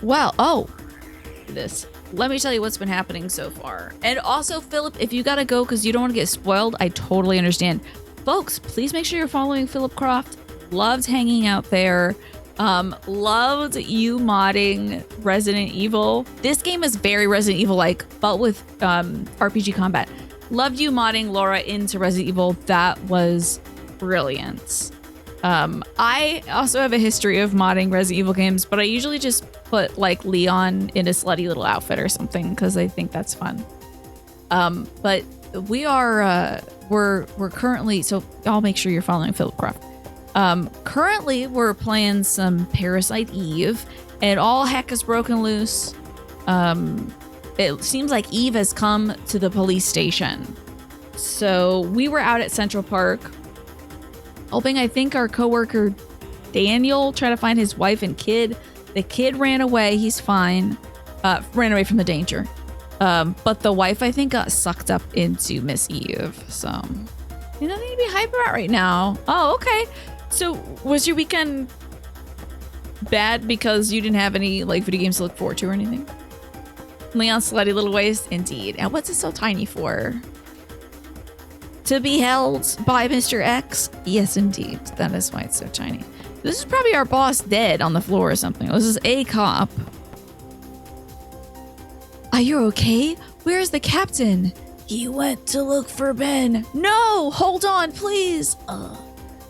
Well, oh, this. Let me tell you what's been happening so far. And also, Philip, if you gotta go because you don't want to get spoiled, I totally understand. Folks, please make sure you're following Philip Croft. Loved hanging out there. Loved you modding Resident Evil. This game is very Resident Evil-like, but with RPG combat. Loved you modding Laura into Resident Evil. That was brilliant. I also have a history of modding Resident Evil games, but I usually just put like Leon in a slutty little outfit or something because I think that's fun. But we are we're currently, so I'll make sure you're following Philip Croft. Currently we're playing some Parasite Eve and all heck is broken loose. It seems like Eve has come to the police station. So we were out at Central Park helping, I think, our coworker Daniel try to find his wife and kid. The kid ran away. He's fine. Ran away from the danger. But the wife, I think, got sucked up into Miss Eve. So, you nothing to be hype about right now. Oh, okay. So, was your weekend bad because you didn't have any like video games to look forward to or anything? Leon's slutty little waist, indeed. And what's it so tiny for? To be held by Mr. X? Yes, indeed. That is why it's so tiny. This is probably our boss dead on the floor or something. This is a cop. Are you okay? Where's the captain? He went to look for Ben. No, hold on, please.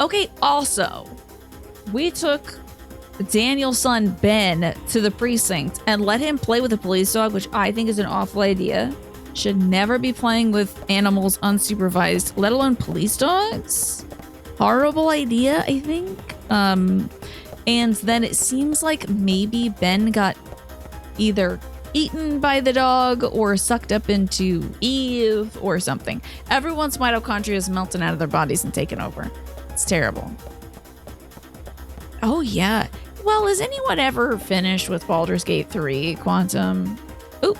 Okay, also, we took Daniel's son Ben to the precinct and let him play with a police dog, which I think is an awful idea. Should never be playing with animals unsupervised, let alone police dogs. Horrible idea, I think. And then it seems like maybe Ben got either eaten by the dog or sucked up into Eve or something. Everyone's mitochondria is melting out of their bodies and taking over. It's terrible. Oh, yeah. Well, has anyone ever finished with Baldur's Gate 3 Quantum? Oop.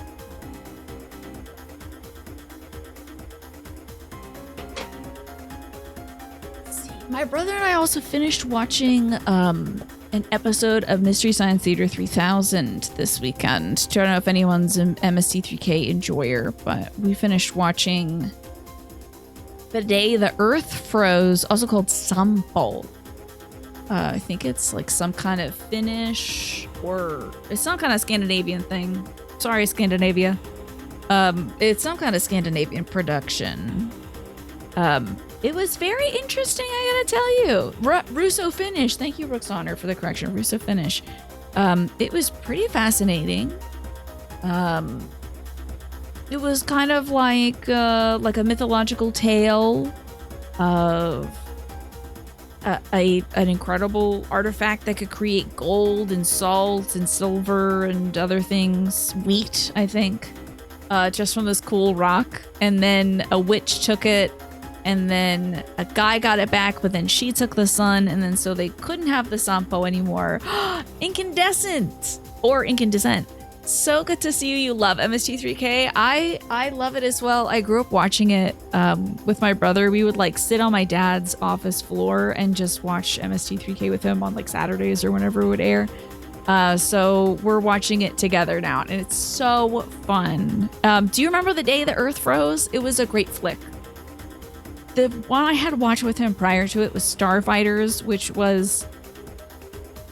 My brother and I also finished watching an episode of Mystery Science Theater 3000 this weekend. Don't know if anyone's an MST3K enjoyer, but we finished watching The Day the Earth Froze, also called Sampo. I think it's like some kind of Finnish or it's some kind of Scandinavian thing. Sorry, Scandinavia. It's some kind of Scandinavian production. It was very interesting, I gotta tell you. Russo Finnish. Thank you, Roxana, for the correction. Russo Finnish. It was pretty fascinating. It was kind of like a mythological tale of an incredible artifact that could create gold and salt and silver and other things. Wheat, I think. Just from this cool rock. And then a witch took it. And then a guy got it back, but then she took the sun, and then so they couldn't have the Sampo anymore. Incandescent! Or incandescent. So good to see you. You love MST3K. I love it as well. I grew up watching it with my brother. We would like sit on my dad's office floor and just watch MST3K with him on like Saturdays or whenever it would air. So we're watching it together now, and it's so fun. Do you remember The Day the Earth Froze? It was a great flick. The one I had watched with him prior to it was Starfighters, which was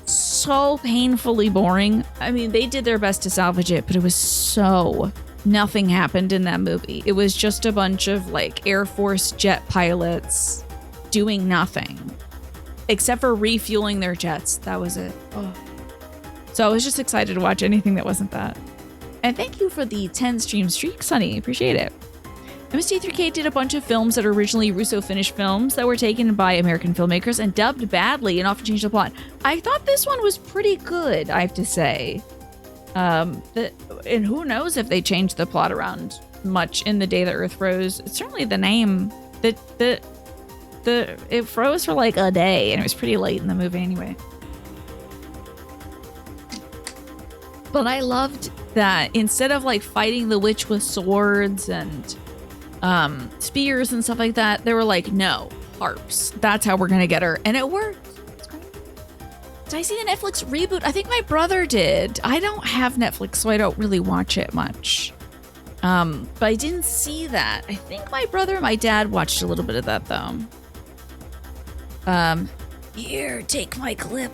so painfully boring. I mean, they did their best to salvage it, but it was so... Nothing happened in that movie. It was just a bunch of like Air Force jet pilots doing nothing. Except for refueling their jets. That was it. Oh. So I was just excited to watch anything that wasn't that. And thank you for the 10 stream streaks, honey. Appreciate it. MST3K did a bunch of films that are originally Russo-Finnish films that were taken by American filmmakers and dubbed badly and often changed the plot. I thought this one was pretty good, I have to say. And who knows if they changed the plot around much in The Day the Earth Froze. It's certainly the name. It froze for like a day, and it was pretty late in the movie anyway. But I loved that instead of like fighting the witch with swords and spears and stuff like that, they were like, no, harps. That's how we're gonna get her, and it worked. It's great. Did I see the Netflix reboot? I think my brother did. I don't have Netflix, so I don't really watch it much. But I didn't see that. I think my brother and my dad watched a little bit of that, though. Here, take my clip.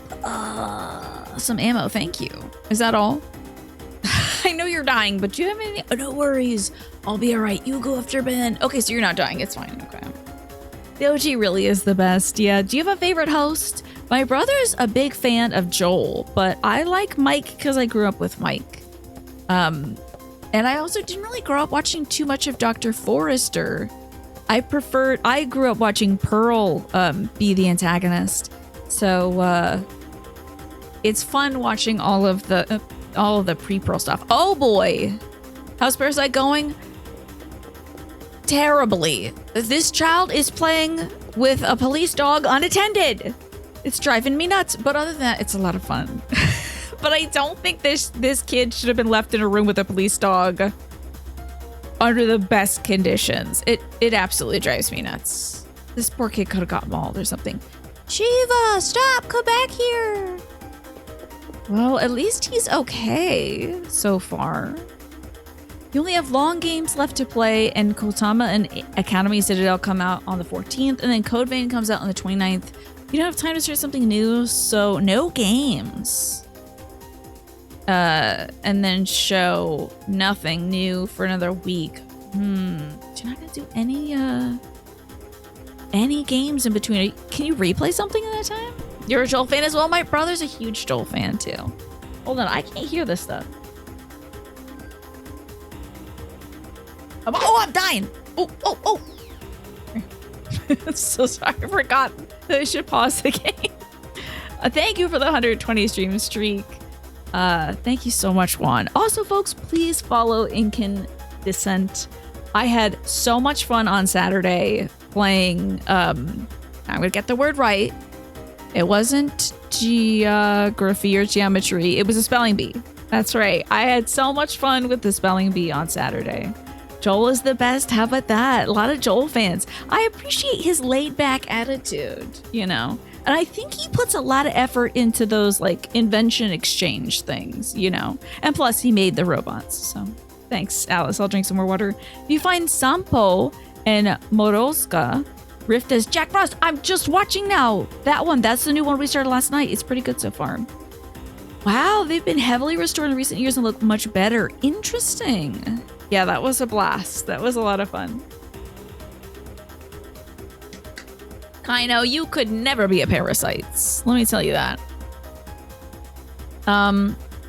Some ammo, thank you. Is that all? I know you're dying, but do you have any? Oh, no worries. I'll be all right. You go after Ben. Okay, so you're not dying. It's fine. Okay. The OG really is the best. Yeah. Do you have a favorite host? My brother's a big fan of Joel, but I like Mike because I grew up with Mike. And I also didn't really grow up watching too much of Dr. Forrester. I grew up watching Pearl be the antagonist. So it's fun watching all of the pre-Pearl stuff. Oh boy. How's Parasite going? Terribly. This child is playing with a police dog unattended. It's driving me nuts. But other than that, it's a lot of fun. But I don't think this kid should have been left in a room with a police dog under the best conditions. It absolutely drives me nuts. This poor kid could have got mauled or something. Shiva, stop, come back here. Well, at least he's okay so far. You only have long games left to play, and Kotama and Academy Citadel come out on the 14th, and then Code Vein comes out on the 29th. You don't have time to start something new, so no games. And then show nothing new for another week. You're not gonna do any games in between. Can you replay something in that time? You're a Joel fan as well? My brother's a huge Joel fan too. Hold on, I can't hear this stuff. I'm dying. Oh. So sorry, I forgot. I should pause the game. Thank you for the 120 stream streak. Thank you so much, Juan. Also, folks, please follow Incandescent. I had so much fun on Saturday playing, I'm gonna get the word right. It wasn't geography or geometry. It was a spelling bee. That's right. I had so much fun with the spelling bee on Saturday. Joel is the best. How about that? A lot of Joel fans. I appreciate his laid back attitude, you know? And I think he puts a lot of effort into those like invention exchange things, you know? And plus he made the robots. So thanks, Alice. I'll drink some more water. If you find Sampo and Moroska, Rift as Jack Frost. I'm just watching now. That one, that's the new one we started last night. It's pretty good so far. Wow, they've been heavily restored in recent years and look much better. Interesting. Yeah, that was a blast. That was a lot of fun. Kaino, you could never be a Parasite. Let me tell you that.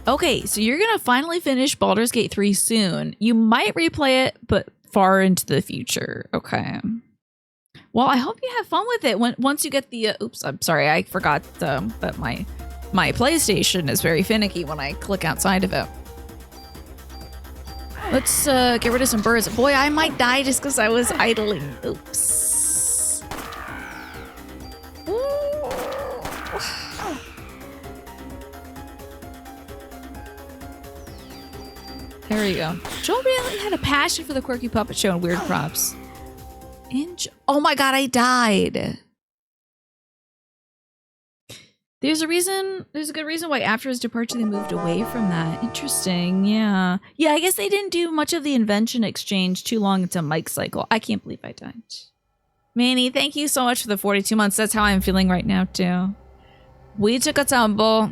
Okay, so you're gonna finally finish Baldur's Gate 3 soon. You might replay it, but far into the future. Okay. Well, I hope you have fun with it. Once you get the oops, I'm sorry, I forgot that my PlayStation is very finicky when I click outside of it. Let's get rid of some birds. Boy, I might die just because I was idling. Oops. Ooh. There we go. Joel really had a passion for the quirky puppet show and weird props. Oh my god, I died. There's a good reason why after his departure they moved away from that. Interesting, yeah. Yeah, I guess they didn't do much of the invention exchange too long into Mike's cycle. I can't believe I died. Manny, thank you so much for the 42 months. That's how I'm feeling right now, too. We took a tumble.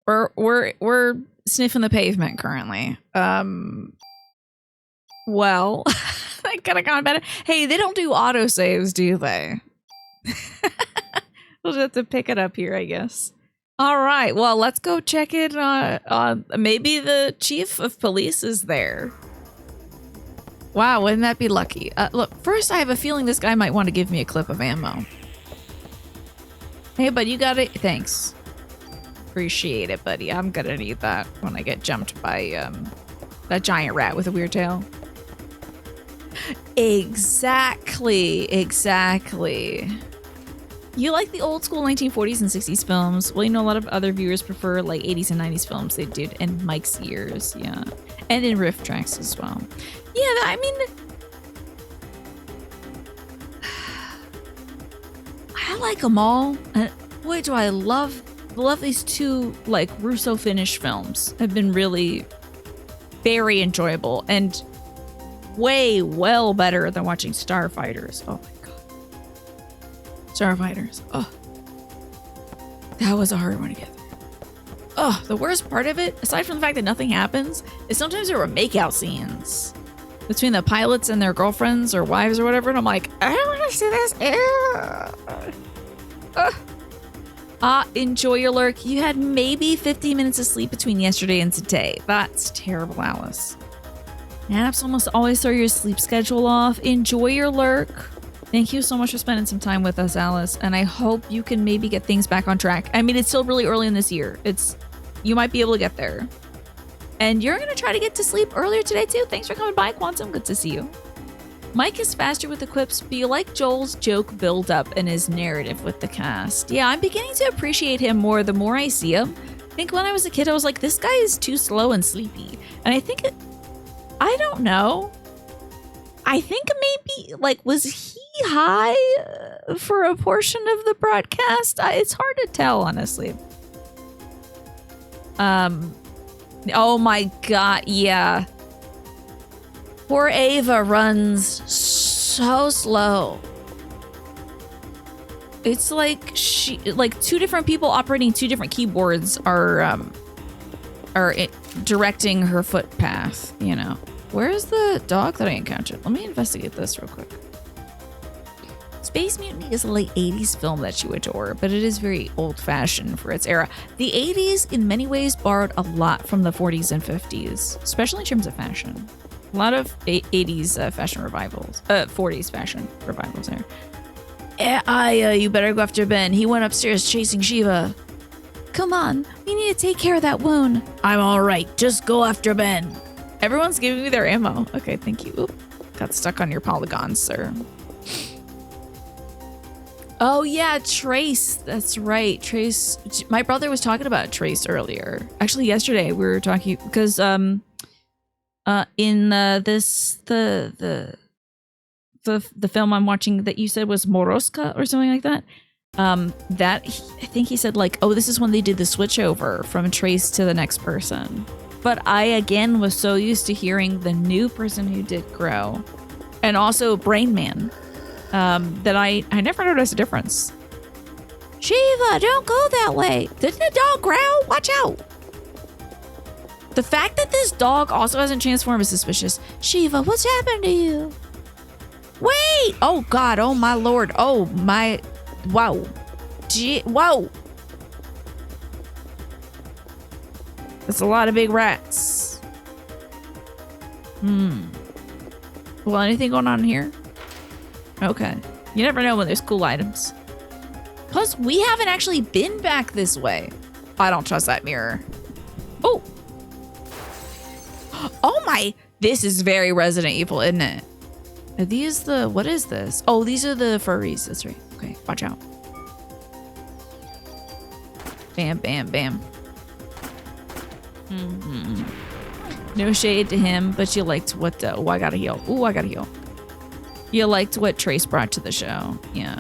We're sniffing the pavement currently. Well, that could have gone better. Hey, they don't do autosaves, do they? We'll just have to pick it up here, I guess. All right, well, let's go check it on maybe the chief of police is there. Wow, wouldn't that be lucky? Look, first I have a feeling this guy might want to give me a clip of ammo. Hey, bud, you got it. Thanks. Appreciate it, buddy. I'm gonna need that when I get jumped by that giant rat with a weird tail. Exactly. You like the old school 1940s and 60s films. Well, you know, a lot of other viewers prefer like 80s and 90s films they did in Mike's years, yeah. And in riff tracks as well. Yeah, I mean, I like them all. And boy, do I love these two, like, Russo Finnish films. Have been really very enjoyable and way well better than watching Starfighters. Oh my god. Starfighters. Oh. That was a hard one to get through. Oh, the worst part of it, aside from the fact that nothing happens, is sometimes there were makeout scenes between the pilots and their girlfriends or wives or whatever, and I'm like, I don't want to see this. Enjoy your lurk. You had maybe 50 minutes of sleep between yesterday and today. That's terrible, Alice. Naps almost always throw your sleep schedule off. Enjoy your lurk. Thank you so much for spending some time with us, Alice, and I hope you can maybe get things back on track. I mean, it's still really early in this year. You might be able to get there. And you're going to try to get to sleep earlier today, too. Thanks for coming by, Quantum. Good to see you. Mike is faster with the quips, but you like Joel's joke build-up and his narrative with the cast. Yeah, I'm beginning to appreciate him more the more I see him. I think when I was a kid, I was like, this guy is too slow and sleepy. And I think I don't know. I think maybe, like, was he high for a portion of the broadcast? It's hard to tell, honestly. Oh my god, yeah. Poor Ava runs so slow. It's like two different people operating two different keyboards are directing her footpath, you know. Where's the dog that I encountered? Let me investigate this real quick. Space Mutiny is a late 80s film that you adore, but it is very old-fashioned for its era. The 80s, in many ways, borrowed a lot from the 40s and 50s, especially in terms of fashion. A lot of 80s fashion revivals, 40s fashion revivals there. You better go after Ben. He went upstairs chasing Shiva. Come on, we need to take care of that wound. I'm all right. Just go after Ben. Everyone's giving me their ammo. Okay, thank you. Oop, got stuck on your polygons, sir. Oh yeah, Trace. That's right. Trace. My brother was talking about Trace earlier. Actually, yesterday we were talking because in the film I'm watching that you said was Moroska or something like that. I think he said like, oh, this is when they did the switch over from Trace to the next person. But I again was so used to hearing the new person who did Grow, and also Brain Man. That I never noticed a difference. Shiva, don't go that way. Didn't the dog growl? Watch out. The fact that this dog also hasn't transformed is suspicious. Shiva, what's happened to you? Wait! Oh god, oh my lord. Oh my, wow. Whoa. That's a lot of big rats. Well, anything going on here? Okay. You never know when there's cool items. Plus, we haven't actually been back this way. I don't trust that mirror. Oh. Oh my. This is very Resident Evil, isn't it? Are these the... What is this? Oh, these are the furries. That's right. Okay, watch out. Bam, bam, bam. No shade to him, but you liked what... oh, I gotta heal. Ooh, I gotta heal. You liked what Trace brought to the show. Yeah.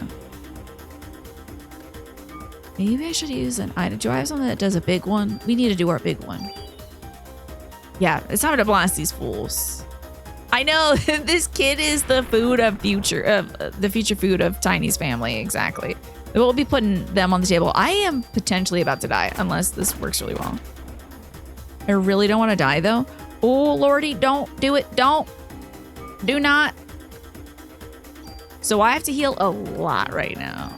Maybe I should use an item. Do I have something that does a big one? We need to do our big one. Yeah, it's time to blast these fools. I know this kid is the food of the future food of Tiny's family. Exactly. We'll be putting them on the table. I am potentially about to die unless this works really well. I really don't want to die though. Oh lordy, don't do it. Don't. Do not. So I have to heal a lot right now.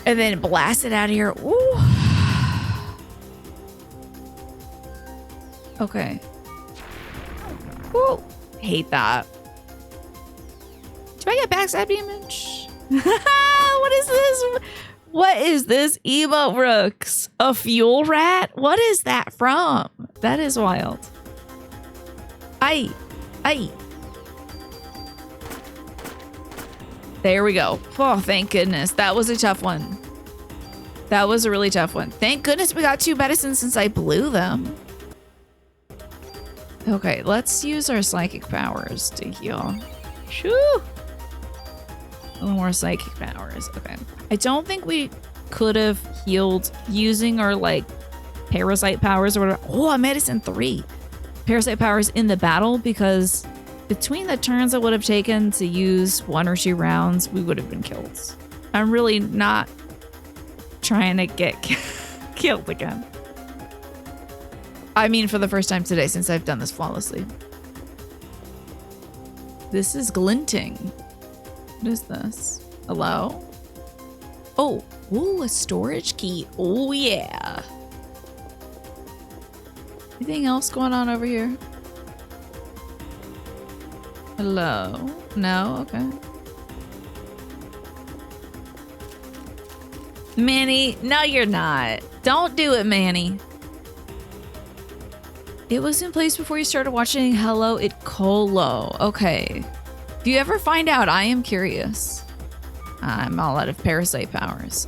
And then blast it out of here. Ooh. Okay. Ooh. Hate that. Do I get backstab damage? What is this? What is this? Emo Rooks. A fuel rat? What is that from? That is wild. Aye. Aye. There we go. Oh, thank goodness. That was a tough one. That was a really tough one. Thank goodness we got 2 medicines since I blew them. Okay, let's use our psychic powers to heal. Shoo! A little more psychic powers. Okay. I don't think we could have healed using our like parasite powers or whatever. Oh, a medicine 3. Parasite powers in the battle, because between the turns I would have taken to use 1 or 2 rounds, we would have been killed. I'm really not trying to get killed again. I mean, for the first time today since I've done this flawlessly. This is glinting. What is this? Hello? Oh, ooh, a storage key. Oh, yeah. Anything else going on over here? Hello? No? Okay. Manny, no, you're not. Don't do it, Manny. It was in place before you started watching Hello It Colo. Okay. If you ever find out, I am curious. I'm all out of parasite powers.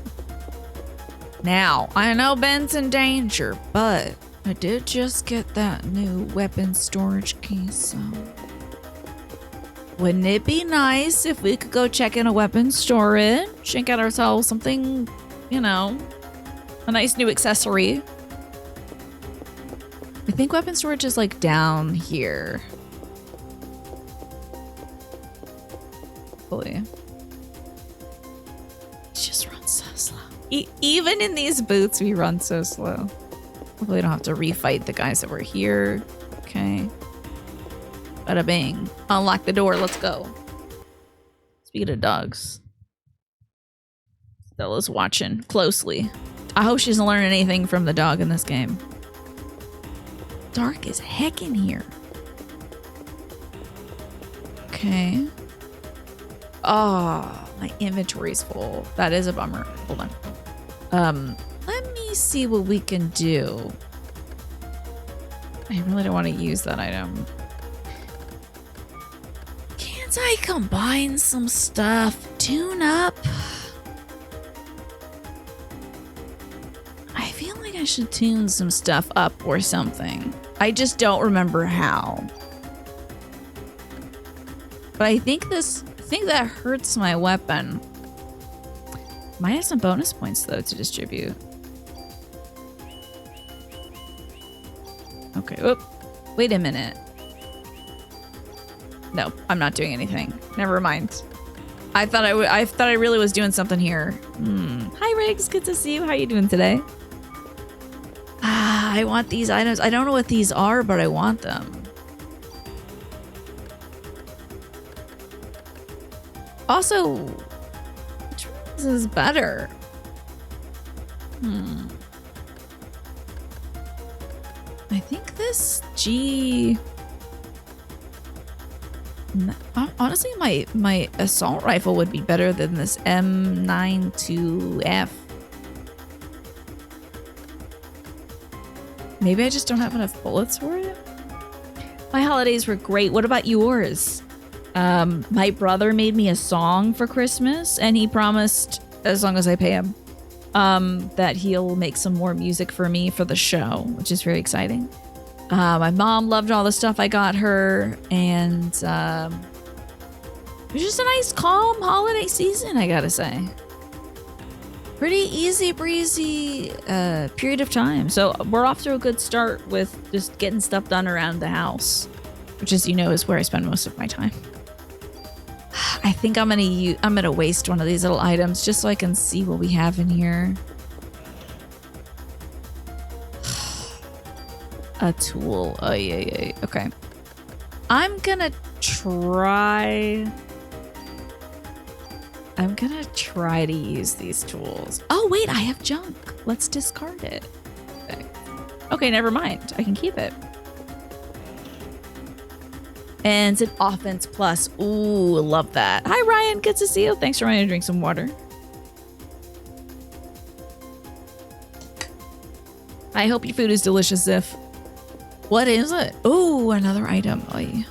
Now, I know Ben's in danger, but I did just get that new weapon storage key, so... Wouldn't it be nice if we could go check in a weapon storage and get ourselves something, you know, a nice new accessory? I think weapon storage is like down here. Hopefully. It just runs so slow. Even in these boots, we run so slow. Hopefully we don't have to refight the guys that were here. Okay. Bada bing. Unlock the door. Let's go. Speaking of dogs. Stella's watching closely. I hope she doesn't learn anything from the dog in this game. Dark as heck in here. Okay. Oh, my inventory's full. That is a bummer. Hold on. Let me see what we can do. I really don't want to use that item. Can't I combine some stuff? Tune up? I feel like I should tune some stuff up or something. I just don't remember how. But I think that hurts my weapon. Might have some bonus points though to distribute. Okay. Oop. Wait a minute. No, I'm not doing anything. Never mind. I thought I really was doing something here. Hi Riggs, good to see you. How you doing today? I want these items. I don't know what these are, but I want them. Also, which one of these is better? I think this G... Honestly, my assault rifle would be better than this M92F. Maybe I just don't have enough bullets for it? My holidays were great. What about yours? My brother made me a song for Christmas, and he promised, as long as I pay him, that he'll make some more music for me for the show, which is very exciting. My mom loved all the stuff I got her, and it was just a nice, calm holiday season, I gotta say. Pretty easy breezy period of time. So we're off to a good start with just getting stuff done around the house, which, as you know, is where I spend most of my time. I think I'm gonna waste one of these little items just so I can see what we have in here. A tool. Oh yeah. Okay. I'm gonna try to use these tools. Oh wait, I have junk. Let's discard it. Okay, never mind. I can keep it. And it's an offense plus. Ooh, love that. Hi Ryan, good to see you. Thanks for running to drink some water. I hope your food is delicious, Ziff. What is it? Oh, another item. Oh, yeah.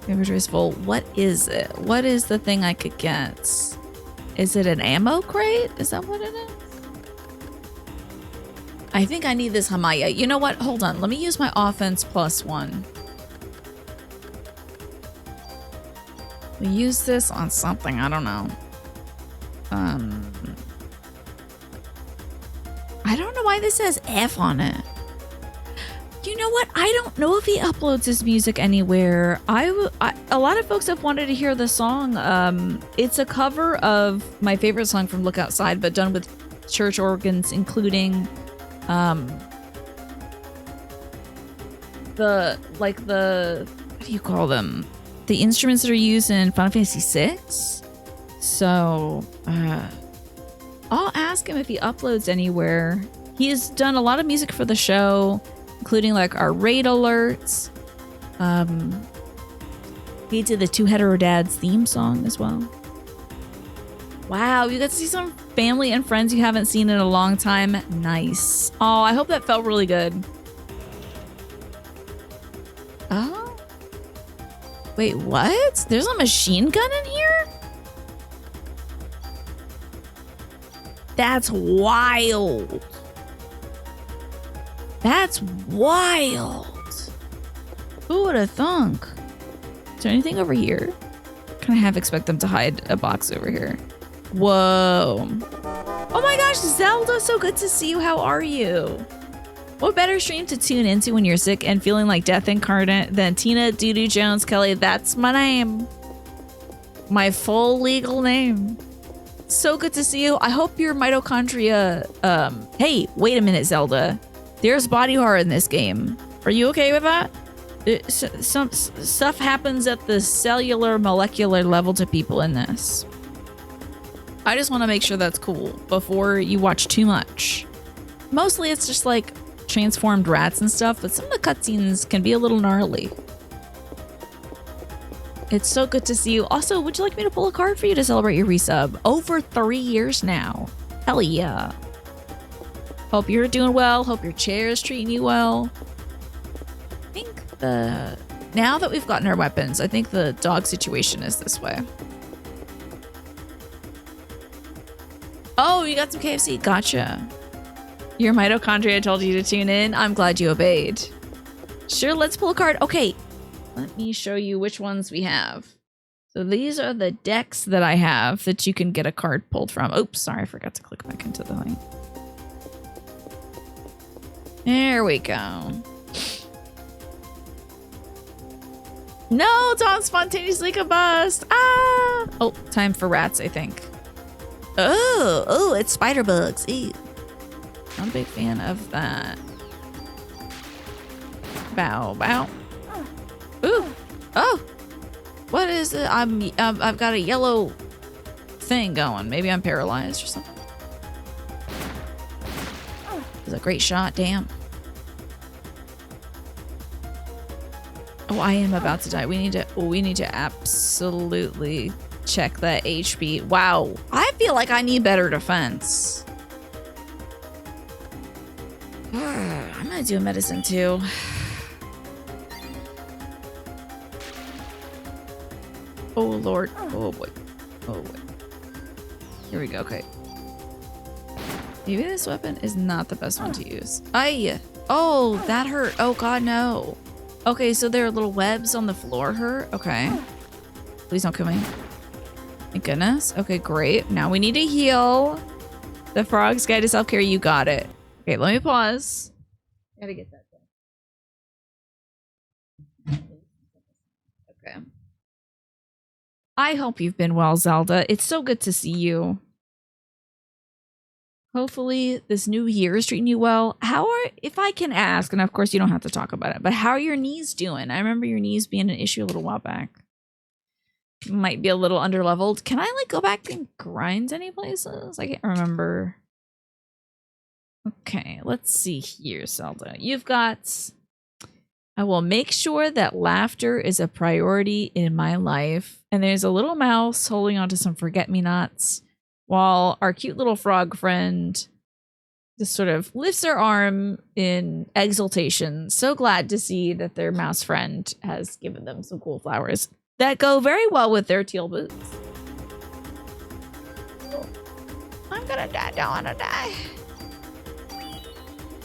Inventory is full. What is it? What is the thing I could get? Is it an ammo crate? Is that what it is? I think I need this Hamaya. You know what? Hold on. Let me use my offense plus one. We use this on something, I don't know. I don't know why this says F on it. You know what? I don't know if he uploads his music anywhere. A lot of folks have wanted to hear the song. It's a cover of my favorite song from Look Outside, but done with church organs, including what do you call them? The instruments that are used in Final Fantasy VI. So I'll ask him if he uploads anywhere. He has done a lot of music for the show, including like our raid alerts. He did the Two Hetero Dads theme song as well. Wow, you got to see some family and friends you haven't seen in a long time. Nice. Oh, I hope that felt really good. Oh. Wait, what? There's a machine gun in here? That's wild. That's wild. Who would have thunk? Is there anything over here? Kind of half expect them to hide a box over here. Whoa. Oh my gosh, Zelda, so good to see you. How are you? What better stream to tune into when you're sick and feeling like death incarnate than Tina Doodoo Jones Kelly? That's my name. My full legal name. So good to see you. I hope your mitochondria... Hey, wait a minute, Zelda. There's body horror in this game. Are you okay with that? Some stuff happens at the cellular, molecular level to people in this. I just want to make sure that's cool before you watch too much. Mostly it's just like transformed rats and stuff, but some of the cutscenes can be a little gnarly. It's so good to see you. Also, would you like me to pull a card for you to celebrate your resub? Over 3 years now. Hell yeah. Hope you're doing well. Hope your chair is treating you well. I think now that we've gotten our weapons, I think the dog situation is this way. Oh, you got some KFC. Gotcha. Your mitochondria told you to tune in. I'm glad you obeyed. Sure, let's pull a card. Okay, let me show you which ones we have. So these are the decks that I have that you can get a card pulled from. Oops, sorry, I forgot to click back into the thing. There we go. No, don't spontaneously combust. Ah! Oh, time for rats, I think. Oh, it's spider bugs. Ew. Not a big fan of that. Bow, bow. Ooh. Oh. What is it? I've got a yellow thing going. Maybe I'm paralyzed or something. It was a great shot. Damn. Oh, I am about to die. We need to absolutely check that HP. Wow. I feel like I need better defense. I'm gonna do a medicine too. Oh Lord. Oh boy. Oh boy. Here we go. Okay. Maybe this weapon is not the best one to use. Aye. Oh, that hurt. Oh God, no. Okay, so there are little webs on the floor hurt. Okay. Please don't kill me. Thank goodness. Okay, great. Now we need to heal. The Frog's Guide to Self-Care. You got it. Okay, let me pause. Gotta get that done. Okay. I hope you've been well, Zelda. It's so good to see you. Hopefully this new year is treating you well. If I can ask, and of course you don't have to talk about it, but how are your knees doing? I remember your knees being an issue a little while back. Might be a little underleveled. Can I like go back and grind any places? I can't remember. Okay, let's see here, Zelda. You've got... I will make sure that laughter is a priority in my life. And there's a little mouse holding onto some forget-me-nots while our cute little frog friend just sort of lifts her arm in exultation. So glad to see that their mouse friend has given them some cool flowers that go very well with their teal boots. I'm gonna die, don't wanna die.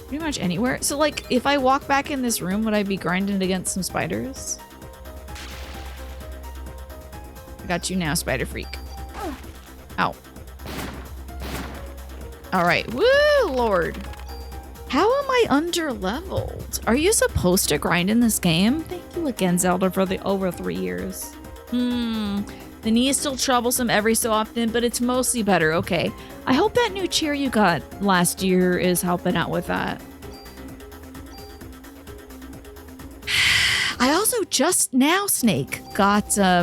Pretty much anywhere. So like, if I walk back in this room, would I be grinding against some spiders? I got you now, spider freak. Ow. All right. Woo, Lord. How am I under-leveled? Are you supposed to grind in this game? Thank you again, Zelda, for the over 3 years. The knee is still troublesome every so often, but it's mostly better. Okay. I hope that new chair you got last year is helping out with that. I also just now, Snake, got a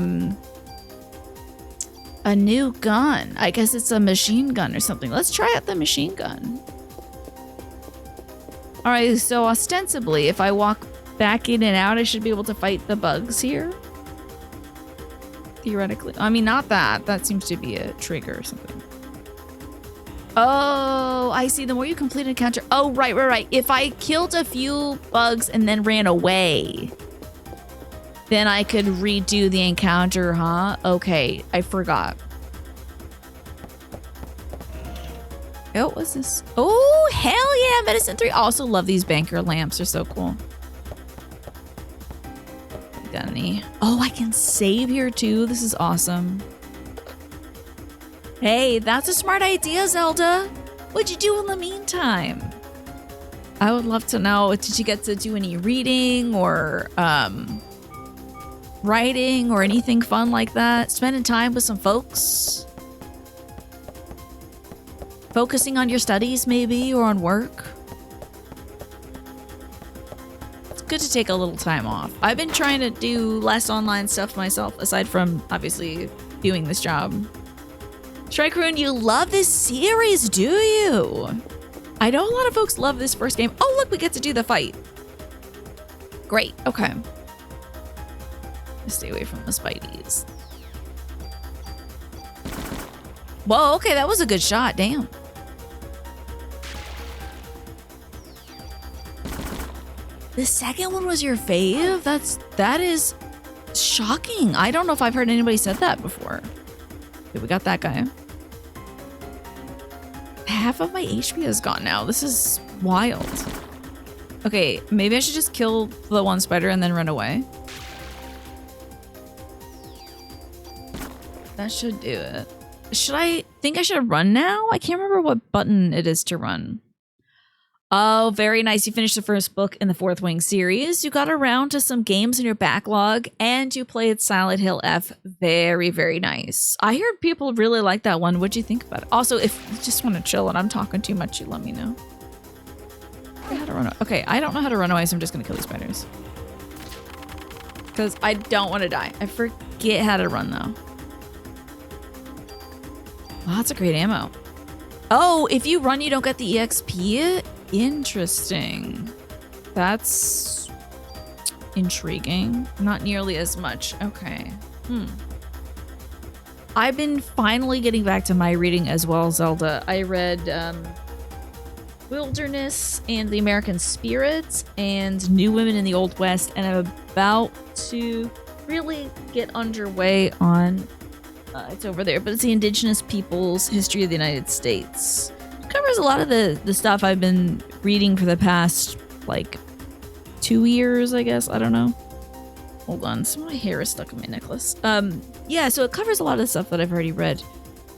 new gun. I guess it's a machine gun or something. Let's try out the machine gun. All right, so ostensibly, if I walk back in and out, I should be able to fight the bugs here. Theoretically. I mean, not that. That seems to be a trigger or something. Oh, I see. The more you complete an encounter. Oh, right. If I killed a few bugs and then ran away, then I could redo the encounter, huh? Okay, I forgot. Oh, what's this? Oh, hell yeah, Medicine 3. I also love these banker lamps. They're so cool. Got any? Oh, I can save here too. This is awesome. Hey, that's a smart idea, Zelda. What'd you do in the meantime? I would love to know. Did you get to do any reading or writing or anything fun like that? Spending time with some folks? Focusing on your studies maybe, or on work? It's good to take a little time off. I've been trying to do less online stuff myself, aside from obviously doing this job. Shrikeroon, you love this series, do you? I know a lot of folks love this first game. Oh, look, we get to do the fight. Great, okay. Stay away from the Spideys. Whoa, okay, that was a good shot, damn. The second one was your fave? That is shocking. I don't know if I've heard anybody said that before. Okay, we got that guy. Half of my HP is gone now. This is wild. Okay, maybe I should just kill the one spider and then run away. That should do it. Should I think I should run now? I can't remember what button it is to run. Oh, very nice. You finished the first book in the Fourth Wing series. You got around to some games in your backlog, and you played Silent Hill F. Very, very nice. I heard people really like that one. What'd you think about it? Also, if you just want to chill and I'm talking too much, you let me know. How to run away. Okay, I don't know how to run away, so I'm just going to kill these spiders. Because I don't want to die. I forget how to run, though. Lots of great ammo. Oh, if you run, you don't get the EXP? Interesting. That's intriguing. Not nearly as much. Okay. I've been finally getting back to my reading as well, Zelda. I read Wilderness and the American Spirit and New Women in the Old West, and I'm about to really get underway on it's over there, but it's the Indigenous Peoples History of the United States. It covers a lot of the stuff I've been reading for the past, like, 2 years, I guess. I don't know. Hold on. Some of my hair is stuck in my necklace. Yeah, so it covers a lot of the stuff that I've already read,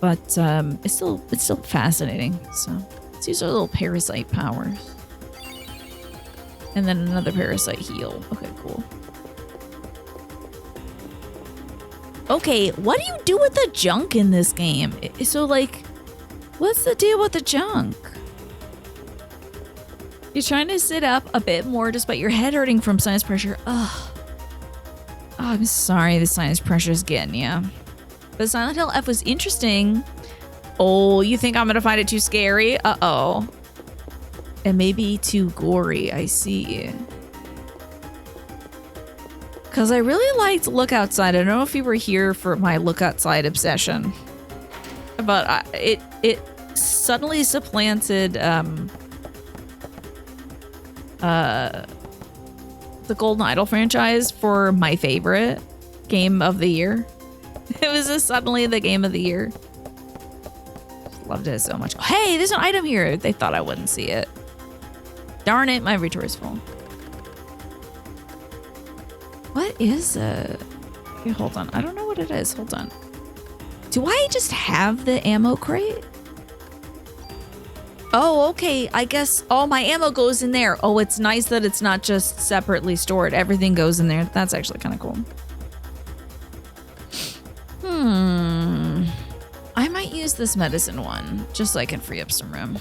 but it's still fascinating. So let's use our little parasite powers. And then another parasite heal. Okay, cool. Okay, what do you do with the junk in this game? So, like, what's the deal with the junk? You're trying to sit up a bit more despite your head hurting from sinus pressure. Ugh. Oh, I'm sorry the sinus pressure is getting you. But Silent Hill F was interesting. Oh, you think I'm going to find it too scary? Uh-oh. It may be too gory, I see. Because I really liked Look Outside. I don't know if you were here for my Look Outside obsession. But it suddenly supplanted the Golden Idol franchise for my favorite game of the year. It was just suddenly the game of the year. Loved it so much. Hey, there's an item here. They thought I wouldn't see it. Darn it, my inventory's full. What is it? Okay, hold on. I don't know what it is. Hold on. Do I just have the ammo crate? Oh, okay. I guess all my ammo goes in there. Oh, it's nice that it's not just separately stored. Everything goes in there. That's actually kind of cool. I might use this medicine one just so I can free up some room.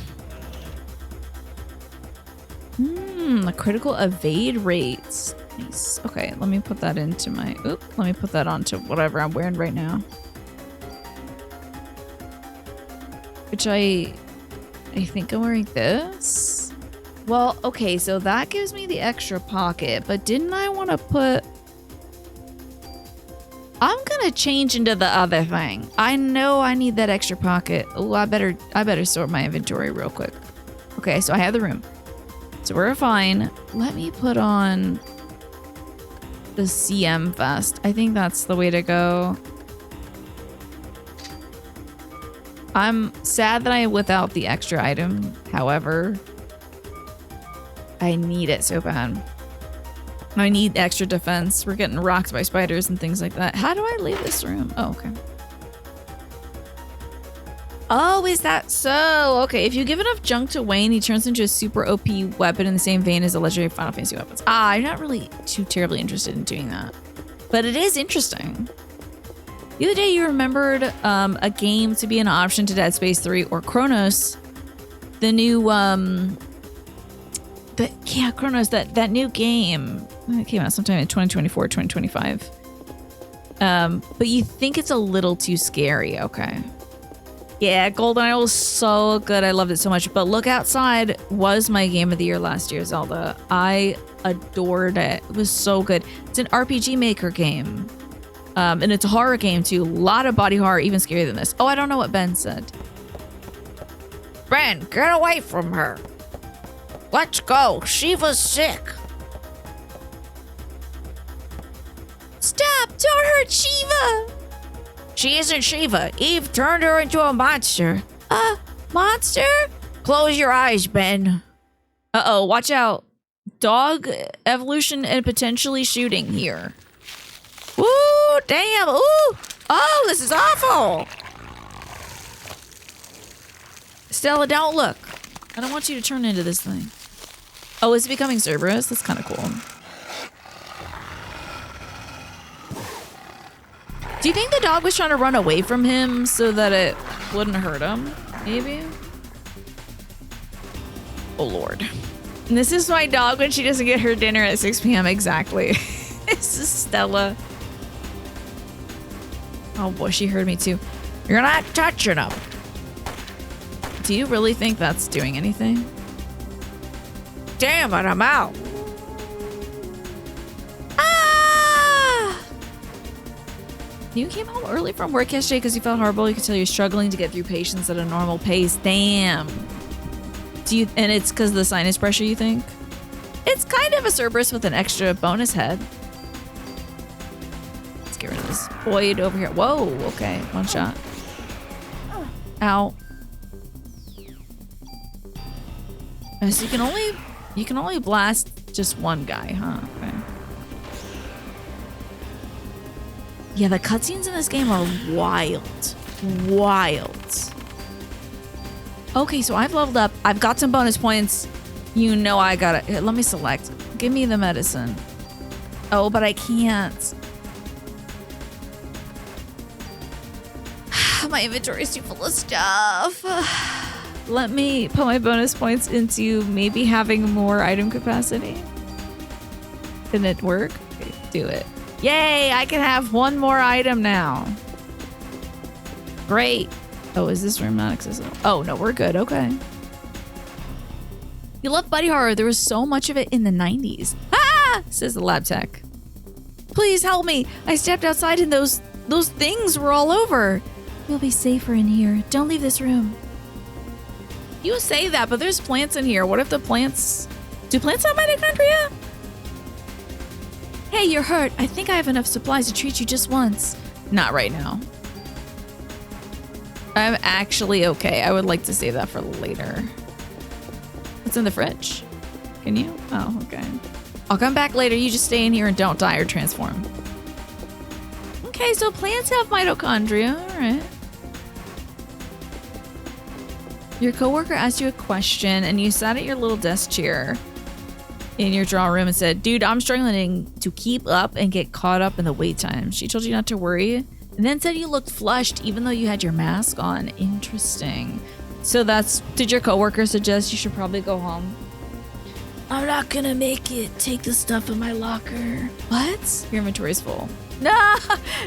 The critical evade rates. Nice. Okay, let me put that into my... Let me put that onto whatever I'm wearing right now. Which I think I'm wearing this. Well, okay, so that gives me the extra pocket, but didn't I want to put... I'm gonna change into the other thing. I know I need that extra pocket. Oh, I better sort my inventory real quick. Okay, so I have the room. So we're fine. Let me put on the CM vest. I think that's the way to go. I'm sad that I without the extra item. However, I need it so bad. I need extra defense. We're getting rocked by spiders and things like that. How do I leave this room? Oh, okay. Oh, is that so? Okay, if you give enough junk to Wayne, he turns into a super OP weapon in the same vein as the legendary Final Fantasy weapons. I'm not really too terribly interested in doing that. But it is interesting. The other day you remembered a game to be an option to Dead Space 3 or Chronos. The new, Chronos, that new game. It came out sometime in 2024, 2025. But you think it's a little too scary, okay. Yeah, GoldenEye was so good. I loved it so much. But Look Outside was my game of the year last year, Zelda. I adored it. It was so good. It's an RPG Maker game. And it's a horror game, too. A lot of body horror, even scarier than this. Oh, I don't know what Ben said. Ben, get away from her. Let's go. Shiva's sick. Stop! Don't hurt Shiva! She isn't Shiva. Eve turned her into a monster. Monster? Close your eyes, Ben. Uh-oh, watch out. Dog evolution and potentially shooting here. Ooh, damn. Ooh. Oh, this is awful. Stella, don't look. I don't want you to turn into this thing. Oh, is it becoming Cerberus? That's kind of cool. Do you think the dog was trying to run away from him so that it wouldn't hurt him? Maybe? Oh, Lord. And this is my dog when she doesn't get her dinner at 6 p.m. Exactly. This is Stella. Oh, boy, she heard me, too. You're not touching him. Do you really think that's doing anything? Damn it, I'm out. You came home early from work yesterday because you felt horrible. You could tell you're struggling to get through patients at a normal pace. Damn. And it's because of the sinus pressure, you think? It's kind of a Cerberus with an extra bonus head. Let's get rid of this void over here. Whoa, okay. One shot. Ow. So you can only blast just one guy, huh? Okay. Yeah, the cutscenes in this game are wild. Wild. Okay, so I've leveled up. I've got some bonus points. You know I got it. Here, let me select. Give me the medicine. Oh, but I can't. My inventory is too full of stuff. Let me put my bonus points into maybe having more item capacity. Didn't it work? Okay, do it. Yay, I can have one more item now. Great. Oh, is this room not accessible? Oh, no, we're good. Okay. You love buddy horror. There was so much of it in the 90s. Ah! Says the lab tech. Please help me. I stepped outside and those things were all over. You'll be safer in here. Don't leave this room. You say that, but there's plants in here. What if the plants... Do plants have mitochondria? Hey, you're hurt. I think I have enough supplies to treat you just once. Not right now. I'm actually okay. I would like to save that for later. What's in the fridge? Can you? Oh, okay. I'll come back later. You just stay in here and don't die or transform. Okay, so plants have mitochondria. All right. Your coworker asked you a question, and you sat at your little desk chair in your drawing room and said, dude, I'm struggling to keep up and get caught up in the wait time. She told you not to worry, and then said you looked flushed even though you had your mask on. Interesting. So did your coworker suggest you should probably go home? I'm not gonna make it. Take the stuff in my locker. What? Your inventory's full. Nah,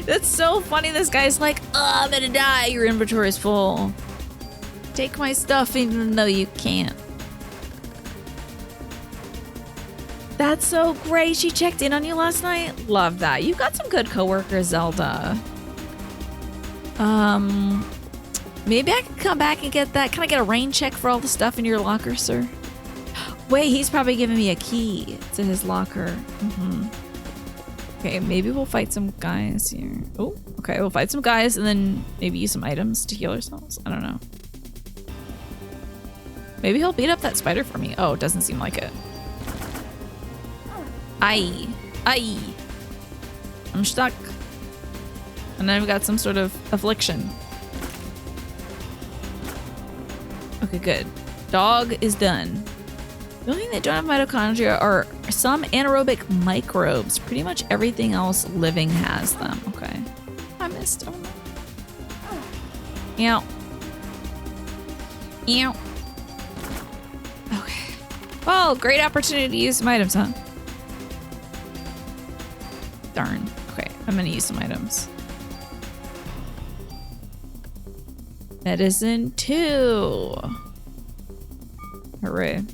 that's so funny. This guy's like, oh, I'm gonna die. Your inventory's full. Take my stuff even though you can't. That's so great. She checked in on you last night. Love that. You've got some good coworkers, Zelda. Maybe I can come back and get that. Can I get a rain check for all the stuff in your locker, sir? Wait, he's probably giving me a key to his locker. Okay, maybe we'll fight some guys here. Oh, okay, we'll fight some guys and then maybe use some items to heal ourselves. I don't know. Maybe he'll beat up that spider for me. Oh, it doesn't seem like it. Aye. Aye. I'm stuck. And I've got some sort of affliction. Okay, good. Dog is done. The only thing that don't have mitochondria are some anaerobic microbes. Pretty much everything else living has them. Okay. I missed. Oh no. Ew. Ew. Okay. Well, great opportunity to use some items, huh? Darn. Okay, I'm gonna use some items. Medicine 2. Hooray.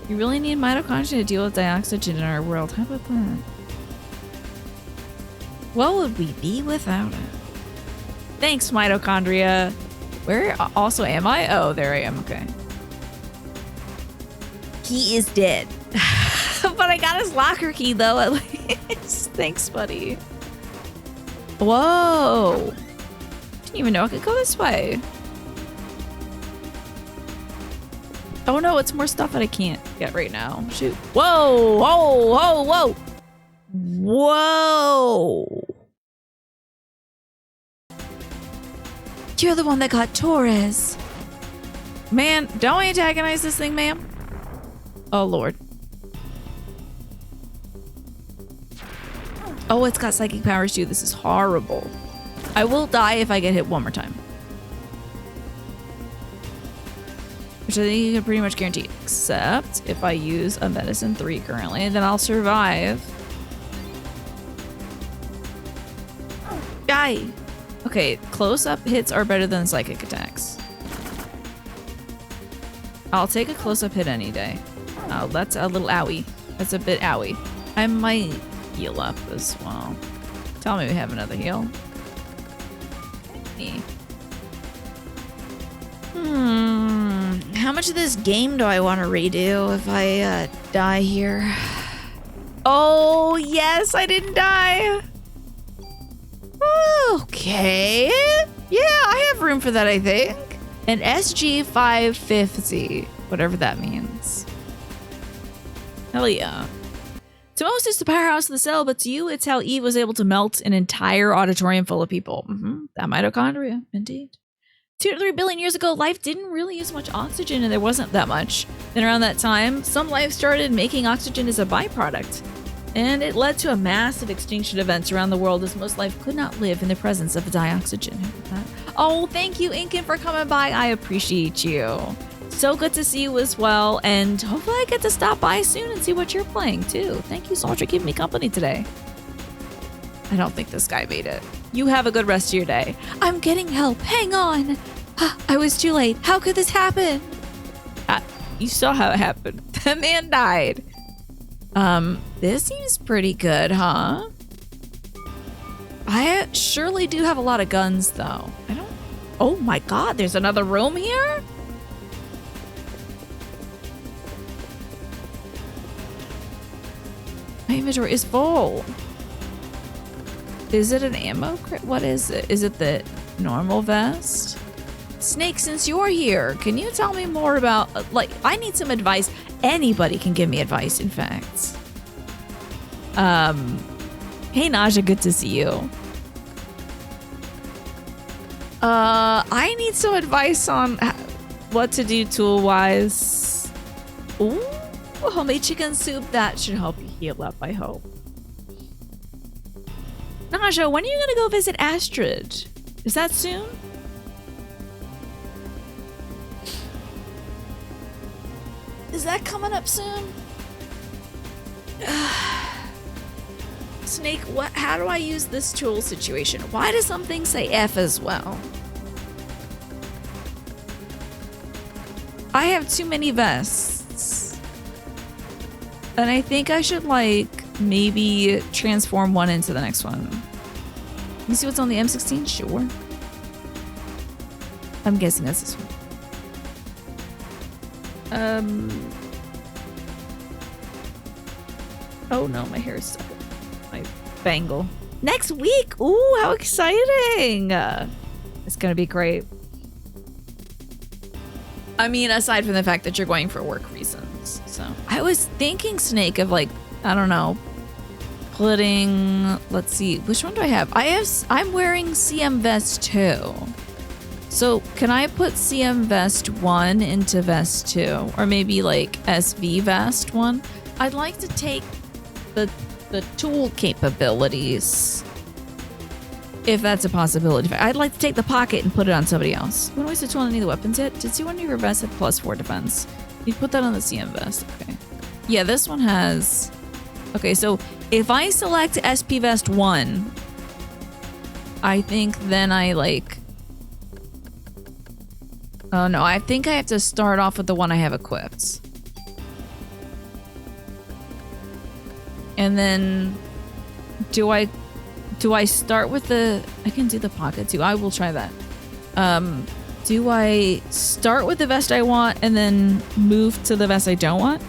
You really need mitochondria to deal with dioxygen in our world. How about that? What would we be without it? Thanks, mitochondria. Where also am I? Oh, there I am. Okay. He is dead. But I got his locker key, though, at least. Thanks, buddy. Whoa. Didn't even know I could go this way. Oh no, it's more stuff that I can't get right now. Shoot. Whoa, whoa, whoa, whoa. Whoa. You're the one that got Torres. Man, don't antagonize this thing, ma'am. Oh, Lord. Oh, it's got psychic powers too. This is horrible. I will die if I get hit one more time. Which I think you can pretty much guarantee. Except if I use a medicine 3 currently, then I'll survive. Die! Okay, close-up hits are better than psychic attacks. I'll take a close-up hit any day. Oh, that's a little owie. That's a bit owie. I might heal up as well. Tell me we have another heal. Okay. How much of this game do I want to redo if I die here? Oh, yes, I didn't die. Okay. Yeah, I have room for that, I think. An SG 550, whatever that means. Hell yeah. To most, it's the powerhouse of the cell, but to you, it's how Eve was able to melt an entire auditorium full of people. That mitochondria, indeed. 2 to 3 billion years ago, life didn't really use much oxygen, and there wasn't that much. Then around that time, some life started making oxygen as a byproduct. And it led to a massive extinction events around the world as most life could not live in the presence of the dioxygen. Oh, thank you, Inkin, for coming by. I appreciate you. So good to see you as well, and hopefully I get to stop by soon and see what you're playing too. Thank you so much for keeping me company today. I don't think this guy made it. You have a good rest of your day. I'm getting help. Hang on. I was too late. How could this happen? You saw how it happened. The man died. This seems pretty good, huh? I surely do have a lot of guns, though. Oh my god, there's another room here? My inventory is full. Is it an ammo crate? What is it? Is it the normal vest? Snake, since you're here, can you tell me more about, I need some advice. Anybody can give me advice, in fact. Hey Naja, good to see you. I need some advice on what to do tool-wise. Ooh, homemade chicken soup. That should help you heal up, I hope. Naja, when are you gonna go visit Astrid? Is that soon? Is that coming up soon? Snake, how do I use this tool situation? Why do some things say F as well? I have too many vests. And I think I should, like, maybe transform one into the next one. You see what's on the M16? Sure. I'm guessing that's this one. Oh no, my hair is stuck in my bangle. Next week! Ooh, how exciting! It's gonna be great. I mean, aside from the fact that you're going for work reasons. So I was thinking, Snake, of like, I don't know, putting, let's see, which one do I have? I'm wearing CM Vest 2. So can I put CM Vest 1 into Vest 2? Or maybe like SV Vest 1? I'd like to take the tool capabilities, if that's a possibility. I'd like to take the pocket and put it on somebody else. When was the tool on any of the weapons yet? Did C1 of your vest have +4 defense? You put that on the CM Vest. Okay. Yeah, this one has... Okay, so if I select SP Vest 1, I think then I like... Oh no, I think I have to start off with the one I have equipped. And then do I start with the... I can do the pocket too. I will try that. Do I start with the vest I want and then move to the vest I don't want?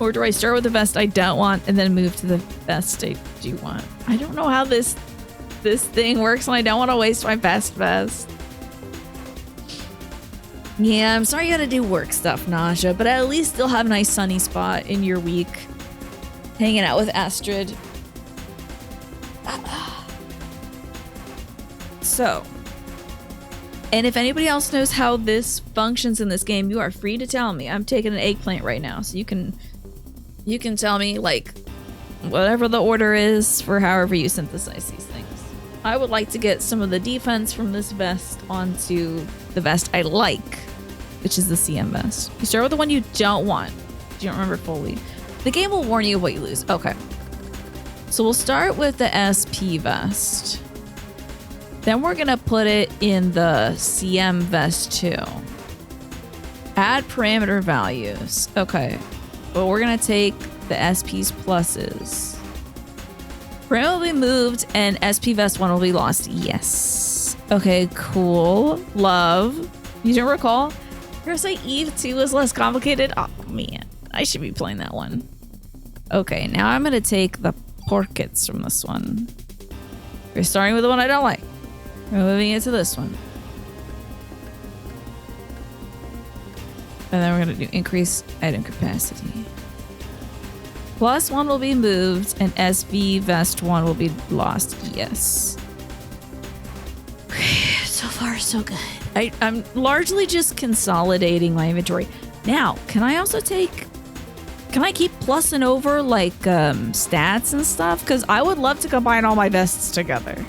Or do I start with the vest I don't want and then move to the vest I do want? I don't know how this thing works, and I don't want to waste my best vest. Yeah, I'm sorry you gotta do work stuff, Naja, but at least you'll have a nice sunny spot in your week. Hanging out with Astrid. So, and if anybody else knows how this functions in this game, you are free to tell me. I'm taking an eggplant right now, so you can tell me like whatever the order is for however you synthesize these things. I would like to get some of the defense from this vest onto the vest I like, which is the CM vest. You start with the one you don't want. You don't remember fully. The game will warn you of what you lose. Okay. So we'll start with the SP vest. Then we're gonna put it in the CM vest 2. Add parameter values. Okay. But we're gonna take the SP's pluses. Parameter will be moved and SP vest 1 will be lost. Yes. Okay, cool. Love. You don't recall? Parasite Eve 2 was less complicated. Oh man. I should be playing that one. Okay, now I'm gonna take the porkets from this one. We're starting with the one I don't like. We're moving it to this one. And then we're gonna do increase item capacity. +1 will be moved and SV Vest 1 will be lost. Yes. So far, so good. I'm largely just consolidating my inventory. Now, can I also take... Can I keep plus and over, like, stats and stuff? Because I would love to combine all my vests together.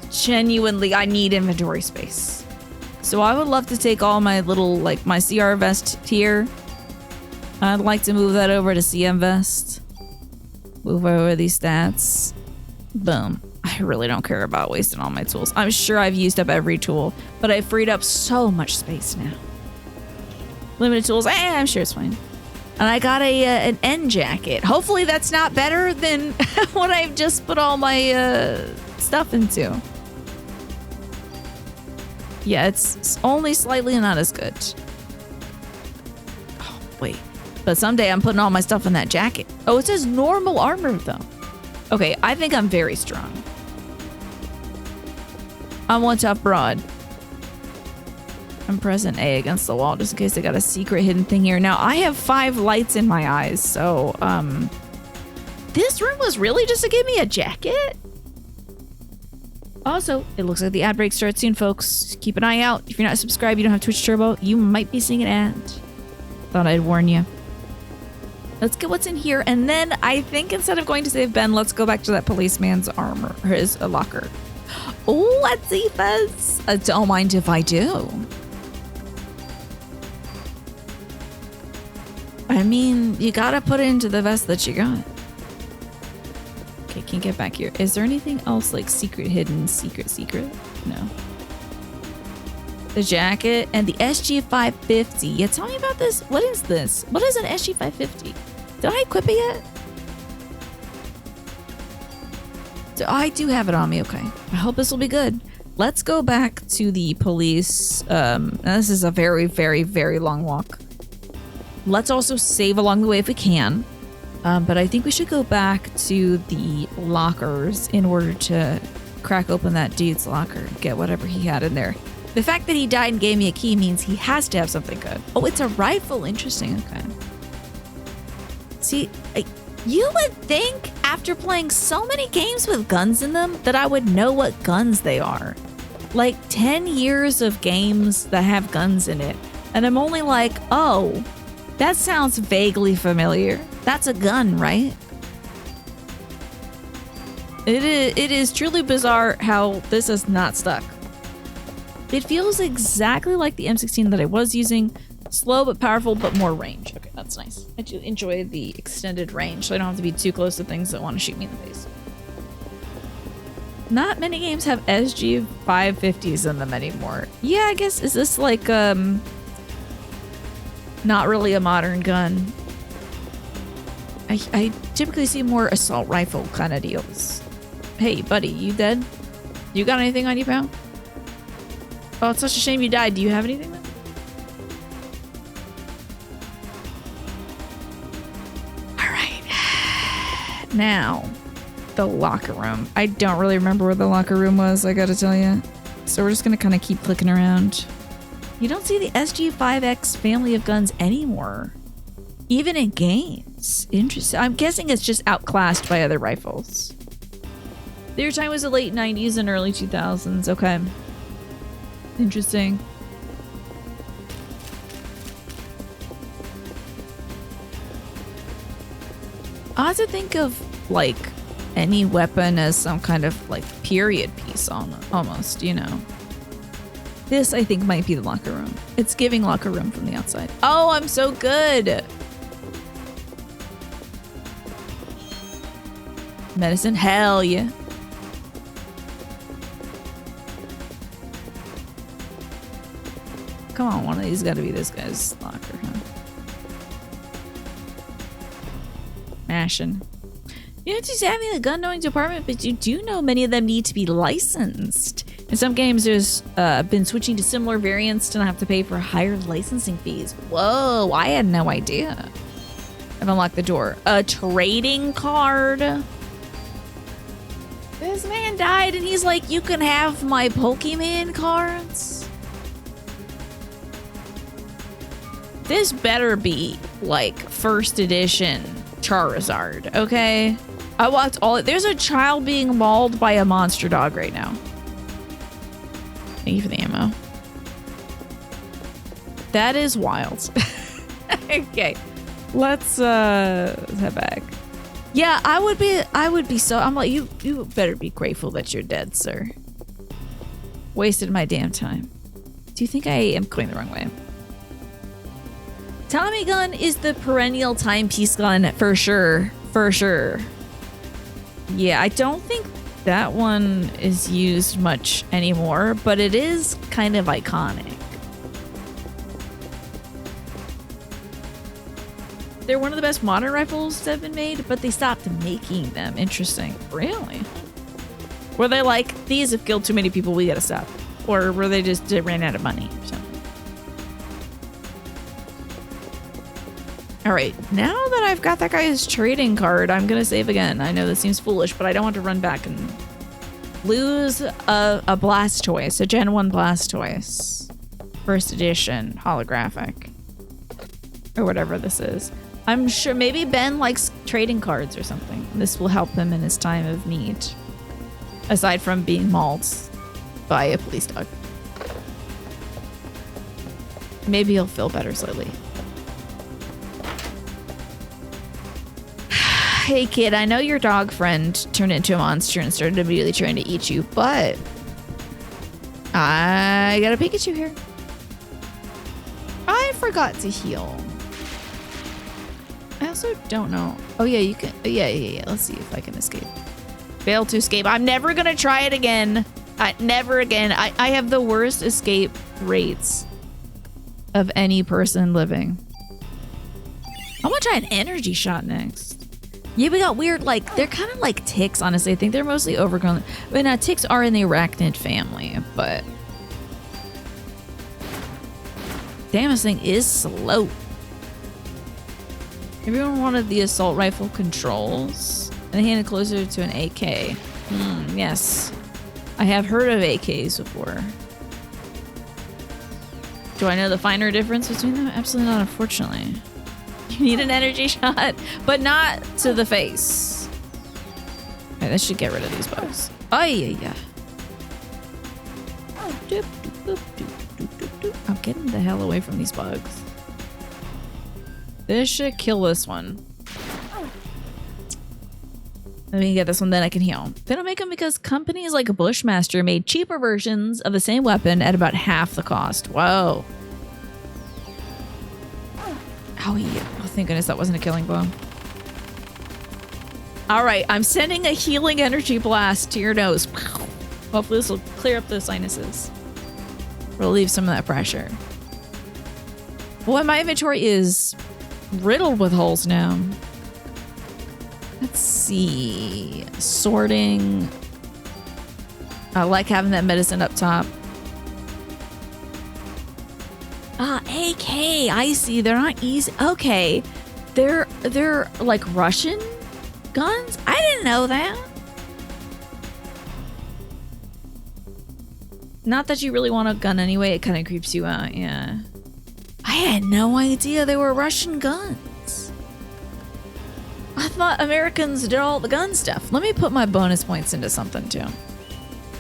Genuinely, I need inventory space. So I would love to take all my little, like, my CR vest here. I'd like to move that over to CM vest. Move over these stats. Boom. I really don't care about wasting all my tools. I'm sure I've used up every tool, but I freed up so much space now. Limited tools, I'm sure it's fine. And I got an N jacket. Hopefully that's not better than what I've just put all my stuff into. Yeah, it's only slightly not as good. Oh, wait. But someday I'm putting all my stuff in that jacket. Oh, it says normal armor though. Okay, I think I'm very strong. I'm one tough broad. I'm pressing A against the wall just in case I got a secret hidden thing here. Now, I have 5 lights in my eyes, so this room was really just to give me a jacket? Also, it looks like the ad break starts soon, folks. Keep an eye out. If you're not subscribed, you don't have Twitch Turbo, you might be seeing an ad. Thought I'd warn you. Let's get what's in here, and then I think instead of going to save Ben, let's go back to that policeman's armor, or his locker. Oh, let's see, Fuzz. Don't mind if I do. I mean, you gotta put it into the vest that you got. Okay, can't get back here. Is there anything else like secret, hidden, secret? No. The jacket and the SG550. Yeah, tell me about this. What is this? What is an SG550? Did I equip it yet? So I do have it on me. Okay. I hope this will be good. Let's go back to the police. This is a very, very, very long walk. Let's also save along the way if we can. But I think we should go back to the lockers in order to crack open that dude's locker and get whatever he had in there. The fact that he died and gave me a key means he has to have something good. Oh, it's a rifle. Interesting. Okay. See, you would think after playing so many games with guns in them that I would know what guns they are. Like 10 years of games that have guns in it. And I'm only like, oh, that sounds vaguely familiar. That's a gun, right? It is truly bizarre how this is not stuck. It feels exactly like the M16 that I was using. Slow but powerful, but more range. Okay, that's nice. I do enjoy the extended range, so I don't have to be too close to things that want to shoot me in the face. Not many games have SG 550s in them anymore. Yeah, I guess, is this like, not really a modern gun? I typically see more assault rifle kind of deals. Hey, buddy, you dead? You got anything on you, pal? Oh, it's such a shame you died. Do you have anything then? Now, the locker room. I don't really remember where the locker room was, I gotta tell you. So we're just gonna kind of keep clicking around. You don't see the SG5X family of guns anymore. Even in games. Interesting. I'm guessing it's just outclassed by other rifles. Their time was the late 90s and early 2000s. Okay. Interesting. Odd to think of like any weapon as some kind of like period piece almost, you know. This I think might be the locker room. It's giving locker room from the outside. Oh, I'm so good. Medicine, hell yeah. Come on, one of these got to be this guy's locker, huh? Mashing. You don't just having the gun knowing department, but you do know many of them need to be licensed. In some games, there's been switching to similar variants to not have to pay for higher licensing fees. Whoa, I had no idea. I've unlocked the door. A trading card. This man died and he's like, you can have my Pokemon cards. This better be like first edition Charizard, okay? I watched all it. There's a child being mauled by a monster dog right now. Thank you for the ammo. That is wild. Okay, let's head back. Yeah, I would be so. I'm like, you better be grateful that you're dead, sir. Wasted my damn time. Do you think I am going the wrong way? Tommy gun is the perennial timepiece gun for sure. For sure. Yeah, I don't think that one is used much anymore, but it is kind of iconic. They're one of the best modern rifles that have been made, but they stopped making them. Interesting. Really? Were they like, these have killed too many people, we gotta stop? Or were they just ran out of money or something? All right, now that I've got that guy's trading card, I'm gonna save again. I know this seems foolish, but I don't want to run back and lose a Blastoise, a Gen 1 Blastoise. First edition, holographic. Or whatever this is. I'm sure maybe Ben likes trading cards or something. This will help him in his time of need. Aside from being mauled by a police dog. Maybe he'll feel better slowly. Hey kid, I know your dog friend turned into a monster and started immediately trying to eat you, but I got a Pikachu here. I forgot to heal. I also don't know. Oh yeah, you can. Yeah. Let's see if I can escape. Fail to escape. I'm never gonna try it again. Never again. I have the worst escape rates of any person living. I'm gonna try an energy shot next. Yeah, we got weird, like, they're kind of like ticks, honestly. I think they're mostly overgrown. But now ticks are in the arachnid family, but... Damn, this thing is slow. Everyone wanted the assault rifle controls. And they handed closer to an AK. Yes. I have heard of AKs before. Do I know the finer difference between them? Absolutely not, unfortunately. You need an energy shot, but not to the face. Okay, this should get rid of these bugs. Oh, yeah. I'm getting the hell away from these bugs. This should kill this one. Let me get this one, then I can heal. They don't make them because companies like Bushmaster made cheaper versions of the same weapon at about half the cost. Whoa. Oh, yeah. Oh, thank goodness that wasn't a killing blow. All right, I'm sending a healing energy blast to your nose. Hopefully this will clear up those sinuses. Relieve some of that pressure. Boy, my inventory is riddled with holes now. Let's see. Sorting. I like having that medicine up top. AK, I see. They're not easy. Okay. They're like Russian guns? I didn't know that. Not that you really want a gun anyway. It kind of creeps you out, yeah. I had no idea they were Russian guns. I thought Americans did all the gun stuff. Let me put my bonus points into something too.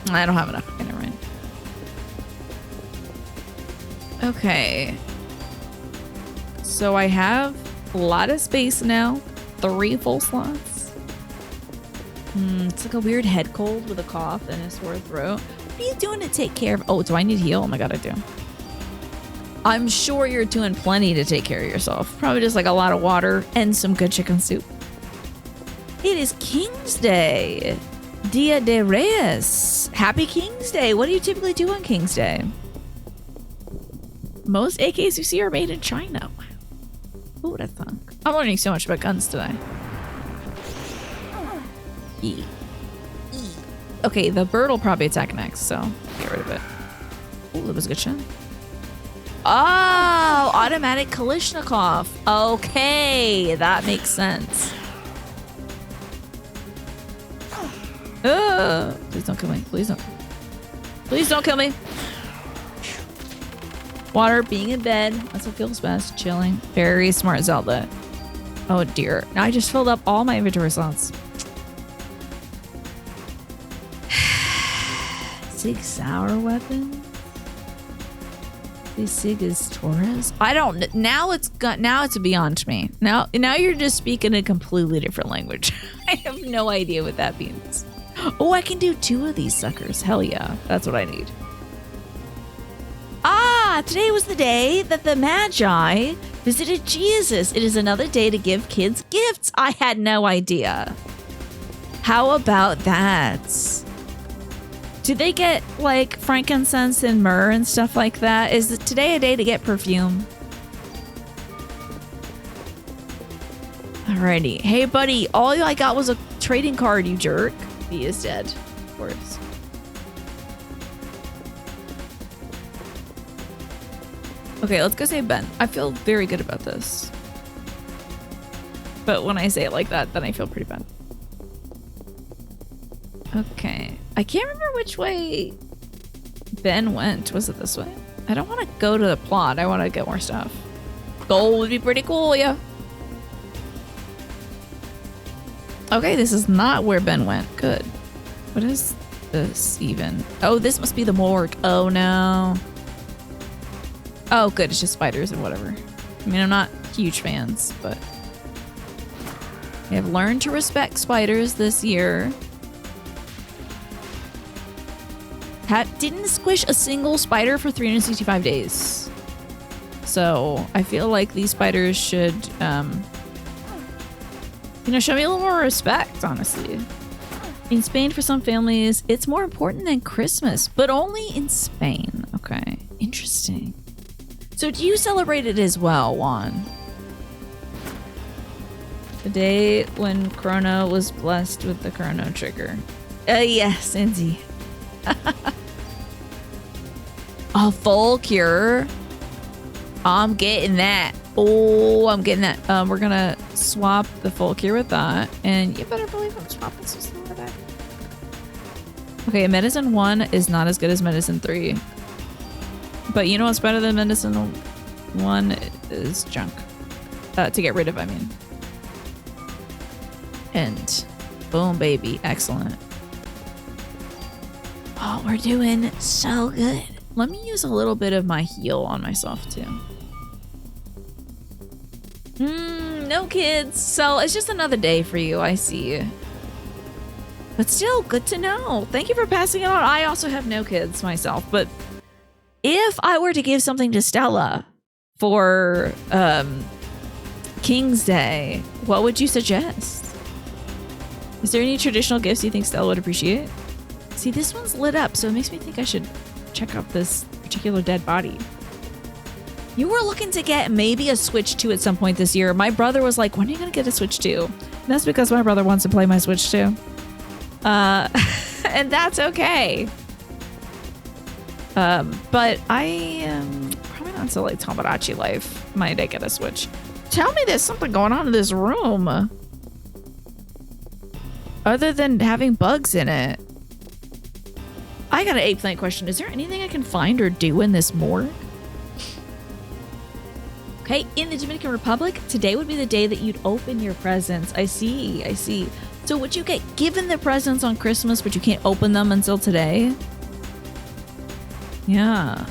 I don't have enough. Okay, never mind. Okay. So I have a lot of space now. 3 full slots. It's like a weird head cold with a cough and a sore throat. What are you doing to take care of? Oh, do I need heal? Oh my god, I do. I'm sure you're doing plenty to take care of yourself. Probably just like a lot of water and some good chicken soup. It is King's Day. Dia de Reyes. Happy King's Day. What do you typically do on King's Day? Most AKs you see are made in China. Wow. Who would have thunk? I'm learning so much about guns today. Okay, the bird will probably attack next, so get rid of it. Oh, that was a good shot. Oh, automatic Kalashnikov. Okay, that makes sense. Please don't kill me. Please don't. Please don't kill me. Water, being in bed. That's what feels best. Chilling. Very smart Zelda. Oh dear. Now I just filled up all my inventory slots. Sig Sauer weapon? This Sig is Torres? I don't. Now it's beyond me. Now you're just speaking a completely different language. I have no idea what that means. Oh, I can do 2 of these suckers. Hell yeah. That's what I need. Today was the day that the Magi visited Jesus. It is another day to give kids gifts. I had no idea. How about that? Do they get like frankincense and myrrh and stuff like that? Is today a day to get perfume? Alrighty. Hey, buddy. All I got was a trading card, you jerk. He is dead, of course. Okay, let's go save Ben. I feel very good about this. But when I say it like that, then I feel pretty bad. Okay. I can't remember which way Ben went. Was it this way? I don't want to go to the plot. I want to get more stuff. Gold would be pretty cool, yeah. Okay, this is not where Ben went. Good. What is this even? Oh, this must be the morgue. Oh, no. Oh, good. It's just spiders and whatever. I mean, I'm not huge fans, but I have learned to respect spiders this year. Didn't squish a single spider for 365 days. So I feel like these spiders should, you know, show me a little more respect, honestly. In Spain, for some families, it's more important than Christmas, but only in Spain. Okay, interesting. So do you celebrate it as well, Juan? The day when Chrono was blessed with the Chrono trigger. Yes, indeed. A full cure. I'm getting that. Oh, I'm getting that. We're gonna swap the full cure with that, and you better believe I'm swapping some stuff with that. Okay, medicine 1 is not as good as medicine 3, but you know what's better than medicine 1 is junk. To get rid of, I mean. And boom, baby, excellent. Oh, we're doing so good. Let me use a little bit of my heal on myself too. No kids. So it's just another day for you, I see. But still, good to know. Thank you for passing it on. I also have no kids myself, but if I were to give something to Stella for King's Day, what would you suggest? Is there any traditional gifts you think Stella would appreciate? See, this one's lit up, so it makes me think I should check out this particular dead body. You were looking to get maybe a Switch 2 at some point this year. My brother was like, when are you going to get a Switch 2? And that's because my brother wants to play my Switch 2. And that's okay. But I am probably not until like Tamagotchi life might I get a Switch. Tell me there's something going on in this room. Other than having bugs in it. I got an eggplant question. Is there anything I can find or do in this morgue? Okay, in the Dominican Republic, today would be the day that you'd open your presents. I see, I see. So would you get given the presents on Christmas, but you can't open them until today? Yeah.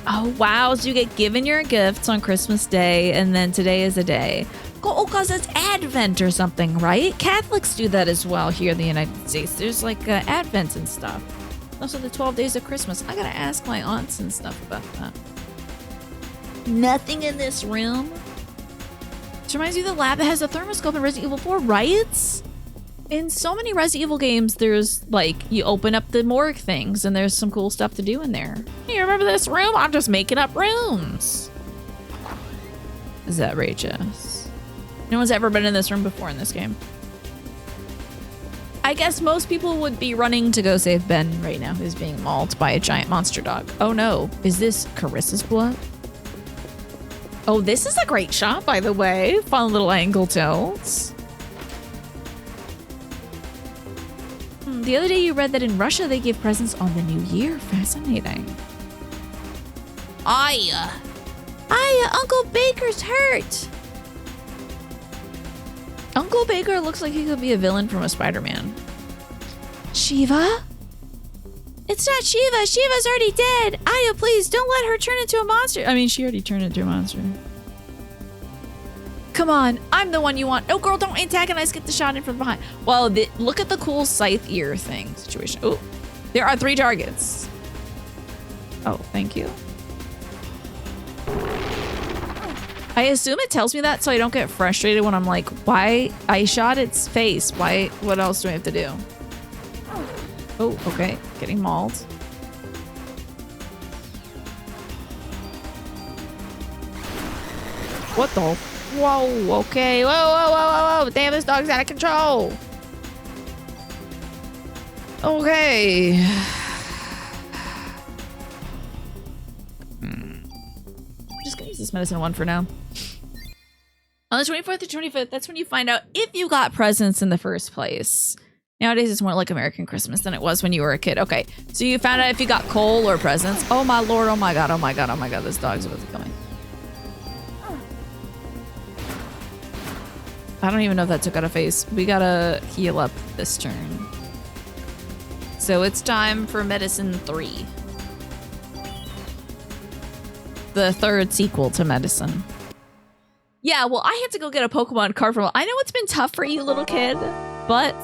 Oh, wow. So you get given your gifts on Christmas Day, and then today is a day. Oh, because it's Advent or something, right? Catholics do that as well here in the United States. There's like Advent and stuff. Also the 12 days of Christmas. I gotta ask my aunts and stuff about that. Nothing in this room. This reminds me of the lab that has a thermoscope in Resident Evil 4, right? In so many Resident Evil games, there's like, you open up the morgue things and there's some cool stuff to do in there. You remember this room? I'm just making up rooms. Is that outrageous? No one's ever been in this room before in this game. I guess most people would be running to go save Ben right now, who's being mauled by a giant monster dog. Oh no, is this Carissa's blood? Oh, this is a great shot, by the way. Fun little angle tilts. The other day you read that in Russia they give presents on the new year. Fascinating. Aya, Uncle Baker's hurt. Uncle Baker looks like he could be a villain from a Spider-Man. Shiva? It's not Shiva. Shiva's already dead. Aya, please don't let her turn into a monster. I mean, she already turned into a monster. Come on. I'm the one you want. No, girl, don't antagonize. Get the shot in from behind. Well, look at the cool scythe ear thing situation. Oh, there are 3 targets. Oh, thank you. I assume it tells me that so I don't get frustrated when I'm like, why? I shot its face. Why? What else do I have to do? Oh, okay. Getting mauled. What the? Whoa, okay. Whoa, whoa, whoa, whoa, whoa. Damn, this dog's out of control. Okay. I'm just gonna use this medicine 1 for now. On the 24th or 25th, that's when you find out if you got presents in the first place. Nowadays, it's more like American Christmas than it was when you were a kid. Okay, so you found out if you got coal or presents. Oh my lord, oh my god, oh my god, oh my god, this dog's about to kill me. I don't even know if that took out a phase. We gotta heal up this turn. So it's time for Medicine 3. The third sequel to Medicine. Yeah, well, I had to go get a Pokemon card from... I know it's been tough for you, little kid, but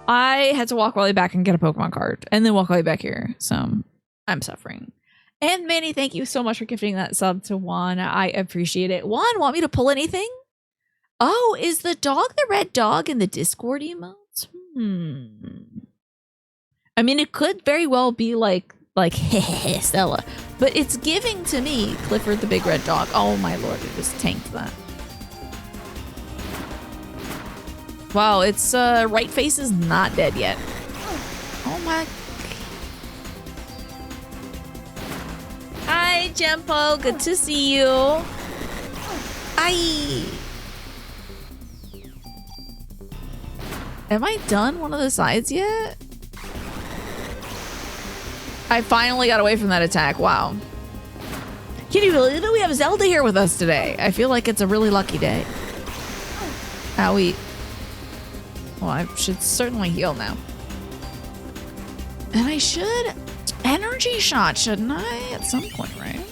I had to walk all the way back and get a Pokemon card and then walk all the way back here. So I'm suffering. And Manny, thank you so much for gifting that sub to Juan. I appreciate it. Juan, want me to pull anything? Oh, is the dog the red dog in the Discord emotes? I mean, it could very well be like Stella, but it's giving to me Clifford the big red dog. Oh my lord, it just tanked that. Wow, its right face is not dead yet. Oh my. Hi, Jempo. Good to see you. Hi. Have I done one of the sides yet? I finally got away from that attack. Wow. Can you believe it? We have Zelda here with us today. I feel like it's a really lucky day. Owie. Well, I should certainly heal now. And I should energy shot, shouldn't I? At some point, right?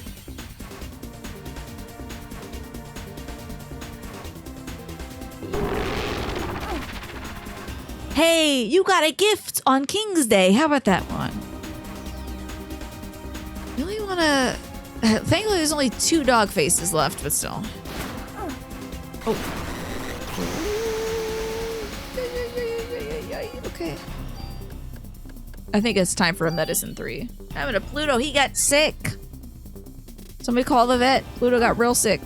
Hey, you got a gift on King's Day. How about that one? Really want to... Thankfully, there's only 2 dog faces left, but still. Oh. Okay. I think it's time for a Medicine 3. Having a Pluto, he got sick. Somebody call the vet. Pluto got real sick.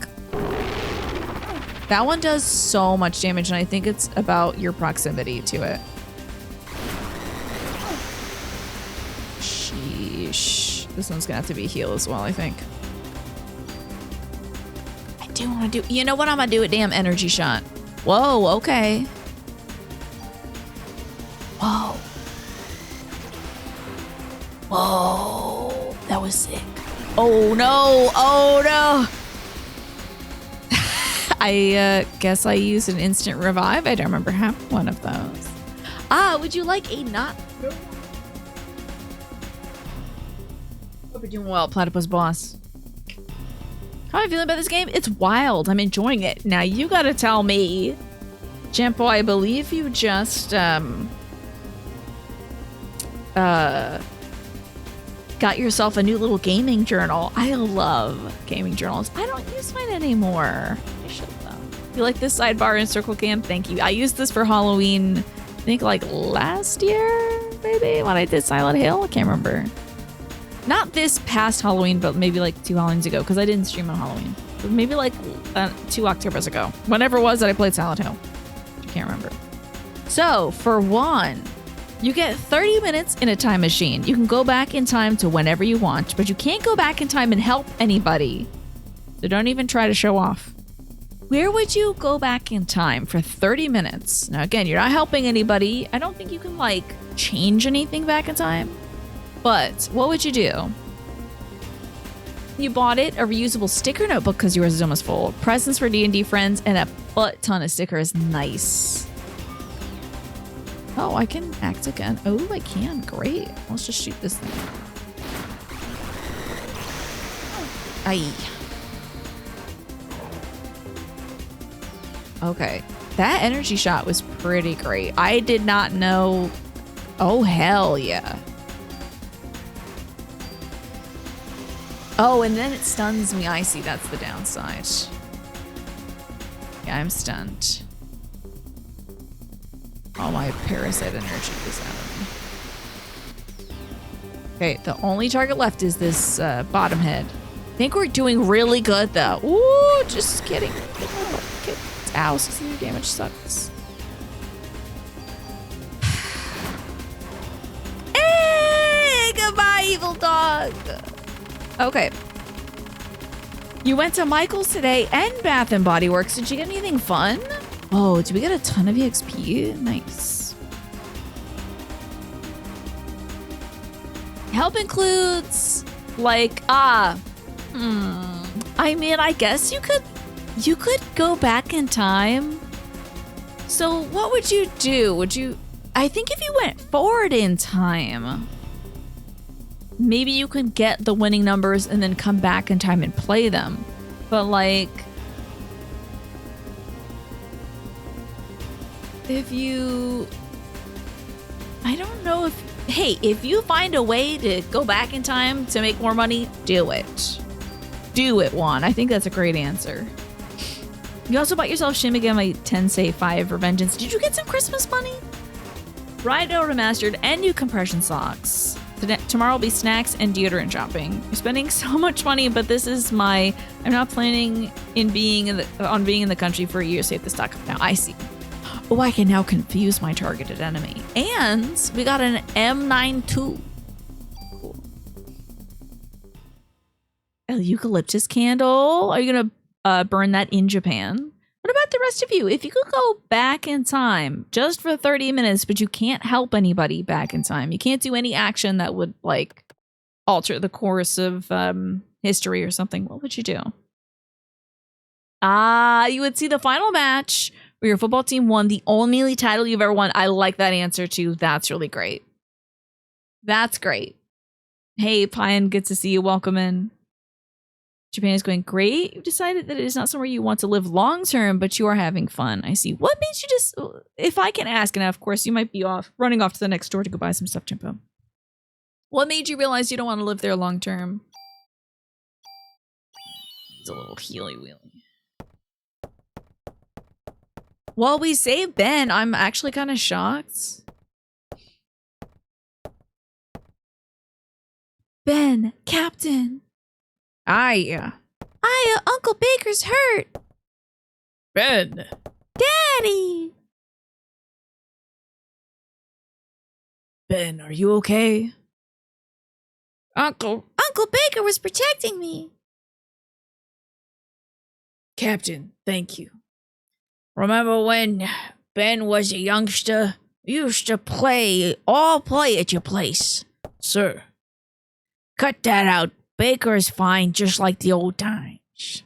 That one does so much damage, and I think it's about your proximity to it. Sheesh. This one's gonna have to be a heal as well, I think. I do want to do... You know what? I'm gonna do a damn energy shot. Whoa, okay. Whoa. Whoa. That was sick. Oh, no. Oh, no. I guess I used an instant revive. I don't remember having one of those. Ah, would you like a not... Hope you're doing well, Platypus Boss. How am I feeling about this game? It's wild. I'm enjoying it. Now, you gotta tell me, Jempo, I believe you just, got yourself a new little gaming journal. I love gaming journals. I don't use mine anymore. I should though. You like this sidebar in Circle Camp? Thank you. I used this for Halloween, I think like last year, maybe, when I did Silent Hill. I can't remember. Not this past Halloween, but maybe like 2 Halloweens ago, because I didn't stream on Halloween. Maybe like 2 Octobers ago. Whenever it was that I played Silent Hill. I can't remember. So, for one, you get 30 minutes in a time machine. You can go back in time to whenever you want, but you can't go back in time and help anybody. So don't even try to show off. Where would you go back in time for 30 minutes? Now, again, you're not helping anybody. I don't think you can, like, change anything back in time. But what would you do? You bought it a reusable sticker notebook because yours is almost full. Presents for D&D friends and a butt ton of stickers. Nice. Oh, I can act again. Oh, I can. Great. Let's just shoot this thing. Aye. Okay. That energy shot was pretty great. I did not know. Oh, hell yeah. Oh, and then it stuns me. I see. That's the downside. Yeah, I'm stunned. All my Parasite energy is out of me. Okay, the only target left is this bottom head. I think we're doing really good, though. Ooh, just kidding. Ow, 600 damage sucks. Hey, goodbye, evil dog. Okay. You went to Michael's today and Bath and Body Works. Did you get anything fun? Oh, did we get a ton of EXP? Nice. Help includes like I mean, I guess you could go back in time So what would you do? I think if you went forward in time, maybe you could get the winning numbers and then come back in time and play them. But like, I don't know if you find a way to go back in time to make more money, do it. Do it, Juan. I think that's a great answer. You also bought yourself Shin Megami Tensei 5 Revengeance. Did you get some Christmas money? Rhino Remastered and new compression socks. Tomorrow will be snacks and deodorant shopping. You're spending so much money, but this is I'm not planning on being in the country for a year. Save the stock up now. I see. Oh, I can now confuse my targeted enemy. And we got an M92. Cool. A eucalyptus candle. Are you going to burn that in Japan? What about the rest of you? If you could go back in time just for 30 minutes, but you can't help anybody back in time, you can't do any action that would like alter the course of history or something, what would you do? You would see the final match where your football team won the only title you've ever won. I like that answer too. That's really great. That's great. Hey, Pine, good to see you. Welcome in. Japan is going great. You've decided that it is not somewhere you want to live long term, but you are having fun. I see. What made you just, if I can ask, and of course you might be running off to the next store to go buy some stuff, Jimpo. What made you realize you don't want to live there long term? It's a little healy-wheely. Well, we saved Ben. I'm actually kind of shocked. Ben, Captain. Aye, Uncle Baker's hurt. Ben. Daddy. Ben, are you okay? Uncle Baker was protecting me. Captain, thank you. Remember when Ben was a youngster? You used to play at your place. Sir. Cut that out. Baker is fine, just like the old times.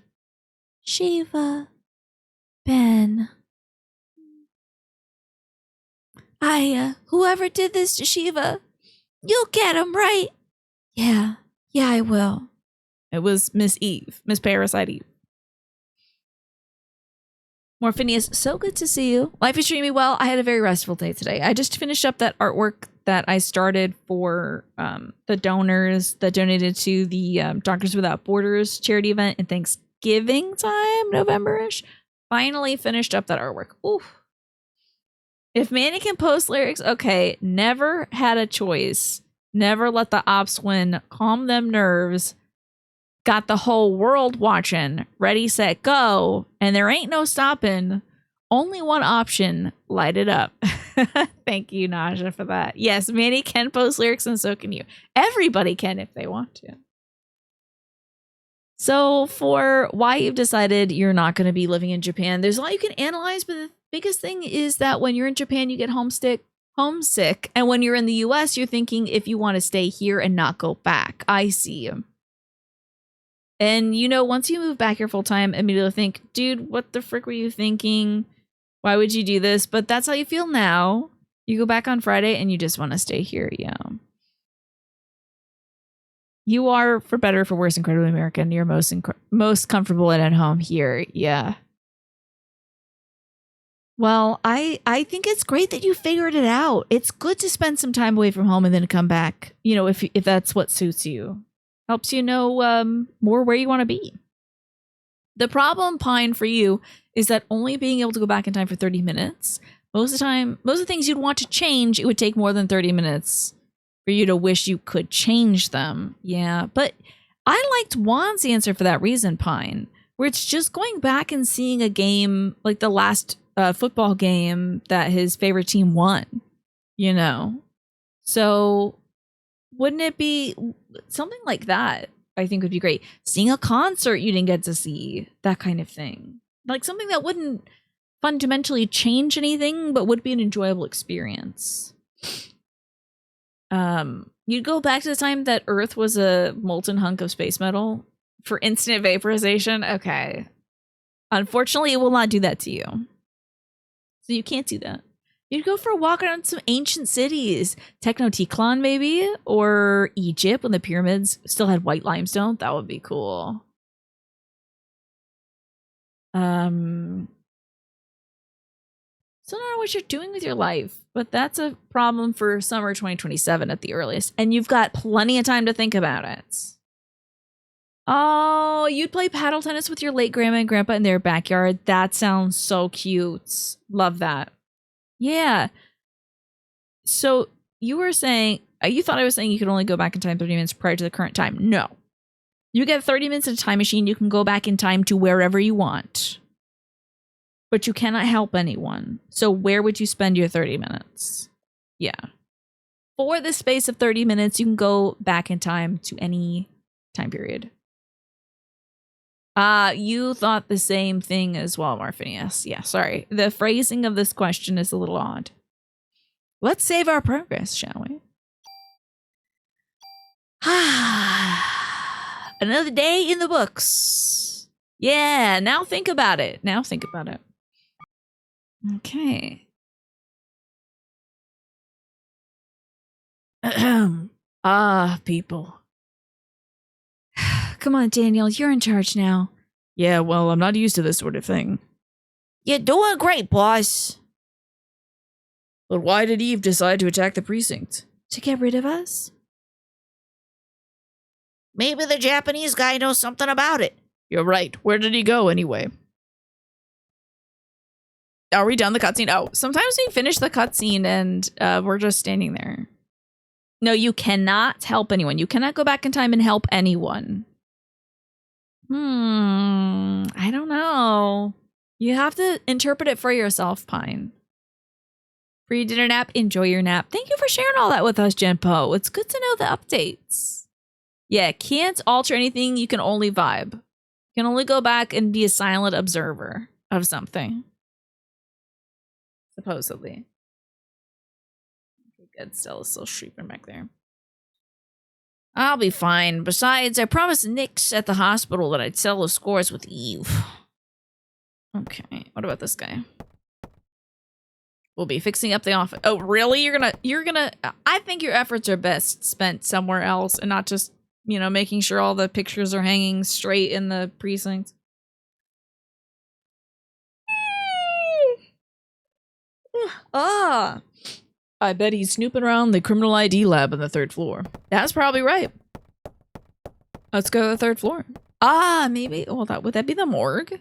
Shiva. Ben. Whoever did this to Shiva, you'll get him, right? Yeah, I will. It was Miss Parasite Eve. Morphinius, so good to see you. Life is treating me well. I had a very restful day today. I just finished up that artwork that I started for the donors that donated to the Doctors Without Borders charity event in Thanksgiving time, November-ish. Finally finished up that artwork. Oof. If Manny can post lyrics, okay, never had a choice. Never let the ops win. Calm them nerves. Got the whole world watching. Ready, set, go. And there ain't no stopping. Only one option. Light it up. Thank you, Naja, for that. Yes, Manny can post lyrics and so can you. Everybody can if they want to. So for why you've decided you're not going to be living in Japan, there's a lot you can analyze, but the biggest thing is that when you're in Japan, you get homesick. And when you're in the US, you're thinking if you want to stay here and not go back. I see. And, once you move back here full time, immediately think, dude, what the frick were you thinking? Why would you do this? But that's how you feel now. You go back on Friday and you just want to stay here. Yeah. You are, for better or for worse, incredibly American. You're most comfortable and at home here. Yeah. Well, I think it's great that you figured it out. It's good to spend some time away from home and then come back, if that's what suits you. Helps you know more where you want to be. The problem, Pine, for you is that only being able to go back in time for 30 minutes. Most of the things you'd want to change, it would take more than 30 minutes for you to wish you could change them. Yeah, but I liked Juan's answer for that reason, Pine, where it's just going back and seeing a game like the last football game that his favorite team won, So wouldn't it be something like that? I think would be great. Seeing a concert you didn't get to see, that kind of thing. Like something that wouldn't fundamentally change anything, but would be an enjoyable experience. You'd go back to the time that Earth was a molten hunk of space metal for instant vaporization. Okay. Unfortunately, it will not do that to you. So you can't do that. You'd go for a walk around some ancient cities. Technoticon, maybe? Or Egypt when the pyramids still had white limestone. That would be cool. So I don't know what you're doing with your life, but that's a problem for summer 2027 at the earliest. And you've got plenty of time to think about it. Oh, you'd play paddle tennis with your late grandma and grandpa in their backyard. That sounds so cute. Love that. Yeah. So you were saying, you thought I was saying you could only go back in time 30 minutes prior to the current time. No. You get 30 minutes in a time machine. You can go back in time to wherever you want. But you cannot help anyone. So where would you spend your 30 minutes? Yeah. For the space of 30 minutes, you can go back in time to any time period. You thought the same thing as well, Morphinius. Yeah, sorry. The phrasing of this question is a little odd. Let's save our progress, shall we? Another day in the books. Yeah, now think about it. Okay. People. Come on, Daniel, you're in charge now. Yeah, well, I'm not used to this sort of thing. You're doing great, boss. But why did Eve decide to attack the precinct? To get rid of us? Maybe the Japanese guy knows something about it. You're right. Where did he go anyway? Are we done the cutscene? Oh, sometimes we finish the cutscene and we're just standing there. No, you cannot help anyone. You cannot go back in time and help anyone. I don't know. You have to interpret it for yourself, Pine. Free dinner nap, enjoy your nap. Thank you for sharing all that with us, Genpo. It's good to know the updates. Yeah, can't alter anything. You can only vibe. You can only go back and be a silent observer of something. Supposedly. Okay, good. Stella's still shrieking back there. I'll be fine. Besides, I promised Nix at the hospital that I'd settle the scores with Eve. Okay, what about this guy? We'll be fixing up the office. Oh, really? You're gonna, I think your efforts are best spent somewhere else and not just, you know, making sure all the pictures are hanging straight in the precinct. I bet he's snooping around the criminal ID lab on the 3rd floor. That's probably right. Let's go to the 3rd floor. Maybe. Oh, would that be the morgue?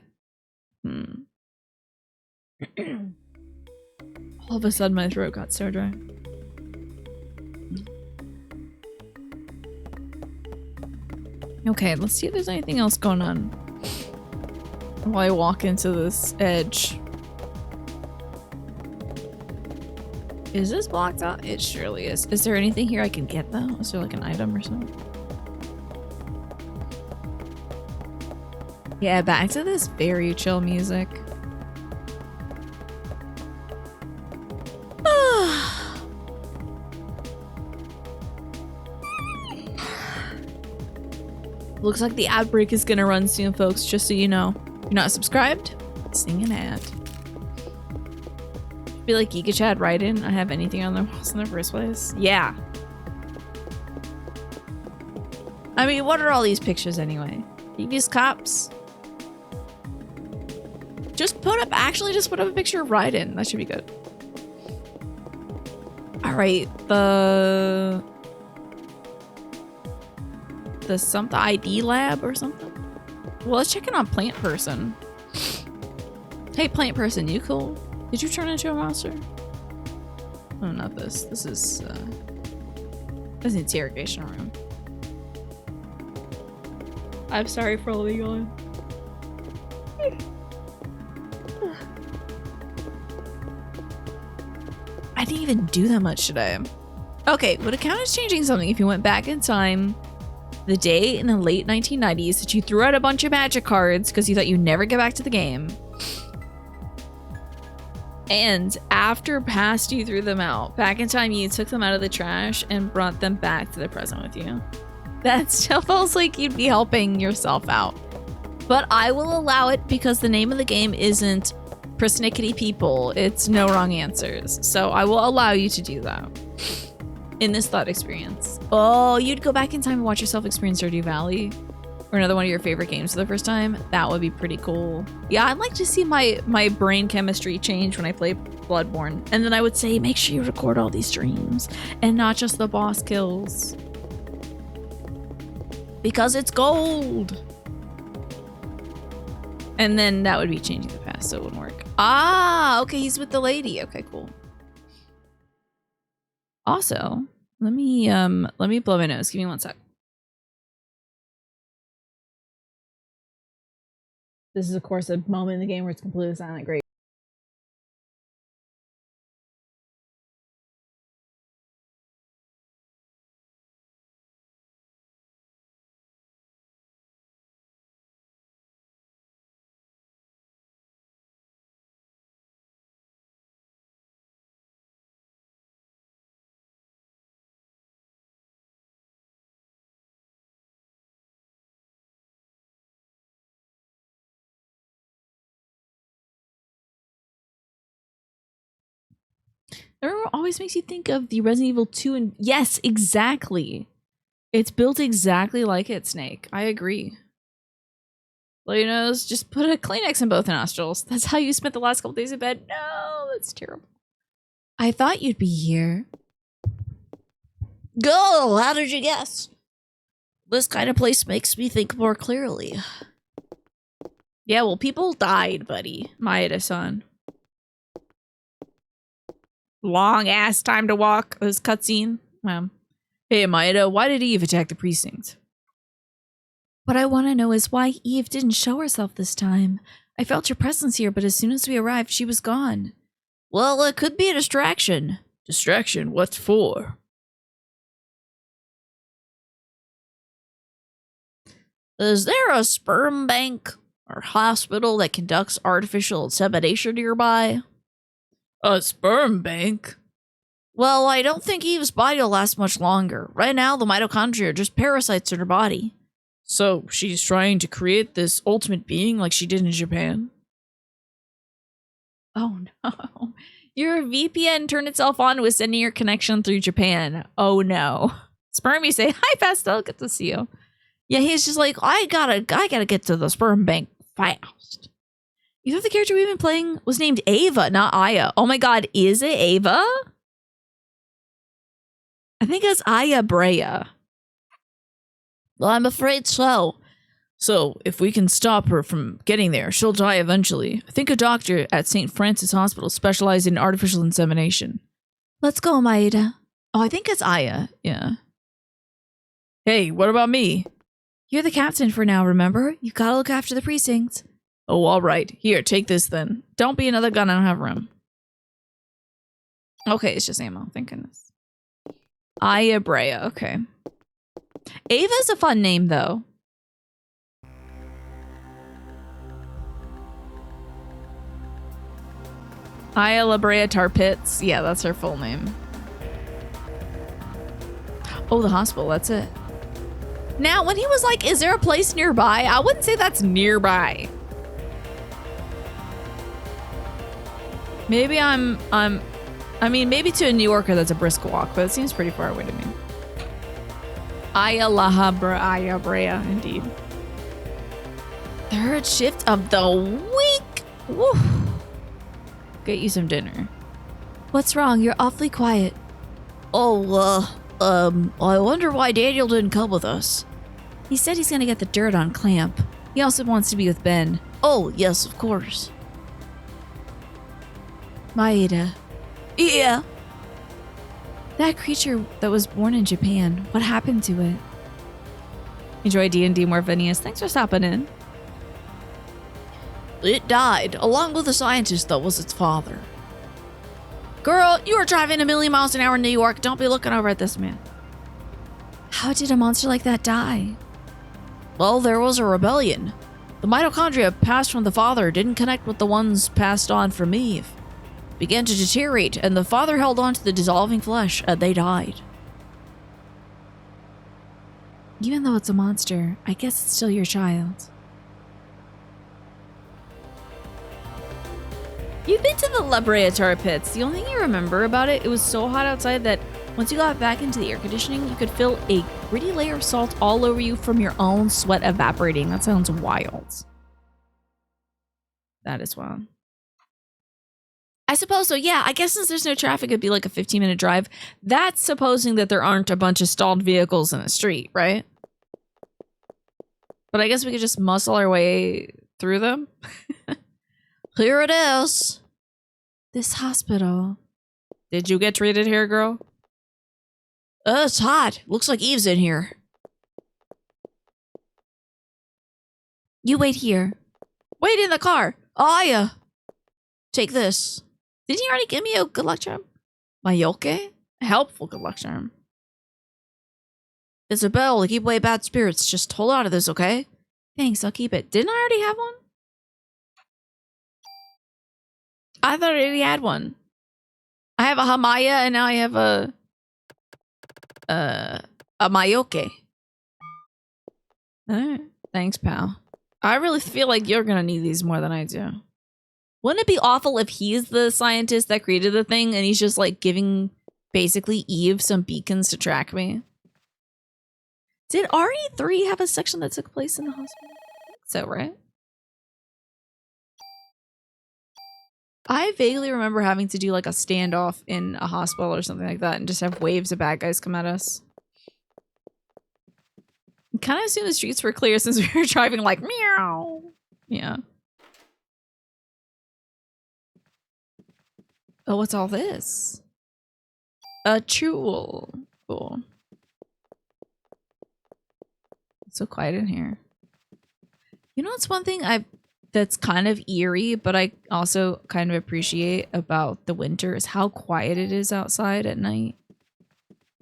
All of a sudden, my throat got so dry. Okay, let's see if there's anything else going on while I walk into this edge. Is this blocked out? It surely is. Is there anything here I can get though? Is there like an item or something? Yeah, back to this very chill music. Looks like the ad break is gonna run soon, folks, just so you know. If you're not subscribed, sing an ad. Be like Giga Chad Raiden. I have anything on their walls in the first place. Yeah. I mean, what are all these pictures anyway? These cops. Just put up a picture of Raiden. That should be good. All right, the something ID lab or something. Well, let's check in on Plant Person. Hey, Plant Person, you cool? Did you turn into a monster? Oh, not this. This is an interrogation room. I'm sorry for all the yelling. I didn't even do that much today. Okay, would it count as changing something if you went back in time the day in the late 1990s that you threw out a bunch of magic cards because you thought you'd never get back to the game? And after past you threw them out, back in time you took them out of the trash and brought them back to the present with you. That still feels like you'd be helping yourself out. But I will allow it because the name of the game isn't persnickety people. It's no wrong answers. So I will allow you to do that in this thought experience. Oh, you'd go back in time and watch yourself experience Stardew Valley or another one of your favorite games for the first time. That would be pretty cool. Yeah, I'd like to see my brain chemistry change when I play Bloodborne. And then I would say, make sure you record all these streams and not just the boss kills. Because it's gold. And then that would be changing the past, so it wouldn't work. Ah, okay, he's with the lady. Okay, cool. Also, let me blow my nose. Give me one sec. This is, of course, a moment in the game where it's completely silent. Great. It always makes you think of the Resident Evil 2 and yes, exactly. It's built exactly like it, Snake. I agree. Blow your nose, just put a Kleenex in both nostrils. That's how you spent the last couple days in bed. No, that's terrible. I thought you'd be here. Go! How did you guess? This kind of place makes me think more clearly. Yeah, well, people died, buddy. Maeda-san. Long ass time to walk. This cutscene. Hey, Maeda, why did Eve attack the precinct? What I want to know is why Eve didn't show herself this time. I felt your presence here, but as soon as we arrived, she was gone. Well, it could be a distraction. Distraction? What for? Is there a sperm bank or hospital that conducts artificial insemination nearby? A sperm bank? Well, I don't think Eve's body will last much longer. Right now, the mitochondria are just parasites in her body. So, she's trying to create this ultimate being like she did in Japan? Oh no. Your VPN turned itself on with sending your connection through Japan. Oh no. Sperm, you say, hi, Pastel, good to see you. Yeah, he's just like, I gotta get to the sperm bank fast. You thought the character we've been playing was named Ava, not Aya. Oh my god, is it Ava? I think it's Aya Brea. Well, I'm afraid so. So, if we can stop her from getting there, she'll die eventually. I think a doctor at St. Francis Hospital specialized in artificial insemination. Let's go, Maeda. Oh, I think it's Aya, yeah. Hey, what about me? You're the captain for now, remember? You gotta look after the precinct. Oh, all right. Here, take this then. Don't be another gun, I don't have room. Okay, it's just ammo. Thank goodness. Aya Brea, okay. Ava's a fun name, though. Aya La Brea Tarpitz. Yeah, that's her full name. Oh, the hospital, that's it. Now, when he was like, is there a place nearby? I wouldn't say that's nearby. Maybe I mean, maybe to a New Yorker that's a brisk walk, but it seems pretty far away to me. Aya Brea, indeed. Third shift of the week. Woo. Get you some dinner. What's wrong? You're awfully quiet. Oh, I wonder why Daniel didn't come with us. He said he's gonna get the dirt on Klamp. He also wants to be with Ben. Oh, yes, of course. Maeda. Yeah. That creature that was born in Japan, what happened to it? Enjoy D&D more, Phineas. Thanks for stopping in. It died, along with the scientist that was its father. Girl, you are driving 1,000,000 miles an hour in New York. Don't be looking over at this man. How did a monster like that die? Well, there was a rebellion. The mitochondria passed from the father didn't connect with the ones passed on from Eve. Began to deteriorate, and the father held on to the dissolving flesh, and they died. Even though it's a monster, I guess it's still your child. You've been to the laboratory pits. The only thing you remember about it, it was so hot outside that once you got back into the air conditioning, you could feel a gritty layer of salt all over you from your own sweat evaporating. That sounds wild. That is wild. I suppose so. Yeah, I guess since there's no traffic, it'd be like a 15-minute drive. That's supposing that there aren't a bunch of stalled vehicles in the street, right? But I guess we could just muscle our way through them. Here it is. This hospital. Did you get treated here, girl? It's hot. Looks like Eve's in here. You wait here. Wait in the car. Oh, yeah. Take this. Didn't you already give me a good luck charm? Mayoke? A helpful good luck charm. It's a bell to keep away bad spirits. Just hold on to this, okay? Thanks, I'll keep it. Didn't I already have one? I thought I already had one. I have a Hamaya and now I have a Mayoke. Alright. Thanks, pal. I really feel like you're gonna need these more than I do. Wouldn't it be awful if he's the scientist that created the thing and he's just like giving basically Eve some beacons to track me? Did RE3 have a section that took place in the hospital? I think so, right? I vaguely remember having to do like a standoff in a hospital or something like that and just have waves of bad guys come at us. Kind of assume the streets were clear since we were driving like meow. Yeah. Oh, what's all this? A tool. Cool. It's so quiet in here. You know, it's one thing that's kind of eerie, but I also kind of appreciate about the winter is how quiet it is outside at night.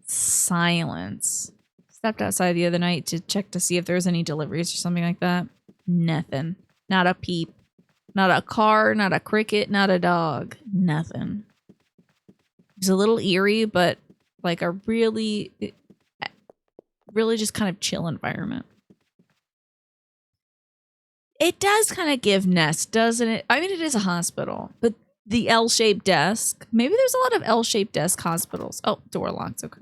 Silence. Stepped outside the other night to check to see if there was any deliveries or something like that. Nothing. Not a peep. Not a car, not a cricket, not a dog. Nothing. It's a little eerie, but like a really just kind of chill environment. It does kind of give Nest, doesn't it? I mean, it is a hospital, but the L-shaped desk. Maybe there's a lot of L-shaped desk hospitals. Oh, door locked. Okay.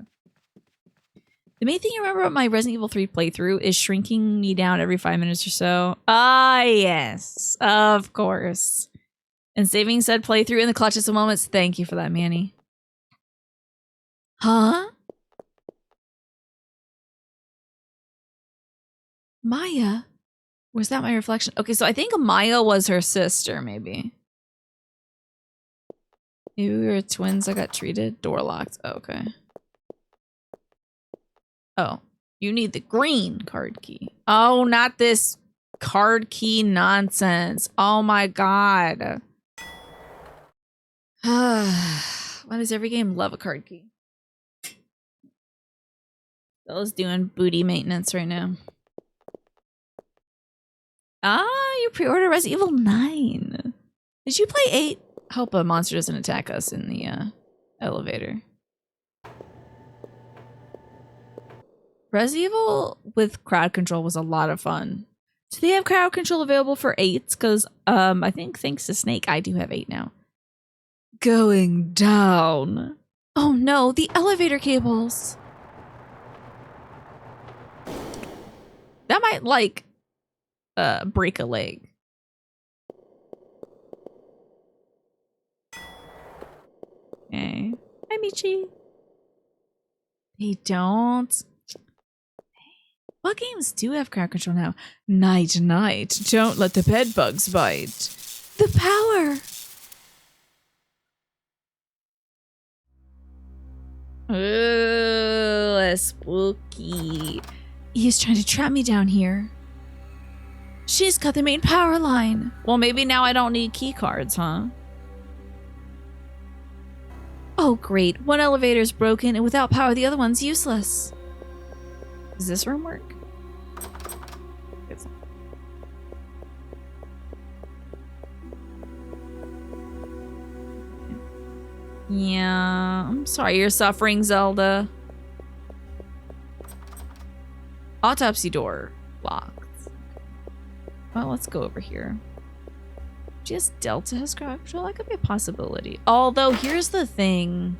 The main thing I remember about my Resident Evil 3 playthrough is shrinking me down every 5 minutes or so. Ah, yes. Of course. And saving said playthrough in the clutches of moments. Thank you for that, Manny. Huh? Maya? Was that my reflection? Okay, so I think Maya was her sister, maybe. Maybe we were twins that got treated. Door locked. Oh, okay. Oh, you need the green card key. Oh, not this card key nonsense. Oh my god. Why does every game love a card key? Bella's doing booty maintenance right now. Ah, you pre-ordered Resident Evil 9. Did you play 8? Hope a monster doesn't attack us in the elevator. Resident Evil with crowd control was a lot of fun. Do they have crowd control available for 8s? Because I think thanks to Snake, I do have 8 now. Going down. Oh no, the elevator cables. That might like break a leg. Okay. Hi, Michi. They don't. What games do have crowd control now? Night, night. Don't let the bed bugs bite. The power. Oh, that's spooky. He's trying to trap me down here. She's cut the main power line. Well, maybe now I don't need key cards, huh? Oh, great. One elevator's broken, and without power, the other one's useless. Does this room work? Yeah, I'm sorry you're suffering, Zelda. Autopsy door locked. Well, let's go over here. just Delta has crowd control? That could be a possibility. Although, here's the thing.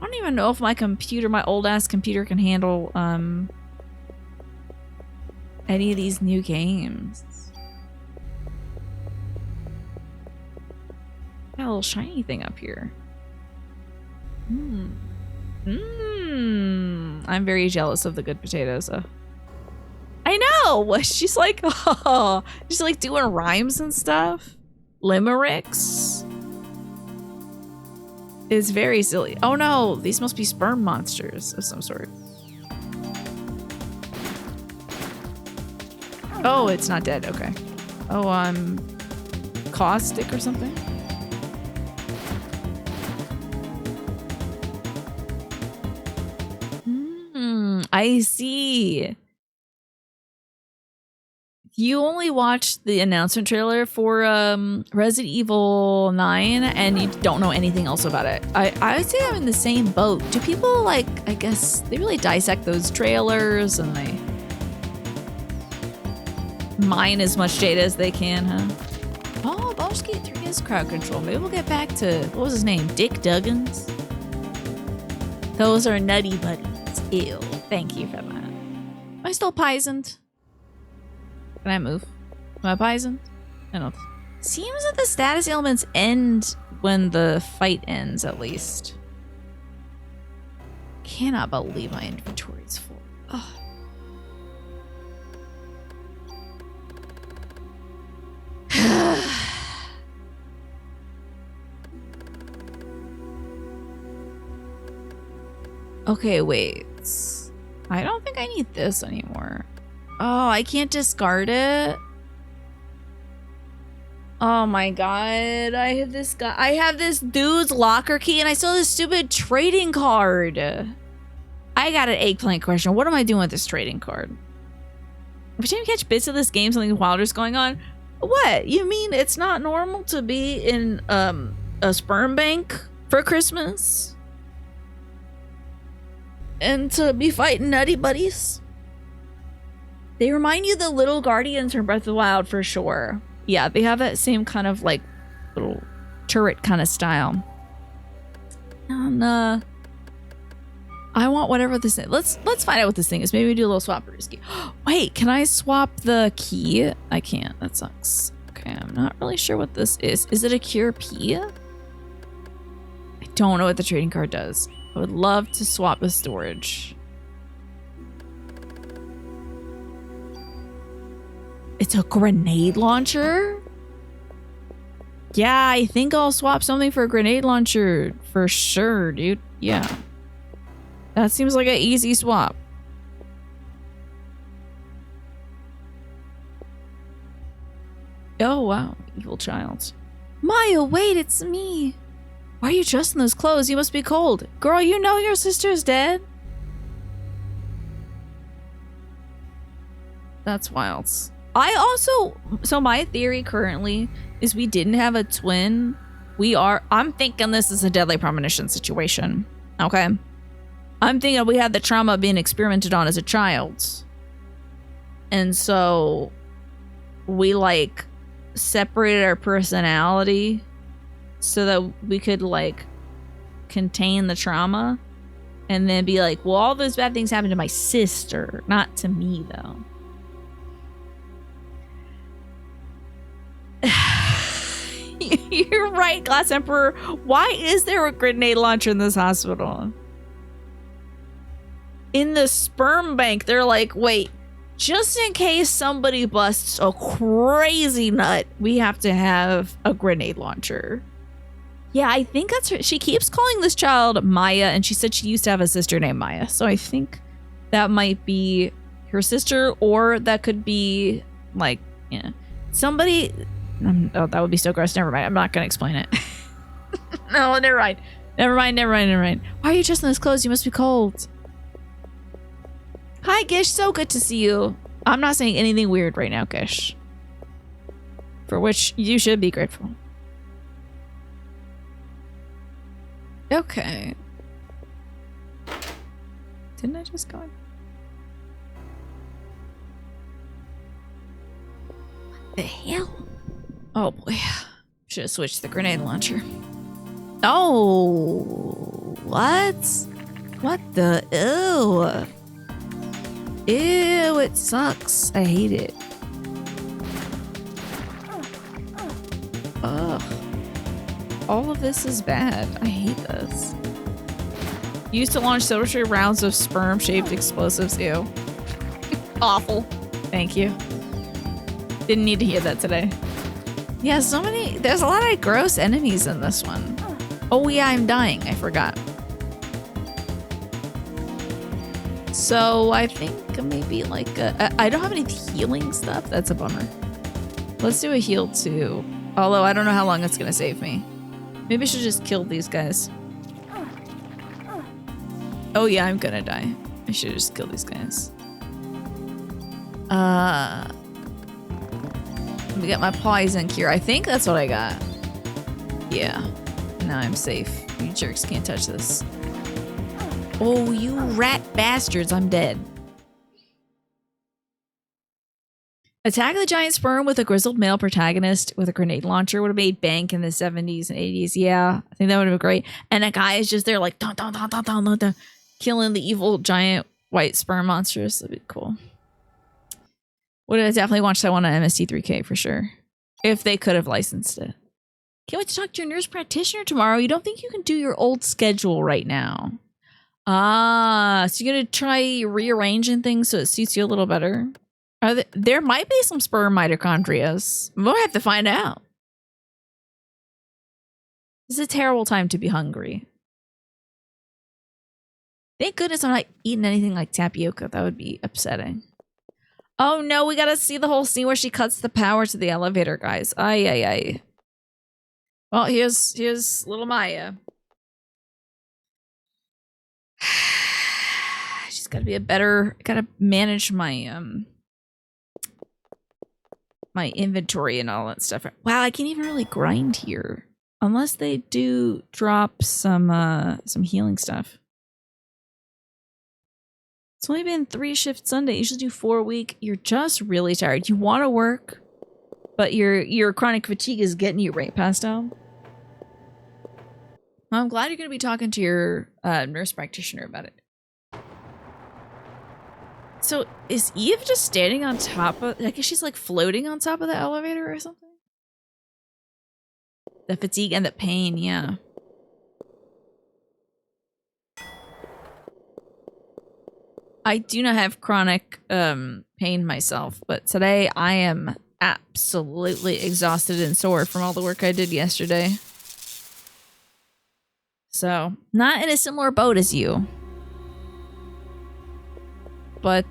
I don't even know if my computer, my old-ass computer, can handle, any of these new games. Got a little shiny thing up here. I'm very jealous of the good potatoes. I know! She's like, oh, she's like doing rhymes and stuff. Limericks. It's very silly. Oh no, these must be sperm monsters of some sort. Oh, it's not dead. Okay. Oh, caustic or something? I see. You only watched the announcement trailer for Resident Evil 9 and you don't know anything else about it. I would say I'm in the same boat. Do people like, I guess, they really dissect those trailers and they mine as much data as they can, huh? Oh, Baldur's Gate 3 is crowd control. Maybe we'll get back to, what was his name? Dick Duggins? Those are nutty buddies. Ew. Thank you for that. Am I still poisoned? Can I move? Am I poisoned? I don't know. Seems that the status elements end when the fight ends, at least. Cannot believe my inventory is full. Ugh. Okay, wait. I don't think I need this anymore. Oh, I can't discard it? Oh my god. I have this guy. I have this dude's locker key and I still have this stupid trading card. I got an eggplant question. What am I doing with this trading card? Every time you catch bits of this game, something wilder's going on. What? You mean it's not normal to be in a sperm bank for Christmas? And to be fighting nutty buddies? They remind you of the little guardians from Breath of the Wild for sure. Yeah, they have that same kind of like little turret kind of style. And I want whatever this is. Let's find out what this thing is. Maybe we do a little swap key. Wait, can I swap the key? I can't. That sucks. Okay, I'm not really sure what this is. Is it a cure P? I don't know what the trading card does. I would love to swap the storage. It's a grenade launcher? Yeah, I think I'll swap something for a grenade launcher for sure, dude. Yeah. That seems like an easy swap. Oh, wow. Evil child. Maya, wait, it's me. Why are you dressed in those clothes? You must be cold. Girl, you know your sister's dead? That's wild. So my theory currently is we didn't have a twin. I'm thinking this is a deadly premonition situation. Okay? I'm thinking we had the trauma being experimented on as a child. And so we like separated our personality so that we could like contain the trauma and then be like, well, all those bad things happened to my sister, not to me though. You're right, Glass Emperor. Why is there a grenade launcher in this hospital? In the sperm bank, they're like, wait, just in case somebody busts a crazy nut, we have to have a grenade launcher. Yeah, I think that's her. She keeps calling this child Maya, and she said she used to have a sister named Maya. So I think that might be her sister, or that could be like, yeah, somebody. Oh, that would be so gross. Never mind. I'm not gonna explain it. No, never mind. Never mind. Why are you dressed in those clothes? You must be cold. Hi, Gish. So good to see you. I'm not saying anything weird right now, Gish. For which you should be grateful. Okay. Didn't I just go in? What the hell? Oh boy. Should have switched to the grenade launcher. Oh, what? What the? Ew. Ew, it sucks. I hate it. Ugh. All of this is bad. I hate this. Used to launch Soda rounds of sperm-shaped explosives. Ew. Awful. Thank you. Didn't need to hear that today. Yeah, so many. There's a lot of gross enemies in this one. Oh yeah, I'm dying. I forgot. So I think maybe like I don't have any healing stuff. That's a bummer. Let's do a heal too. Although I don't know how long it's gonna save me. Maybe I should just kill these guys. Oh yeah, I'm gonna die. I should just kill these guys. Let me get my poison cure. I think that's what I got. Yeah. Now I'm safe. You jerks can't touch this. Oh, you rat bastards. I'm dead. Attack the giant sperm with a grizzled male protagonist with a grenade launcher would have made bank in the 70s and 80s. Yeah, I think that would have been great. And a guy is just there like dun, dun, dun, dun, dun, dun, dun, killing the evil giant white sperm monsters. That'd be cool. Would have definitely watched that one on MST3K for sure. If they could have licensed it. Can't wait to talk to your nurse practitioner tomorrow. You don't think you can do your old schedule right now? Ah, so you're gonna try rearranging things so it suits you a little better? There might be some sperm mitochondria. We'll have to find out. This is a terrible time to be hungry. Thank goodness I'm not eating anything like tapioca. That would be upsetting. Oh no, we gotta see the whole scene where she cuts the power to the elevator, guys. Ay, ay, ay. Well, here's little Maya. She's gotta be a better, gotta manage my, my inventory and all that stuff. Wow, I can't even really grind here. Unless they do drop some healing stuff. It's only been 3 shifts Sunday. You usually do 4 a week. You're just really tired. You want to work, but your chronic fatigue is getting you right past down. Well, I'm glad you're going to be talking to your nurse practitioner about it. So is Eve just standing on top of, I guess she's like floating on top of the elevator or something? The fatigue and the pain, yeah. I do not have chronic pain myself, but today I am absolutely exhausted and sore from all the work I did yesterday. So, not in a similar boat as you. But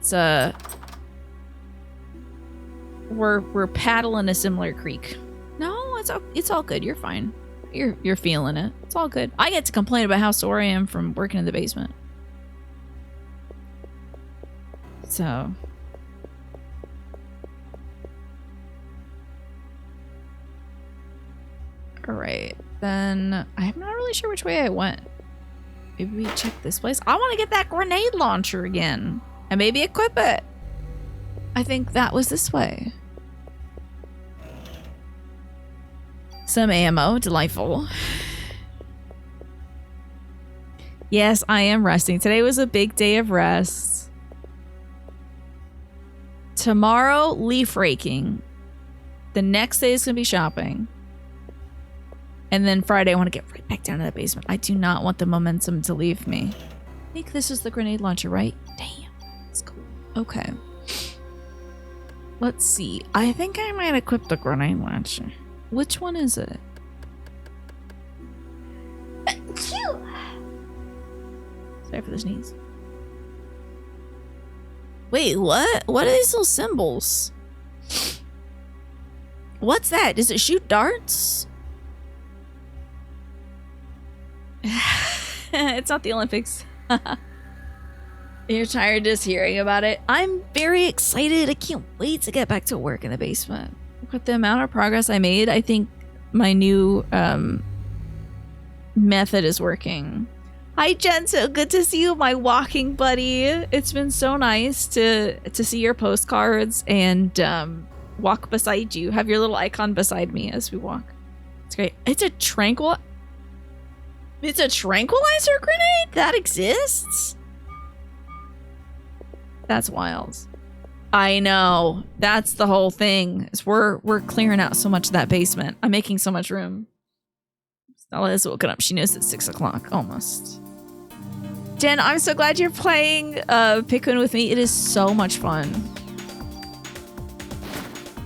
we're paddling a similar creek. No, it's all good. You're fine. You're feeling it. It's all good. I get to complain about how sore I am from working in the basement. So. Alright, then I'm not really sure which way I went. Maybe we check this place. I want to get that grenade launcher again. And maybe equip it. I think that was this way. Some ammo, delightful. Yes, I am resting. Today was a big day of rest. Tomorrow, leaf raking. The next day is going to be shopping. And then Friday, I want to get right back down to the basement. I do not want the momentum to leave me. I think this is the grenade launcher, right? Damn. That's cool. Okay. Let's see. I think I might equip the grenade launcher. Which one is it? Sorry for the sneeze. Wait, what? What are these little symbols? What's that? Does it shoot darts? It's not the Olympics. You're tired just hearing about it. I'm very excited. I can't wait to get back to work in the basement. With the amount of progress I made, I think my new method is working. Hi, Jen. So good to see you, my walking buddy. It's been so nice to see your postcards and walk beside you. Have your little icon beside me as we walk. It's great. It's a tranquilizer grenade that exists? That's wild. I know. That's the whole thing. Is we're clearing out so much of that basement. I'm making so much room. Stella has woken up. She knows it's 6 o'clock almost. Jen, I'm so glad you're playing Pikmin with me. It is so much fun.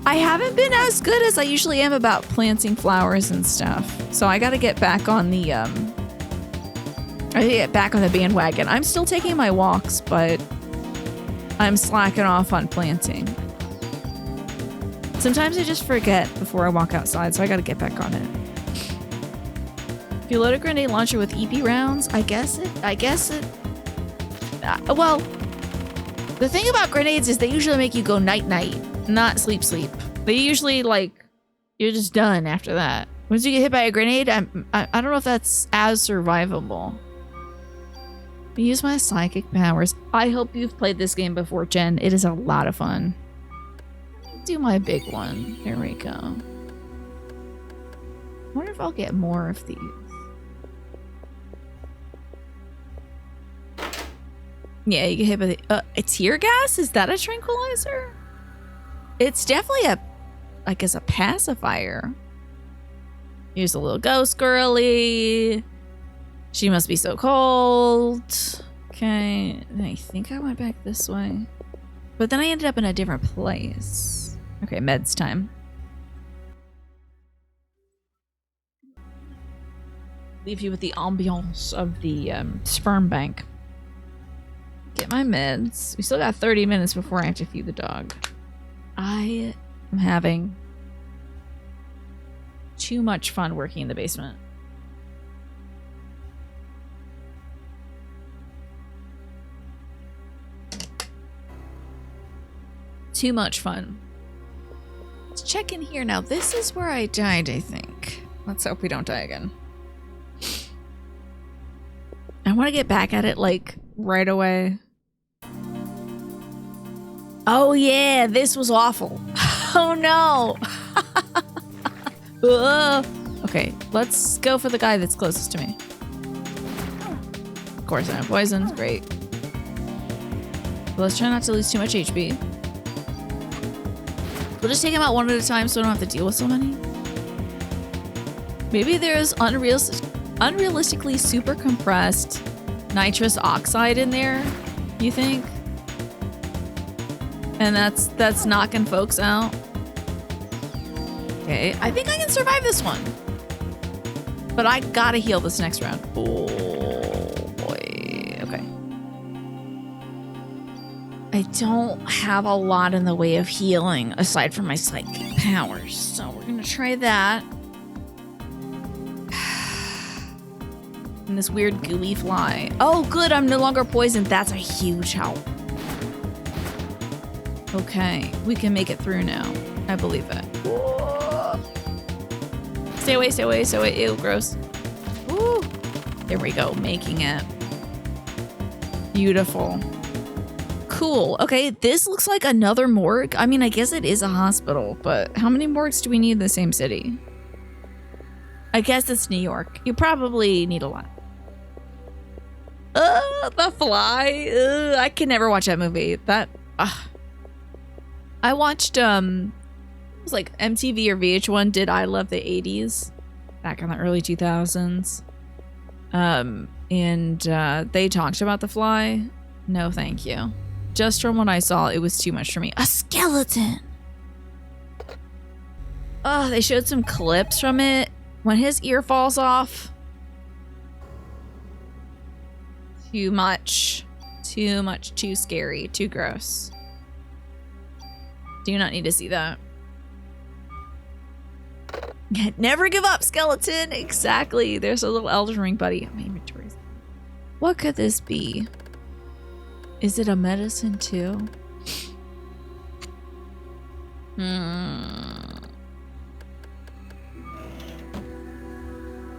I haven't been as good as I usually am about planting flowers and stuff. So I gotta get back on the bandwagon. I'm still taking my walks, but I'm slacking off on planting. Sometimes I just forget before I walk outside, so I gotta get back on it. If you load a grenade launcher with EP rounds, I guess it. Well, the thing about grenades is they usually make you go night-night, not sleep. They usually, like, you're just done after that. Once you get hit by a grenade, I don't know if that's as survivable. Use my psychic powers. I hope you've played this game before, Jen. It is a lot of fun. Do my big one. There we go. I wonder if I'll get more of these. Yeah, you get hit by the a tear gas? Is that a tranquilizer? It's definitely a pacifier. Here's a little ghost girly. She must be so cold. Okay, I think I went back this way. But then I ended up in a different place. Okay, meds time. Leave you with the ambiance of the sperm bank. Get my meds. We still got 30 minutes before I have to feed the dog. I am having too much fun working in the basement. Too much fun. Let's check in here now. This is where I died, I think. Let's hope we don't die again. I want to get back at it, like, right away. Oh yeah, this was awful. Oh no. Okay, let's go for the guy that's closest to me. Of course I have poisons, great. Let's try not to lose too much HP. We'll just take him out one at a time so I don't have to deal with so many. Maybe there's unrealistically super compressed nitrous oxide in there, you think? And that's knocking folks out. Okay, I think I can survive this one. But I gotta heal this next round. Oh boy, okay. I don't have a lot in the way of healing aside from my psychic powers. So we're gonna try that. And this weird gooey fly. Oh good, I'm no longer poisoned. That's a huge help. Okay, we can make it through now. I believe it. Whoa. Stay away, stay away, stay away. Ew, gross. Woo. There we go, making it. Beautiful. Cool. Okay, this looks like another morgue. I mean, I guess it is a hospital, but how many morgues do we need in the same city? I guess it's New York. You probably need a lot. The Fly. I can never watch that movie. That... I watched, it was like MTV or VH1 did I Love the 80s back in the early 2000s. And they talked about The Fly. No, thank you. Just from what I saw, it was too much for me. A skeleton! Oh, they showed some clips from it. When his ear falls off. Too much. Too much. Too scary. Too gross. Do not need to see that. Never give up, skeleton. Exactly. There's a little Elden Ring buddy. My inventory. What could this be? Is it a medicine too?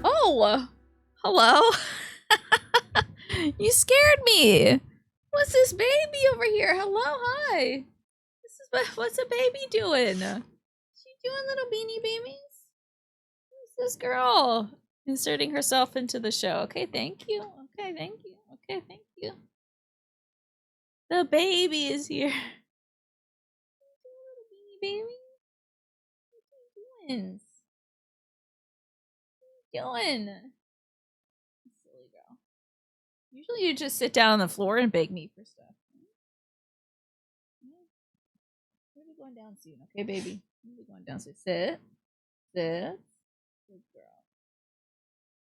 Oh, hello. You scared me. What's this baby over here? Hello, hi. What's a baby doing? She doing little beanie babies? This girl inserting herself into the show. Okay, thank you. Okay, thank you. Okay, thank you. The baby is here. Baby. What are you doing? Silly girl. Usually you just sit down on the floor and beg me for stuff. We'll be going down soon, okay, baby? We'll be going down soon. Sit. Sit. Good girl.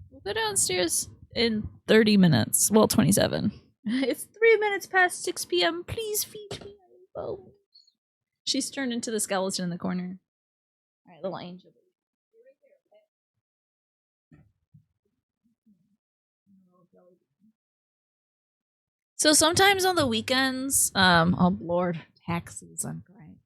We'll go downstairs in 30 minutes. Well, 27. It's 3 minutes past 6 p.m. Please feed me bones. She's turned into the skeleton in the corner. All right, little angel. So sometimes on the weekends, oh Lord, taxes, I'm crying.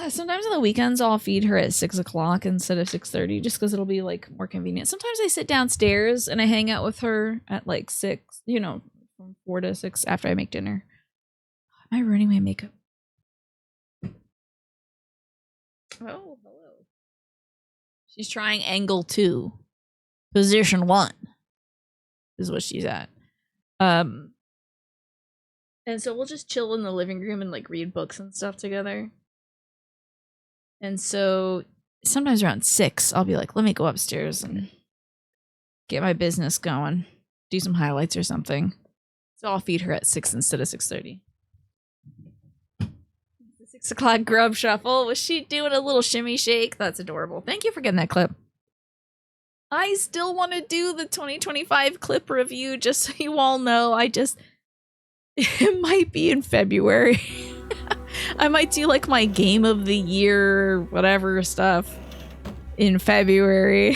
Sometimes on the weekends I'll feed her at 6 o'clock instead of 6:30, just because it'll be like more convenient. Sometimes I sit downstairs and I hang out with her at like 6, you know, from 4 to 6 after I make dinner. Am I ruining my makeup? Oh, hello. She's trying angle 2. Position 1 is what she's at. And so we'll just chill in the living room and like read books and stuff together. And so sometimes around 6, I'll be like, let me go upstairs and get my business going, do some highlights or something. So I'll feed her at 6 instead of 6:30. The 6 o'clock grub shuffle. Was she doing a little shimmy shake? That's adorable. Thank you for getting that clip. I still want to do the 2025 clip review, just so you all know. It might be in February. I might do like my game of the year, whatever stuff in February.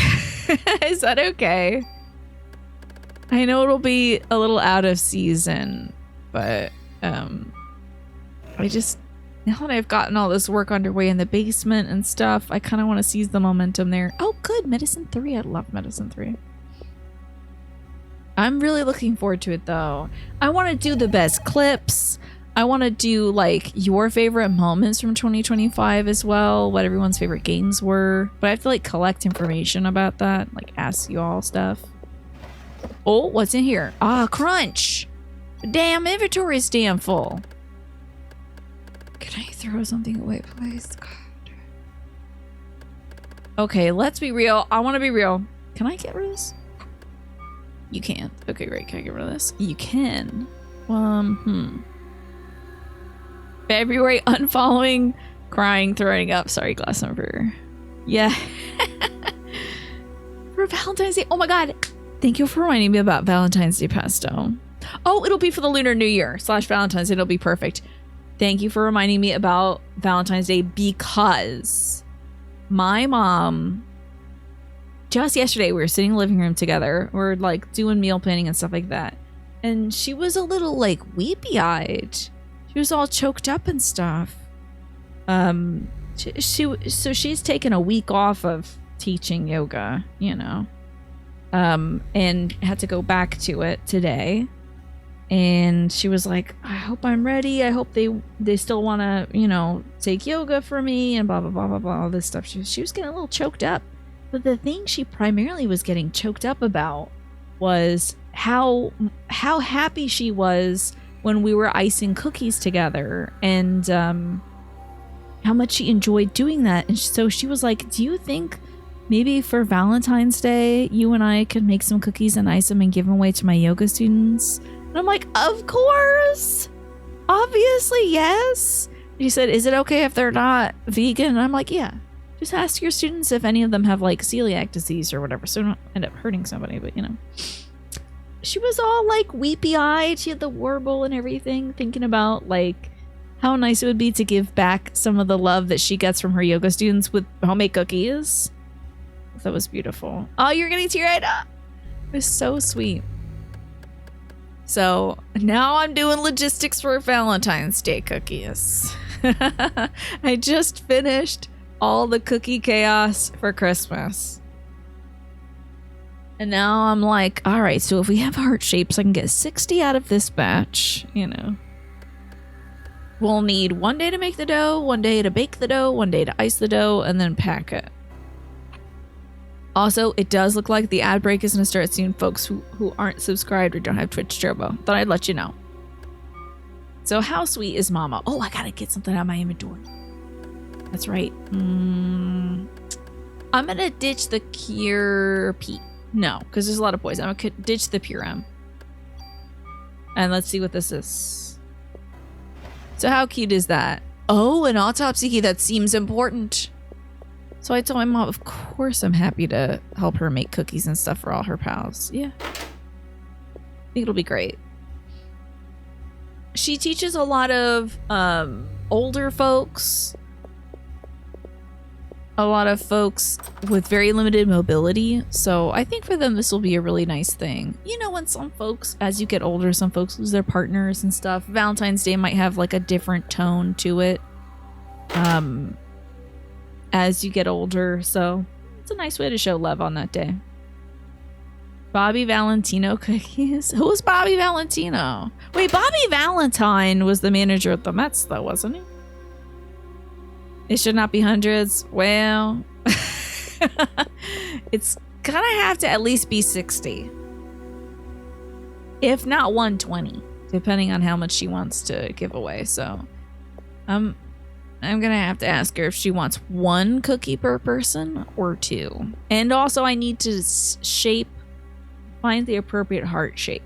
Is that okay? I know it'll be a little out of season, but I just, now that I've gotten all this work underway in the basement and stuff, I kind of want to seize the momentum there. Oh, good. Medicine 3. I love Medicine 3. I'm really looking forward to it, though. I want to do the best clips. I want to do, like, your favorite moments from 2025 as well, what everyone's favorite games were. But I have to, like, collect information about that, like, ask you all stuff. Oh, what's in here? Ah, crunch! Damn, inventory's damn full. Can I throw something away, please? God. Okay, let's be real. I want to be real. Can I get rid of this? You can't. Okay, great. Can I get rid of this? You can. February, unfollowing, crying, throwing up. Sorry, glass number. Yeah. For Valentine's Day. Oh my god. Thank you for reminding me about Valentine's Day pesto. Oh, it'll be for the Lunar New Year / Valentine's Day. It'll be perfect. Thank you for reminding me about Valentine's Day, because my mom, just yesterday, we were sitting in the living room together. We're like doing meal planning and stuff like that. And she was a little like weepy-eyed. She was all choked up and stuff. So she's taken a week off of teaching yoga, you know, and had to go back to it today. And she was like, I hope I'm ready. I hope they still want to, you know, take yoga for me and blah, blah, blah, blah, blah, all this stuff. She was getting a little choked up. But the thing she primarily was getting choked up about was how happy she was when we were icing cookies together, and how much she enjoyed doing that. And so she was like, do you think maybe for Valentine's Day, you and I could make some cookies and ice them and give them away to my yoga students? And I'm like, of course, obviously, yes. She said, is it okay if they're not vegan? And I'm like, yeah, just ask your students if any of them have like celiac disease or whatever, so don't end up hurting somebody. But you know, she was all like weepy eyed. She had the warble and everything, thinking about like how nice it would be to give back some of the love that she gets from her yoga students with homemade cookies. That was beautiful. Oh, you're getting teary-eyed. It was so sweet. So now I'm doing logistics for Valentine's Day cookies. I just finished all the cookie chaos for Christmas. And now I'm like, all right, so if we have heart shapes, I can get 60 out of this batch, you know. We'll need 1 day to make the dough, 1 day to bake the dough, 1 day to ice the dough, and then pack it. Also, it does look like the ad break is going to start soon, folks who aren't subscribed or don't have Twitch Turbo. Thought I'd let you know. So how sweet is Mama? Oh, I got to get something out of my inventory. That's right. I'm going to ditch the Cure P. No, because there's a lot of poison. I'm going to ditch the Pure M. And let's see what this is. So how cute is that? Oh, an autopsy key. That seems important. So I told my mom, of course I'm happy to help her make cookies and stuff for all her pals. Yeah. I think it'll be great. She teaches a lot of older folks. A lot of folks with very limited mobility. So I think for them this will be a really nice thing. You know, when some folks, as you get older, some folks lose their partners and stuff. Valentine's Day might have like a different tone to it. As you get older, so it's a nice way to show love on that day. Bobby Valentino cookies? Who was Bobby Valentino? Wait, Bobby Valentine was the manager at the Mets though, wasn't he? It should not be hundreds. Well, it's gonna have to at least be 60. If not 120, depending on how much she wants to give away. So, I'm gonna have to ask her if she wants 1 cookie per person or 2. And also I need to find the appropriate heart shape.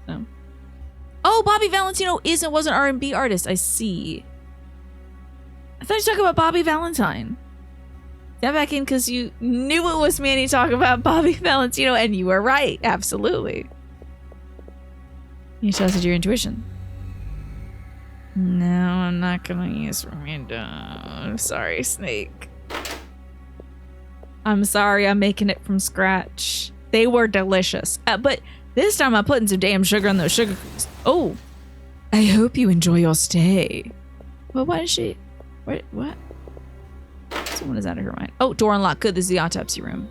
So. Oh, Bobby Valentino was an R&B artist. I see. I thought you were talking about Bobby Valentine. Step back in because you knew it was Manny talking about Bobby Valentino, and you were right. Absolutely. You trusted your intuition. No, I'm not gonna use Miranda. I'm sorry, Snake. I'm sorry, I'm making it from scratch. They were delicious. But this time I'm putting some damn sugar on those sugar cookies. Oh, I hope you enjoy your stay. Well, why is she... What? Someone is out of her mind. Oh, door unlocked. Good, this is the autopsy room.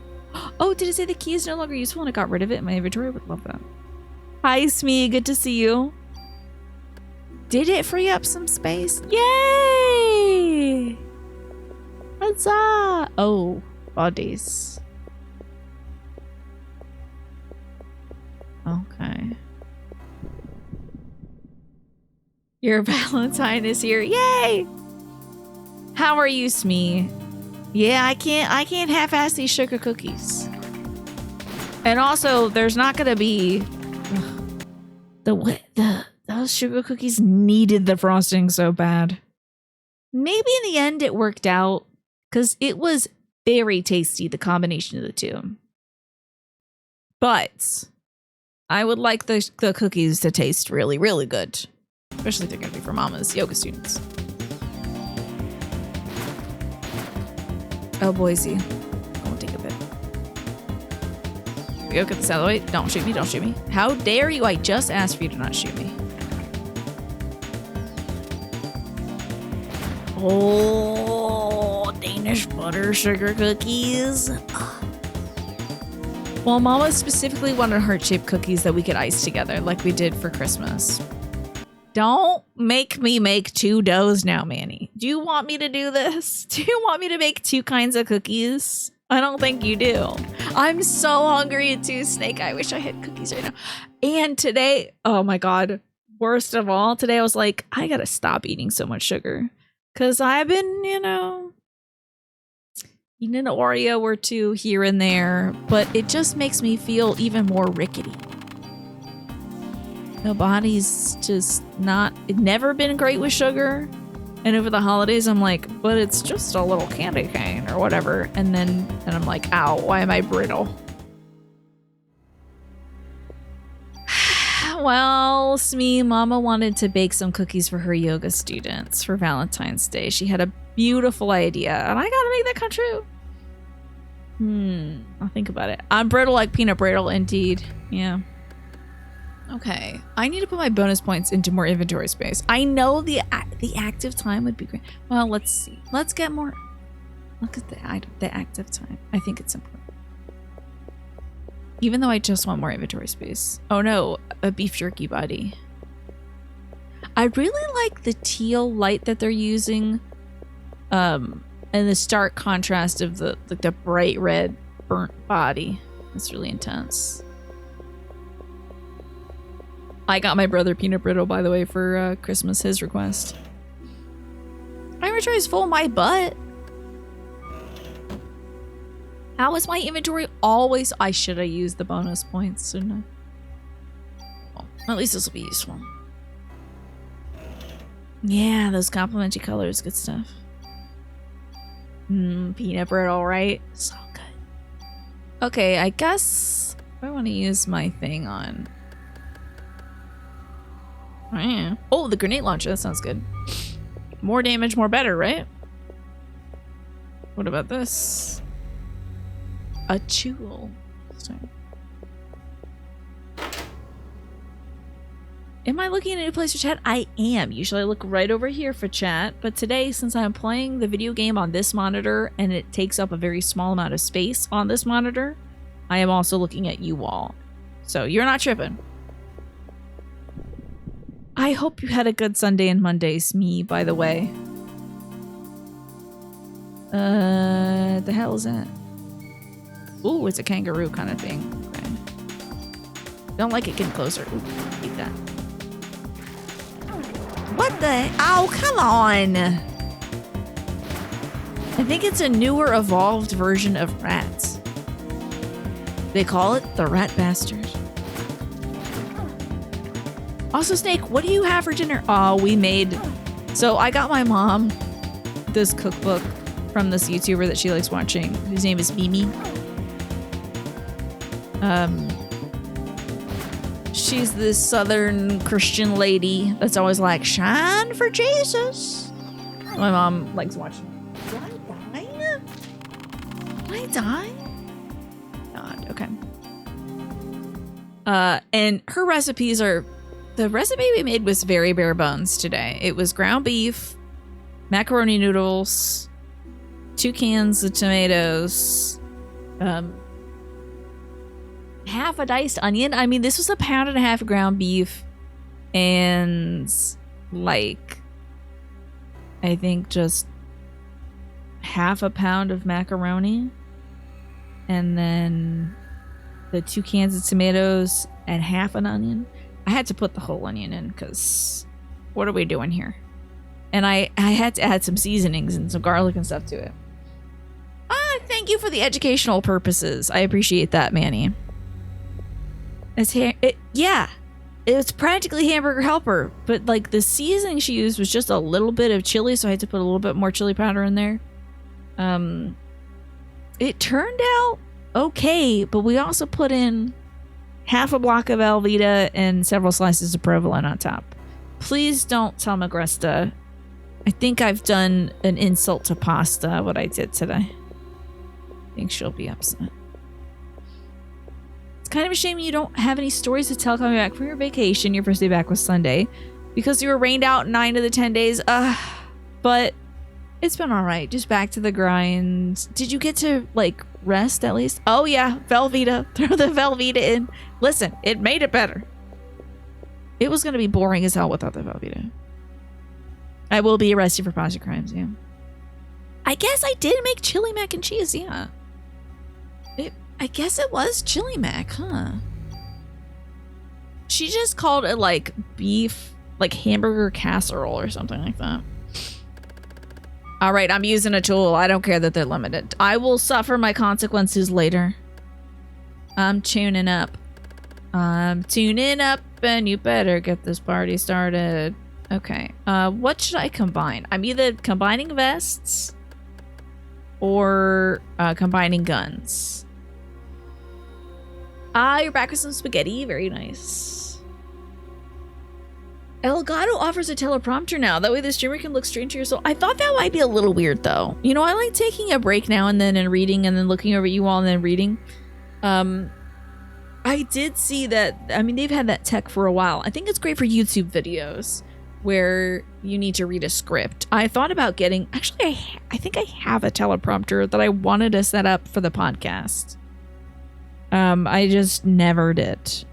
Oh, did it say the key is no longer useful and I got rid of it in my inventory? I would love that. Hi, Smee. Good to see you. Did it free up some space? Yay! Huzzah! Oh, bodies. Okay. Your Valentine is here. Yay! How are you, Smee? Yeah, I can't half-ass these sugar cookies. And also, there's not gonna be those sugar cookies needed the frosting so bad. Maybe in the end it worked out because it was very tasty, the combination of the two. But I would like the cookies to taste really, really good. Especially if they're going to be for Mama's yoga students. Oh, Boise. I'll take a bit. We go get this out of the way. Don't shoot me, don't shoot me. How dare you? I just asked for you to not shoot me. Oh, Danish butter sugar cookies. Well, Mama specifically wanted heart-shaped cookies that we could ice together like we did for Christmas. Don't make me make 2 doughs now, Manny. Do you want me to do this? Do you want me to make 2 kinds of cookies? I don't think you do. I'm so hungry too, Snake. I wish I had cookies right now. And today, oh my God, worst of all, today I was like, I gotta stop eating so much sugar. Because I've been, eating an Oreo or 2 here and there, but it just makes me feel even more rickety. The body's just never been great with sugar. And over the holidays, I'm like, but it's just a little candy cane or whatever. And I'm like, ow, why am I brittle? Well, Smee, Mama wanted to bake some cookies for her yoga students for Valentine's Day. She had a beautiful idea, and I gotta make that come true. I'll think about it. I'm brittle like peanut brittle, indeed. Yeah. Okay. I need to put my bonus points into more inventory space. I know the active time would be great. Well, let's see. Let's get more. Look at the active time. I think it's important. Even though I just want more inventory space. Oh no, a beef jerky body. I really like the teal light that they're using. And the stark contrast of the bright red burnt body. It's really intense. I got my brother peanut brittle, by the way, for Christmas, his request. My inventory is full, my butt. How is my inventory always? I should have used the bonus points, shouldn't I? Well, at least this will be useful. Yeah, those complimentary colors, good stuff. Peanut brittle, right? So good. Okay, I guess I want to use my thing on. Oh, the grenade launcher. That sounds good. More damage, more better, right? What about this? A tool. Sorry. Am I looking at a new place for chat? I am. Usually I look right over here for chat, but today, since I'm playing the video game on this monitor and it takes up a very small amount of space on this monitor, I am also looking at you all. So you're not tripping. I hope you had a good Sunday and Mondays, me, by the way. The hell is that? Ooh, it's a kangaroo kind of thing. Okay. Don't like it getting closer. Ooh, eat that. What the? Oh, come on! I think it's a newer, evolved version of rats. They call it the rat bastard. Also, Snake, what do you have for dinner? Oh, we made... So I got my mom this cookbook from this YouTuber that she likes watching, whose name is Mimi. She's this Southern Christian lady that's always like, shine for Jesus. My mom likes watching. Do I die? Did I die? God, okay. And her recipes are... The recipe we made was very bare bones today. It was ground beef, macaroni noodles, 2 cans of tomatoes, half a diced onion. I mean, this was 1.5 pounds of ground beef and like, I think just half a pound of macaroni and then the 2 cans of tomatoes and half an onion. I had to put the whole onion in because what are we doing here? And I had to add some seasonings and some garlic and stuff to it. Thank you for the educational purposes. I appreciate that, Manny. Yeah, it's practically Hamburger Helper, but like the seasoning she used was just a little bit of chili, so I had to put a little bit more chili powder in there. It turned out okay, but we also put in half a block of Velveeta and several slices of provolone on top. Please don't tell Magresta. I think I've done an insult to pasta, what I did today. I think she'll be upset. It's kind of a shame you don't have any stories to tell coming back from your vacation. Your first day back was Sunday. Because you were rained out 9 of the 10 days. But it's been alright. Just back to the grind. Did you get to, like, rest at least? Oh yeah, Velveeta. Throw the Velveeta in. Listen, it made it better. It was going to be boring as hell without the Velveeta. I will be arrested for positive crimes, yeah. I guess I did make chili mac and cheese, yeah. I guess it was chili mac, huh? She just called it like beef, like hamburger casserole or something like that. All right, I'm using a tool. I don't care that they're limited. I will suffer my consequences later. I'm tuning up. I'm tuning up, and you better get this party started. Okay, what should I combine? I'm either combining vests or combining guns. You're back with some spaghetti. Very nice. Elgato offers a teleprompter now. That way the streamer can look straight into your soul. I thought that might be a little weird, though. You know, I like taking a break now and then and reading and then looking over at you all and then reading. I did see that, I mean, they've had that tech for a while. I think it's great for YouTube videos where you need to read a script. I thought about getting, actually, I think I have a teleprompter that I wanted to set up for the podcast. I just never did.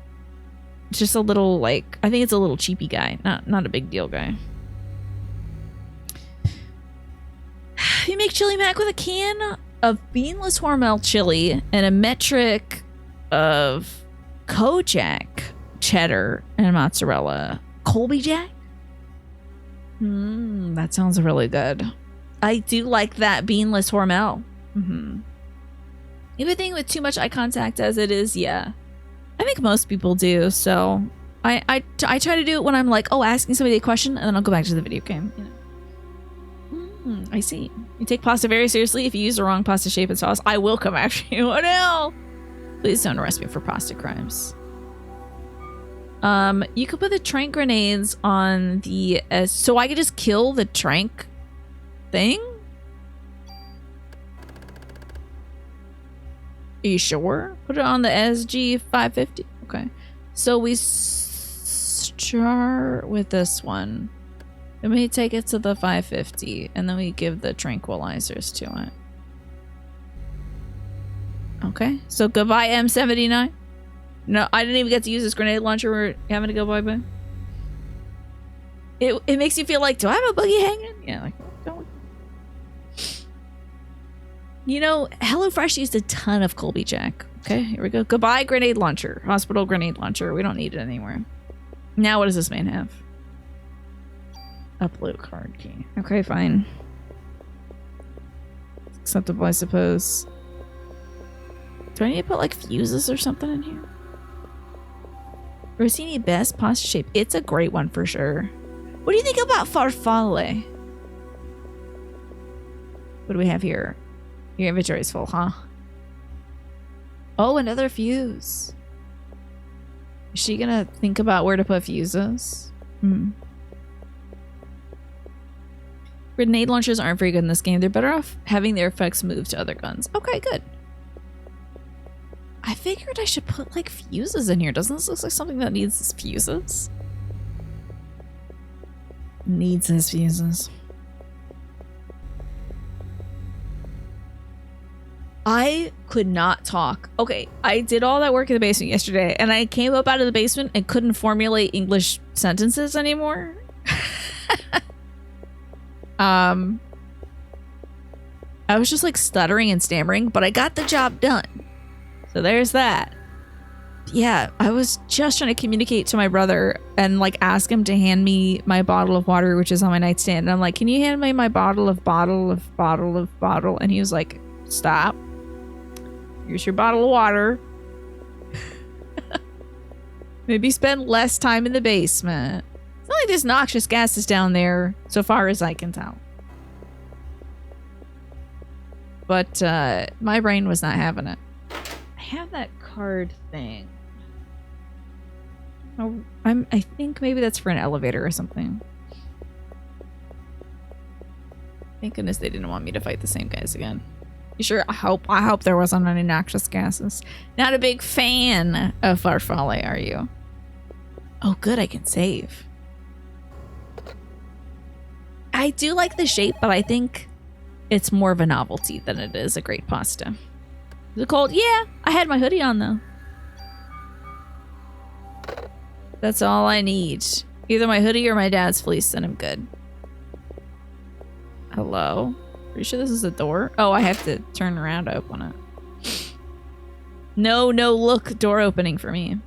It's just a little, like, I think it's a little cheapy guy, not a big deal guy. You make chili mac with a can of beanless Hormel chili and a metric of Kojak cheddar and mozzarella. Colby Jack? That sounds really good. I do like that beanless Hormel. Everything with too much eye contact as it is, yeah. I think most people do, so I try to do it when I'm like, oh, asking somebody a question, and then I'll go back to the video game. You know? I see. You take pasta very seriously. If you use the wrong pasta shape and sauce, I will come after you. Oh no! Please don't arrest me for pasta crimes. You could put the trank grenades on the so I could just kill the trank thing? Are you sure? Put it on the SG 550. Okay. So we start with this one. Then we take it to the 550, and then we give the tranquilizers to it. Okay. So goodbye M79. No, I didn't even get to use this grenade launcher. We're having to go bye-bye. It makes you feel like, do I have a buggy hanging? Yeah, like, don't. You know, HelloFresh used a ton of Colby Jack. Okay, here we go. Goodbye, grenade launcher. Hospital grenade launcher. We don't need it anymore. Now what does this man have? Upload card key. Okay, fine. It's acceptable, I suppose. Do I need to put, like, fuses or something in here? Rossini best pasta shape. It's a great one for sure. What do you think about farfalle? What do we have here? Your inventory is full, huh? Oh, another fuse. Is she gonna think about where to put fuses? Grenade launchers aren't very good in this game. They're better off having their effects move to other guns. Okay, good. I figured I should put, like, fuses in here. Doesn't this look like something that needs fuses? Needs his fuses. I could not talk. Okay, I did all that work in the basement yesterday, and I came up out of the basement and couldn't formulate English sentences anymore. I was just, like, stuttering and stammering, but I got the job done. So there's that. Yeah, I was just trying to communicate to my brother and, like, ask him to hand me my bottle of water, which is on my nightstand. And I'm like, can you hand me my bottle? And he was like, stop. Here's your bottle of water. Maybe spend less time in the basement. It's not like there's noxious gases down there, so far as I can tell. But my brain was not having it. I have that card thing. Oh, I think maybe that's for an elevator or something. Thank goodness they didn't want me to fight the same guys again. You sure? I hope there wasn't any noxious gases. Not a big fan of farfalle, are you? Oh, good, I can save. I do like the shape, but I think it's more of a novelty than it is a great pasta. Is it cold? Yeah, I had my hoodie on though. That's all I need. Either my hoodie or my dad's fleece, and I'm good. Hello? Pretty sure this is a door? Oh, I have to turn around to open it. No, look, door opening for me.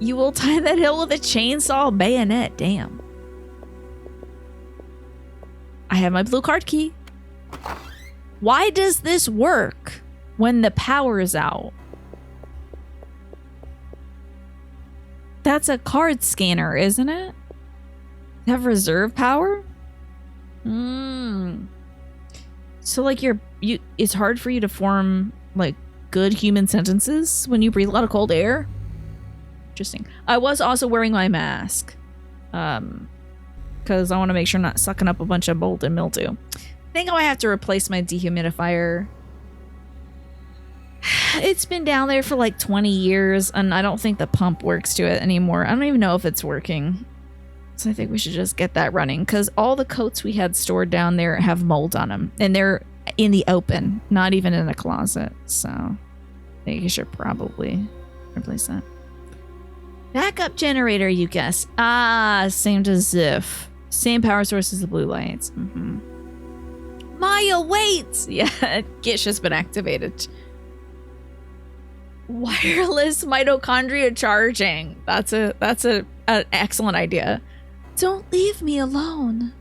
You will tie that hill with a chainsaw bayonet, damn. I have my blue card key. Why does this work when the power is out? That's a card scanner, isn't it? Have reserve power? So like it's hard for you to form like good human sentences when you breathe a lot of cold air? Interesting. I was also wearing my mask. Because I want to make sure I'm not sucking up a bunch of mold and mildew. I think I might have to replace my dehumidifier. It's been down there for like 20 years, and I don't think the pump works to it anymore. I don't even know if it's working. So I think we should just get that running, because all the coats we had stored down there have mold on them, and they're in the open, not even in a closet. So I think you should probably replace that. Backup generator, you guess. Ah, same as if. Same power source as the blue lights. Maya, wait! Yeah, Gish has been activated. Wireless mitochondria charging. That's an excellent idea. Don't leave me alone.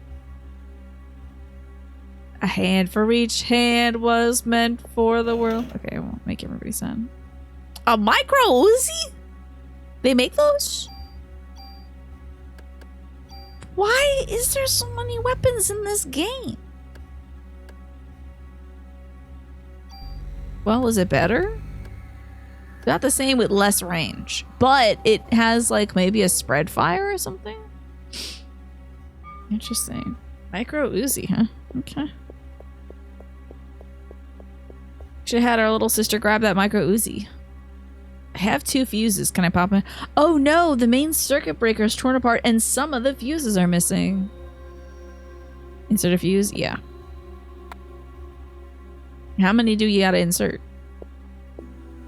A hand for each hand was meant for the world. Okay, I won't make everybody sad. A micro Uzi? They make those? Why is there so many weapons in this game? Well, is it better? Not the same with less range, but it has like maybe a spread fire or something. Interesting. Micro Uzi, huh? Okay. Should have had our little sister grab that micro Uzi. I have 2 fuses. Can I pop in? Oh no, the main circuit breaker is torn apart and some of the fuses are missing. Insert a fuse? Yeah. How many do you gotta insert?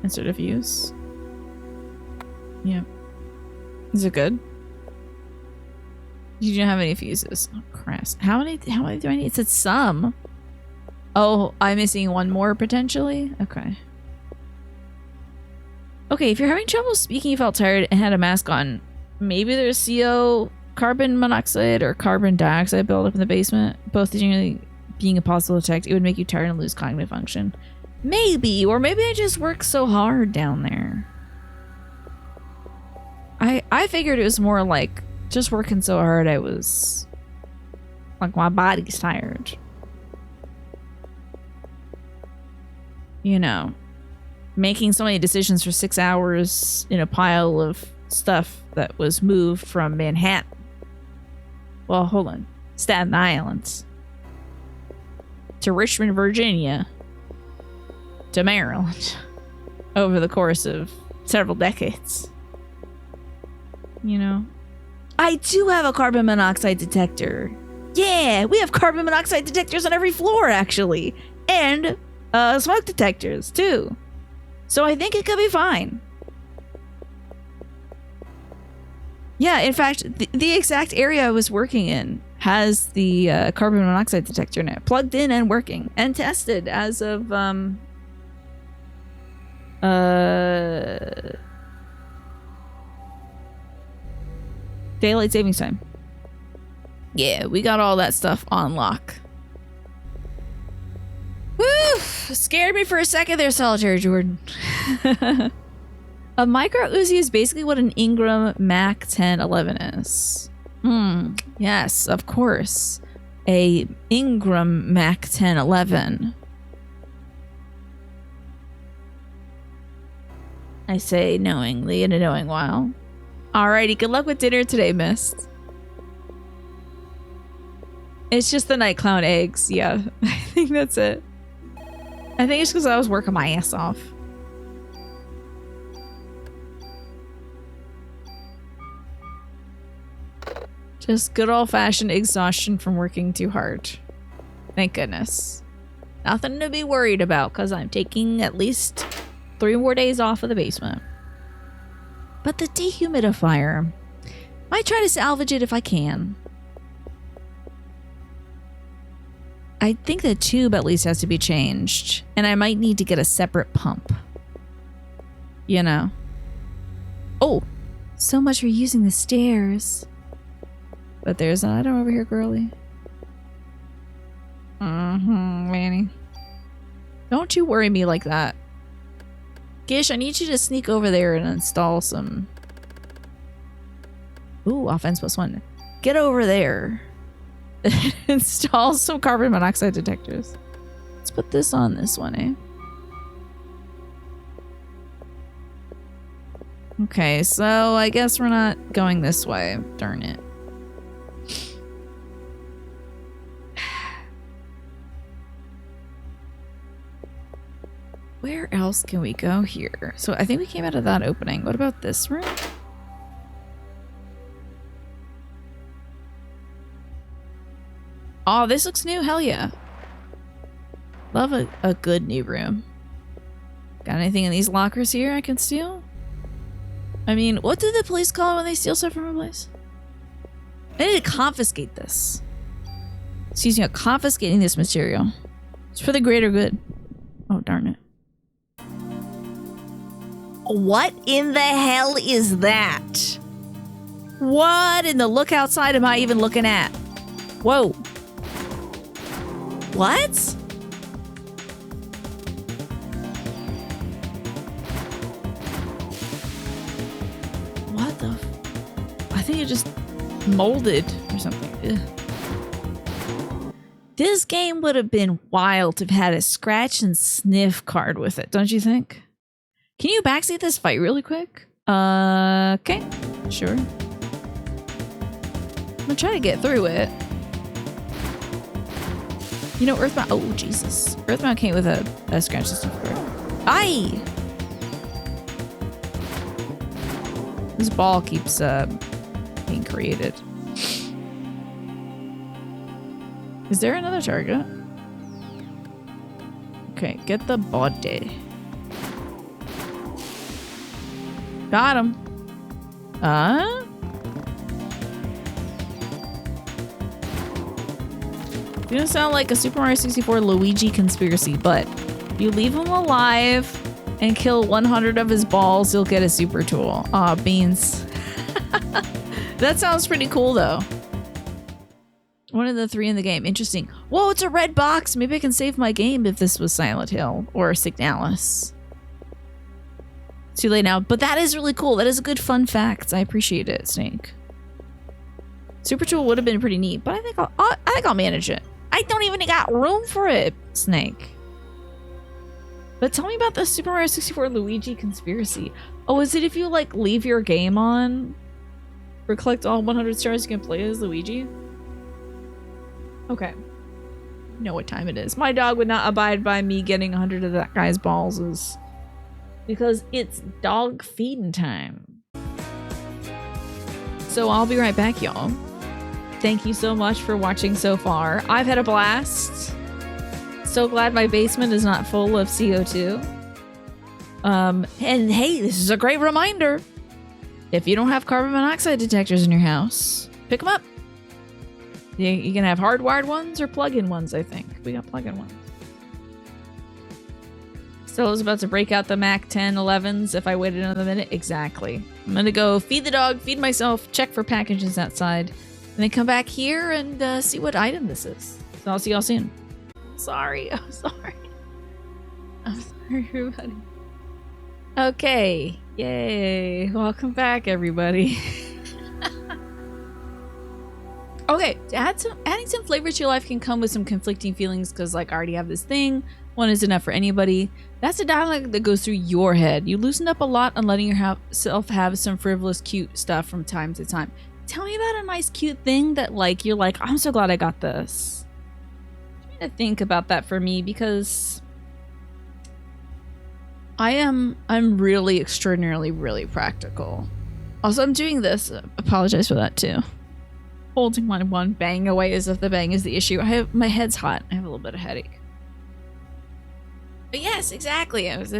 Insert a fuse. Yeah. Is it good? You don't have any fuses. Oh, Christ. How many do I need? It said some. Oh, I'm missing one more potentially? Okay. Okay, if you're having trouble speaking, you felt tired and had a mask on, maybe there's CO, carbon monoxide, or carbon dioxide buildup in the basement. Both generally being impossible to detect, it would make you tired and lose cognitive function. Maybe, or maybe I just work so hard down there. I figured it was more like just working so hard I was like my body's tired. You know, making so many decisions for 6 hours in a pile of stuff that was moved from Manhattan. Well, hold on. Staten Island. To Richmond, Virginia. To Maryland. Over the course of several decades. You know? I do have a carbon monoxide detector. Yeah, we have carbon monoxide detectors on every floor, actually. And smoke detectors, too. So I think it could be fine. Yeah, in fact, the exact area I was working in has the carbon monoxide detector in it. Plugged in and working. And tested as of, daylight savings time. Yeah, we got all that stuff on lock. Woo! Scared me for a second there, Solitary Jordan. A micro Uzi is basically what an Ingram Mac 1011 is. Yes, of course. A Ingram Mac 1011. I say knowingly in a knowing while. Alrighty, good luck with dinner today, Mist. It's just the night clown eggs, yeah. I think that's it. I think it's because I was working my ass off. Just good old-fashioned exhaustion from working too hard. Thank goodness. Nothing to be worried about because I'm taking at least 3 more days off of the basement. But the dehumidifier, might try to salvage it if I can. I think the tube at least has to be changed, and I might need to get a separate pump. You know. Oh, so much for using the stairs. But there's an item over here, girly. Manny. Don't you worry me like that. Gish, I need you to sneak over there and install some... Ooh, offense +1. Get over there. Install some carbon monoxide detectors. Let's put this on this one, eh? Okay, so I guess we're not going this way. Darn it. Where else can we go here? So I think we came out of that opening. What about this room? Oh, this looks new. Hell yeah. Love a good new room. Got anything in these lockers here I can steal? I mean, what do the police call it when they steal stuff from a place? I need to confiscate this. Excuse me, I'm confiscating this material. It's for the greater good. Oh, darn it. What in the hell is that? What in the look outside am I even looking at? Whoa. What? What the I think it just molded or something. Ugh. This game would have been wild to have had a scratch and sniff card with it, don't you think? Can you backseat this fight really quick? Okay. Sure. I'm gonna try to get through it. You know, Earthbound. Oh, Jesus. Earthbound came with a scratch system for it. Aye! This ball keeps being created. Is there another target? Okay, get the body. Got him. You don't sound like a Super Mario 64 Luigi conspiracy, but you leave him alive and kill 100 of his balls, you'll get a super tool. Aw, beans. That sounds pretty cool, though. One of the 3 in the game. Interesting. Whoa, it's a red box. Maybe I can save my game if this was Silent Hill or Signalis. Too late now, but that is really cool. That is a good fun fact. I appreciate it, Snake. Super tool would have been pretty neat, but I think I'll manage it. I don't even got room for it, Snake. But tell me about the Super Mario 64 Luigi conspiracy. Oh, is it if you like leave your game on or collect all 100 stars, you can play as Luigi? Okay. You know what time it is. My dog would not abide by me getting 100 of that guy's balls because it's dog feeding time. So I'll be right back, y'all. Thank you so much for watching so far. I've had a blast. So glad my basement is not full of CO2. And hey, this is a great reminder. If you don't have carbon monoxide detectors in your house, pick them up. You can have hardwired ones or plug-in ones, I think. We got plug-in ones. Still was about to break out the Mac 10 11s if I waited another minute. Exactly. I'm gonna go feed the dog, feed myself, check for packages outside, and then come back here and see what item this is. So I'll see y'all soon. Sorry. I'm sorry. I'm sorry, everybody. Okay. Yay. Welcome back, everybody. Okay, adding some flavor to your life can come with some conflicting feelings because, like, I already have this thing. One is enough for anybody. That's a dialogue that goes through your head. You loosened up a lot on letting yourself have some frivolous, cute stuff from time to time. Tell me about a nice, cute thing that, like, you're like, I'm so glad I got this. I'm trying to think about that for me because I'm really extraordinarily, really practical. Also, I'm doing this. Apologize for that too. Holding my one bang away as if the bang is the issue. My head's hot. I have a little bit of headache. But yes, exactly. I was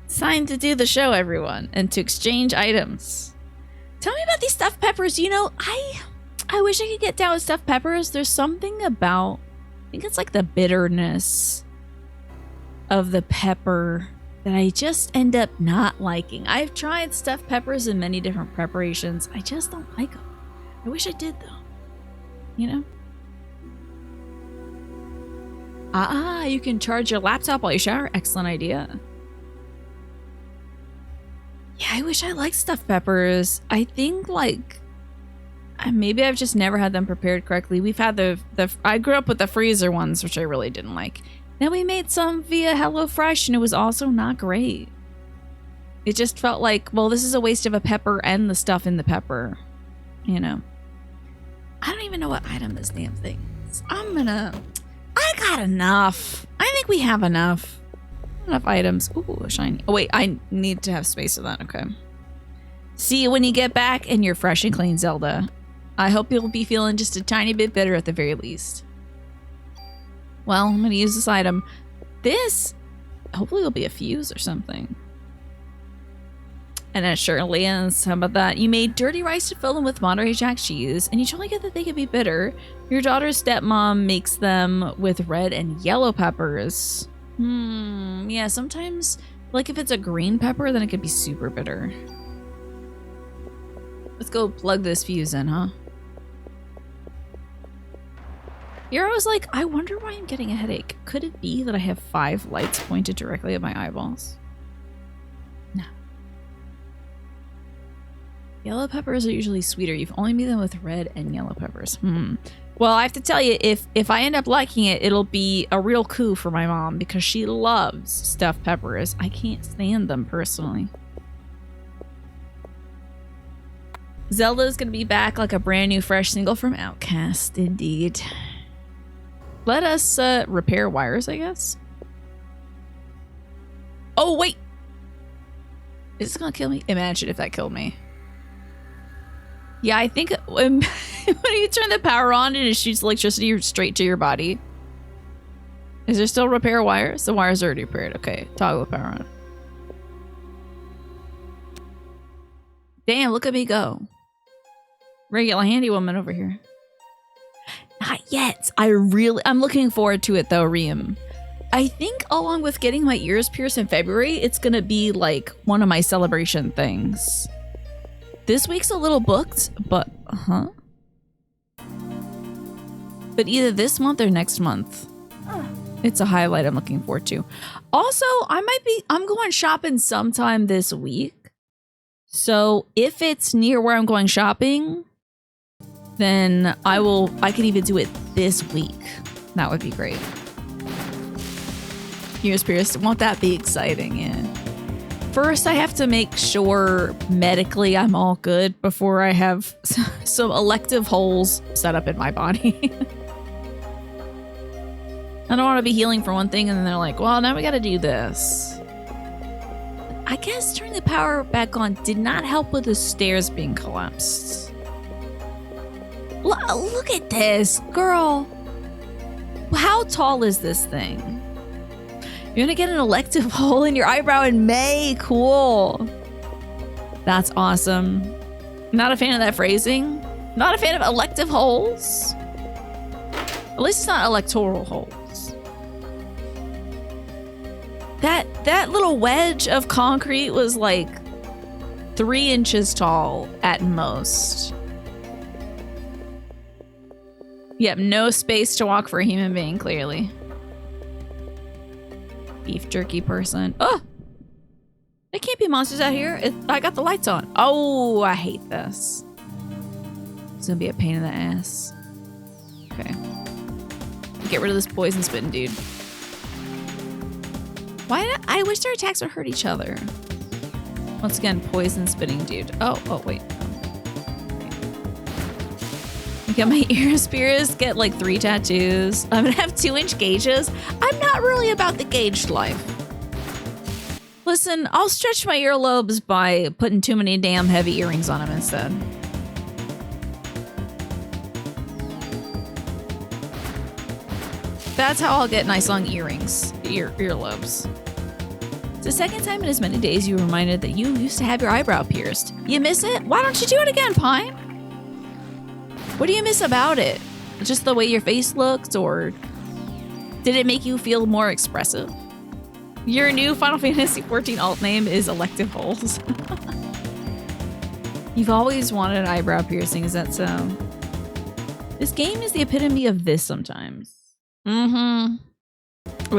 signed to do the show, everyone, and to exchange items. Tell me about these stuffed peppers. You know, I wish I could get down with stuffed peppers. There's something about, I think it's like the bitterness of the pepper that I just end up not liking. I've tried stuffed peppers in many different preparations. I just don't like them. I wish I did, though. You know? You can charge your laptop while you shower. Excellent idea. Yeah, I wish I liked stuffed peppers. I think, like, maybe I've just never had them prepared correctly. We've had I grew up with the freezer ones, which I really didn't like. Then we made some via HelloFresh, and it was also not great. It just felt like, well, this is a waste of a pepper and the stuff in the pepper. You know? I don't even know what item this damn thing is. I got enough. I think we have enough. Enough items. Ooh, a shiny. Oh, wait. I need to have space for that. Okay. See you when you get back and you're fresh and clean, Zelda. I hope you'll be feeling just a tiny bit better at the very least. Well, I'm going to use this item. This, hopefully, will be a fuse or something. And then Shirley and some of that. You made dirty rice to fill them with Monterey Jack cheese, and you totally get that they can be bitter. Your daughter's stepmom makes them with red and yellow peppers. Yeah, sometimes, like if it's a green pepper, then it could be super bitter. Let's go plug this fuse in, huh? Here I was like, I wonder why I'm getting a headache. Could it be that I have 5 lights pointed directly at my eyeballs? No. Yellow peppers are usually sweeter. You've only made them with red and yellow peppers. Well, I have to tell you, if I end up liking it, it'll be a real coup for my mom because she loves stuffed peppers. I can't stand them personally. Zelda's gonna be back like a brand new fresh single from Outkast, indeed. Let us repair wires, I guess. Oh, wait! Is this gonna kill me? Imagine if that killed me. Yeah, I think when you turn the power on and it shoots electricity straight to your body. Is there still repair wires? The wires are already repaired. Okay, toggle the power on. Damn, look at me go. Regular handy woman over here. Not yet. I'm looking forward to it though, Riem. I think along with getting my ears pierced in February, it's gonna be like one of my celebration things. This week's a little booked, but but either this month or next month. It's a highlight I'm looking forward to. Also, I'm going shopping sometime this week. So if it's near where I'm going shopping, then I could even do it this week. That would be great. Ears pierced, won't that be exciting? Yeah. First, I have to make sure medically I'm all good before I have some elective holes set up in my body. I don't want to be healing for one thing and then they're like, well, now we got to do this. I guess turning the power back on did not help with the stairs being collapsed. Look at this, girl. How tall is this thing? You're gonna get an elective hole in your eyebrow in May. Cool. That's awesome. Not a fan of that phrasing. Not a fan of elective holes. At least it's not electoral holes. That little wedge of concrete was like 3 inches tall at most. Yep, no space to walk for a human being, clearly. Beef jerky person. Oh! There can't be monsters out here. I got the lights on. Oh, I hate this. It's gonna be a pain in the ass. Okay. Get rid of this poison spitting dude. I wish their attacks would hurt each other. Once again, poison spitting dude. Oh, wait. Get my ears pierced, get like 3 tattoos. I'm gonna have 2-inch gauges. I'm not really about the gauged life. Listen, I'll stretch my earlobes by putting too many damn heavy earrings on them instead. That's how I'll get nice long earrings, earlobes. It's the second time in as many days you were reminded that you used to have your eyebrow pierced. You miss it? Why don't you do it again, Pine? What do you miss about it? Just the way your face looked, or did it make you feel more expressive? Your new Final Fantasy XIV alt name is Elective Holes. You've always wanted an eyebrow piercing, is that so? This game is the epitome of this sometimes. The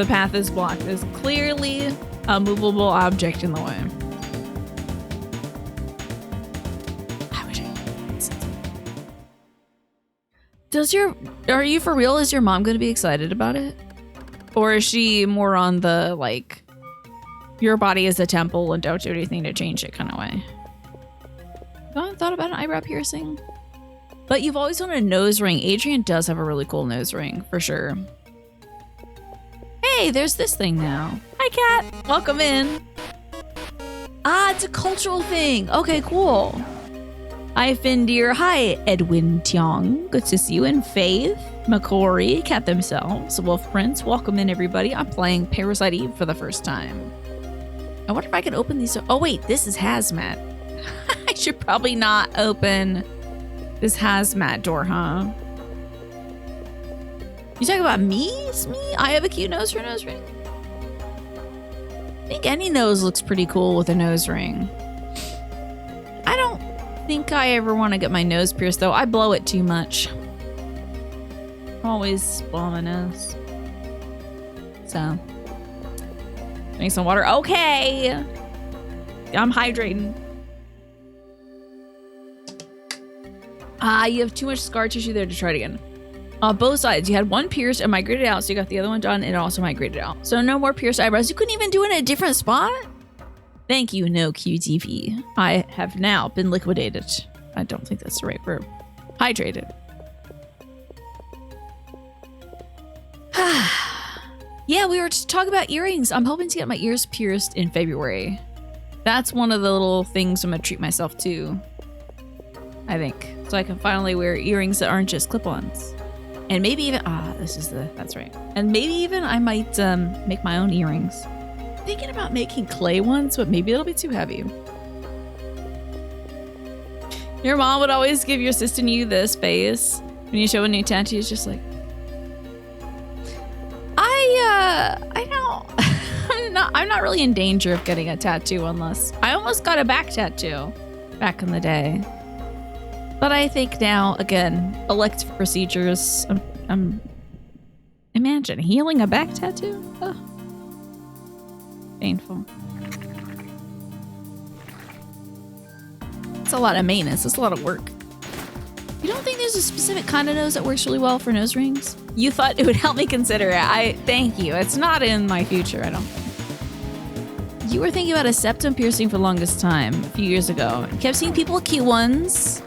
path is blocked. There's clearly a movable object in the way. Are you for real? Is your mom going to be excited about it? Or is she more on the, like, your body is a temple and don't do anything to change it kind of way? You haven't thought about an eyebrow piercing? But you've always wanted a nose ring. Adrian does have a really cool nose ring, for sure. Hey, there's this thing now. Hi, Kat. Welcome in. Ah, it's a cultural thing. Okay, cool. Hi, Findir. Hi, Edwin Tiong. Good to see you. And Faith, McCory, Cat themselves, Wolf Prince. Welcome in, everybody. I'm playing Parasite Eve for the first time. I wonder if I can open these. Oh, wait, this is hazmat. I should probably not open this hazmat door, huh? You talking about me? It's me? I have a cute nose for a nose ring? I think any nose looks pretty cool with a nose ring. I don't think I ever want to get my nose pierced, though. I blow it too much. Always blow my nose. So, drink some water. Okay. I'm hydrating. You have too much scar tissue there to try it again. Both sides. You had one pierced and migrated out, so you got the other one done and it also migrated out. So no more pierced eyebrows. You couldn't even do it in a different spot? Thank you, no QTV. I have now been liquidated. I don't think that's the right verb. Hydrated. Yeah, we were just talking about earrings. I'm hoping to get my ears pierced in February. That's one of the little things I'm gonna treat myself to, I think. So I can finally wear earrings that aren't just clip-ons. And maybe even, that's right. And maybe even I might make my own earrings. Thinking about making clay ones, but maybe it'll be too heavy. Your mom would always give your sister and you this face when you show a new tattoo. It's just like, I don't, I'm not really in danger of getting a tattoo unless I almost got a back tattoo back in the day. But I think now, again, elective procedures. Imagine healing a back tattoo. Oh. Painful. It's a lot of maintenance. It's a lot of work. You don't think there's a specific kind of nose that works really well for nose rings? You thought it would help me consider it. Thank you. It's not in my future, I don't think. You were thinking about a septum piercing for the longest time, a few years ago. You kept seeing people with cute ones.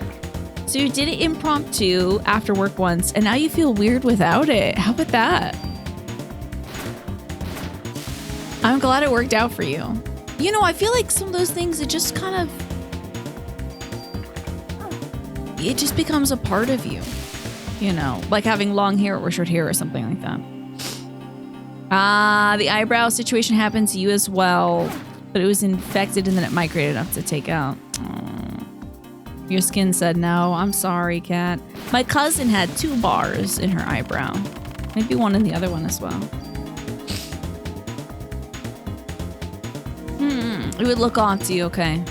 So you did it impromptu after work once, and now you feel weird without it. How about that? I'm glad it worked out for you. You know, I feel like some of those things, it just kind of... it just becomes a part of you. You know, like having long hair or short hair or something like that. The eyebrow situation happened to you as well, but it was infected and then it migrated enough to take out. Your skin said no. I'm sorry, Kat. My cousin had 2 bars in her eyebrow. Maybe one in the other one as well. It would look off to you, okay.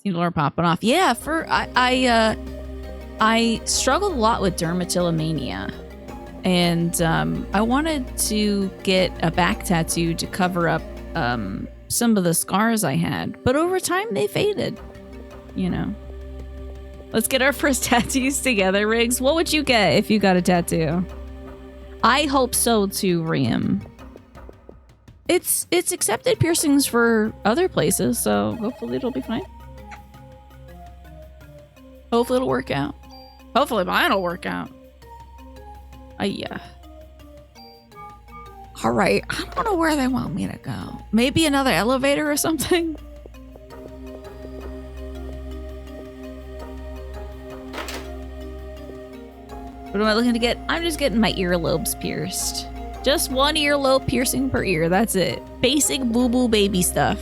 See Laura popping off. Yeah, I struggled a lot with dermatillomania. And I wanted to get a back tattoo to cover up some of the scars I had. But over time, they faded. You know. Let's get our first tattoos together, Riggs. What would you get if you got a tattoo? I hope so too, Riam. It's accepted piercings for other places, so hopefully it'll be fine. Hopefully it'll work out. Hopefully mine will work out. Yeah. All right, I don't know where they want me to go. Maybe another elevator or something? What am I looking to get? I'm just getting my earlobes pierced. Just one earlobe piercing per ear. That's it. Basic boo-boo baby stuff.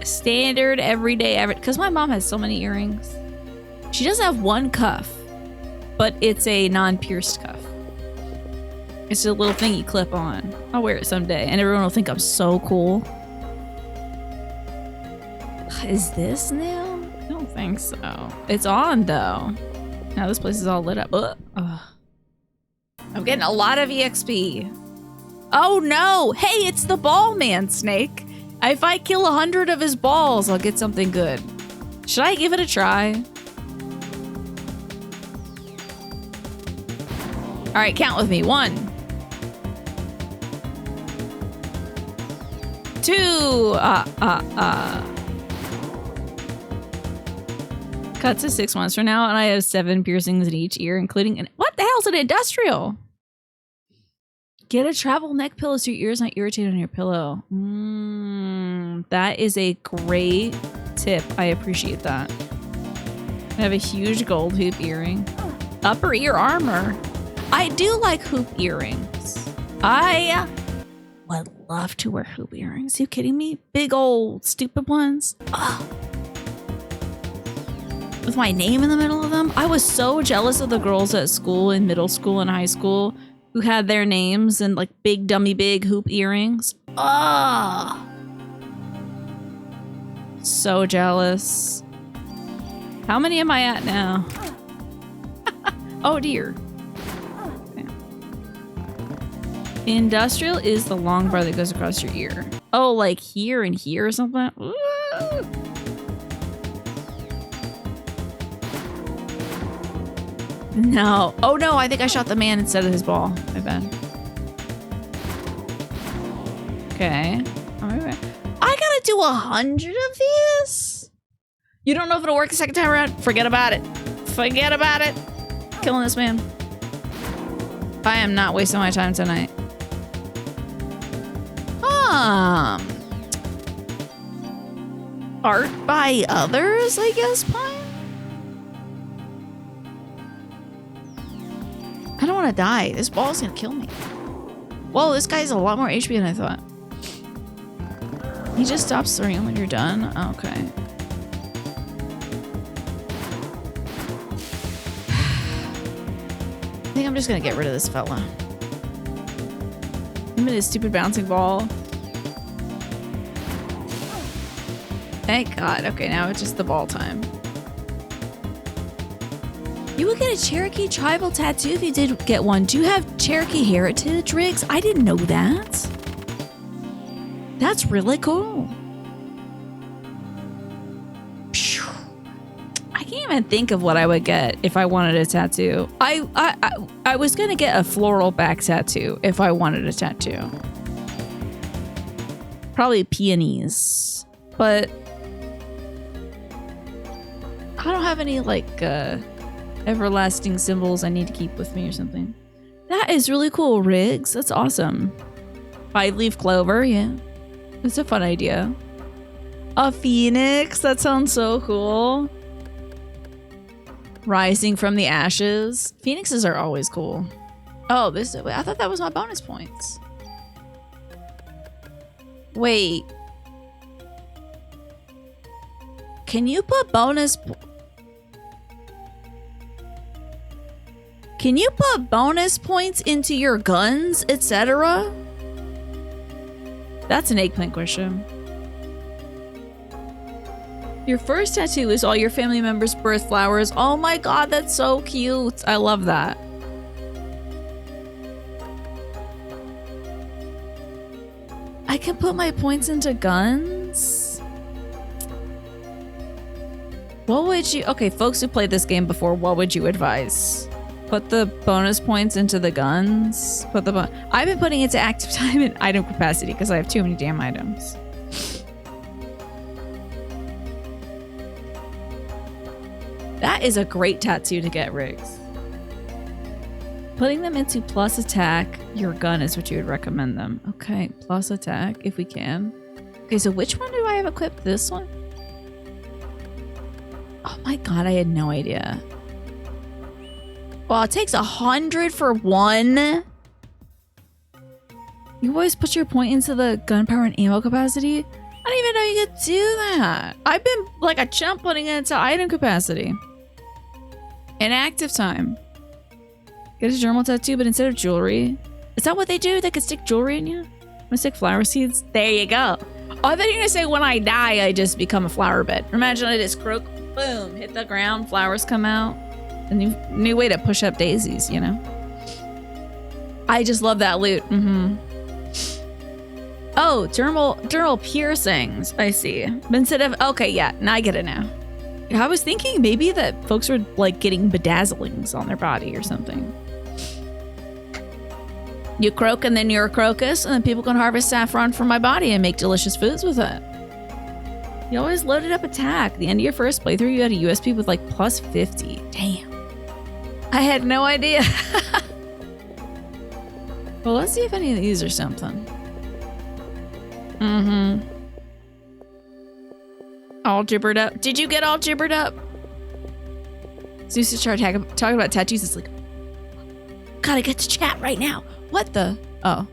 Standard, everyday, because my mom has so many earrings. She doesn't have one cuff, but it's a non-pierced cuff. It's a little thing you clip on. I'll wear it someday, and everyone will think I'm so cool. Is this new? I don't think so. It's on, though. Now this place is all lit up. Ugh. I'm getting a lot of EXP. Oh, no. Hey, it's the ball man, Snake. If I kill 100 of his balls, I'll get something good. Should I give it a try? All right, count with me. 1, 2. Cut to 6 months from now, and I have 7 piercings in each ear, including what the hell's an industrial? Get a travel neck pillow so your ears not irritated on your pillow. That is a great tip. I appreciate that. I have a huge gold hoop earring. Upper ear armor. I do like hoop earrings. I love to wear hoop earrings. Are you kidding me? Big old stupid ones. Oh. With my name in the middle of them. I was so jealous of the girls at school in middle school and high school who had their names and like big dummy big hoop earrings. Oh. So jealous. How many am I at now? Oh dear. Okay. Industrial is the long bar that goes across your ear. Oh, like here and here or something? Ooh. No. Oh no, I think I shot the man instead of his ball. My bad. Okay. All right. I gotta do 100 of these? You don't know if it'll work the second time around? Forget about it. Forget about it. Killing this man. I am not wasting my time tonight. Art by others, I guess, Pine? I don't want to die. This ball's gonna kill me. Whoa, this guy's a lot more HP than I thought. He just stops throwing when you're done? Okay. I think I'm just gonna get rid of this fella. Him and his stupid bouncing ball. Thank God. Okay, now it's just the ball time. You would get a Cherokee tribal tattoo if you did get one. Do you have Cherokee heritage, Riggs? I didn't know that. That's really cool. I can't even think of what I would get if I wanted a tattoo. I was gonna get a floral back tattoo if I wanted a tattoo. Probably peonies, but I don't have any like everlasting symbols I need to keep with me or something. That is really cool, Riggs. That's awesome. 5-leaf clover, yeah. It's a fun idea. A phoenix, that sounds so cool. Rising from the ashes. Phoenixes are always cool. Oh, I thought that was my bonus points. Wait. Can you put bonus points into your guns, etc.? That's an eggplant question. Your first tattoo is all your family members' birth flowers. Oh my God, that's so cute. I love that. I can put my points into guns? What would you... Okay, folks who played this game before, what would you advise? Put the bonus points into the guns? I've been putting it to active time and item capacity because I have too many damn items. That is a great tattoo to get, Riggs. Putting them into plus attack, your gun is what you would recommend them. Okay, plus attack if we can. Okay, so which one do I have equipped? This one? Oh my God, I had no idea. Well, it takes 100 for one. You always put your point into the gunpowder and ammo capacity? I didn't even know you could do that. I've been like a chump putting it into item capacity. And active time. Get a dermal tattoo, but instead of jewelry. Is that what they do? They could stick jewelry in you? Want to stick flower seeds? There you go. Oh, I thought you were gonna say when I die, I just become a flower bed. Imagine I just croak, boom, hit the ground, flowers come out. A new way to push up daisies, you know? I just love that loot. Oh, dermal piercings. I see. But instead of... Okay, yeah. Now I get it now. I was thinking maybe that folks were like getting bedazzlings on their body or something. You croak and then you're a crocus and then people can harvest saffron from my body and make delicious foods with it. You always loaded up attack. The end of your first playthrough, you had a USP with like plus 50. Damn. I had no idea. Well, let's see if any of these are something. All gibbered up. Did you get all gibbered up? Zeus is talking about tattoos. It's like, gotta get to chat right now. What the? Oh.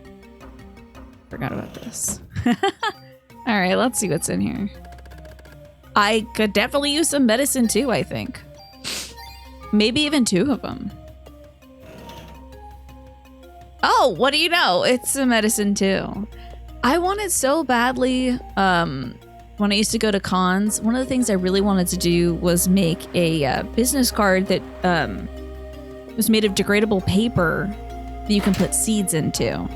Forgot about this. All right, let's see what's in here. I could definitely use some medicine too, I think. Maybe even 2 of them. Oh, what do you know? It's a medicine too. I wanted so badly, when I used to go to cons, one of the things I really wanted to do was make a business card that was made of degradable paper that you can put seeds into.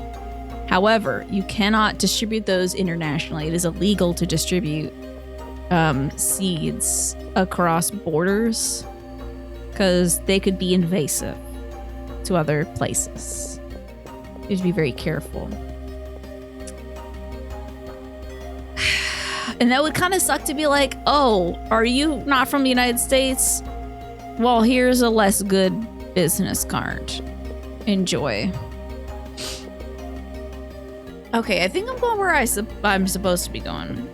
However, you cannot distribute those internationally. It is illegal to distribute seeds across borders because they could be invasive to other places. You have to be very careful. And that would kind of suck to be like, oh, are you not from the United States? Well, here's a less good business card. Enjoy. Okay, I think I'm going where I'm supposed to be going.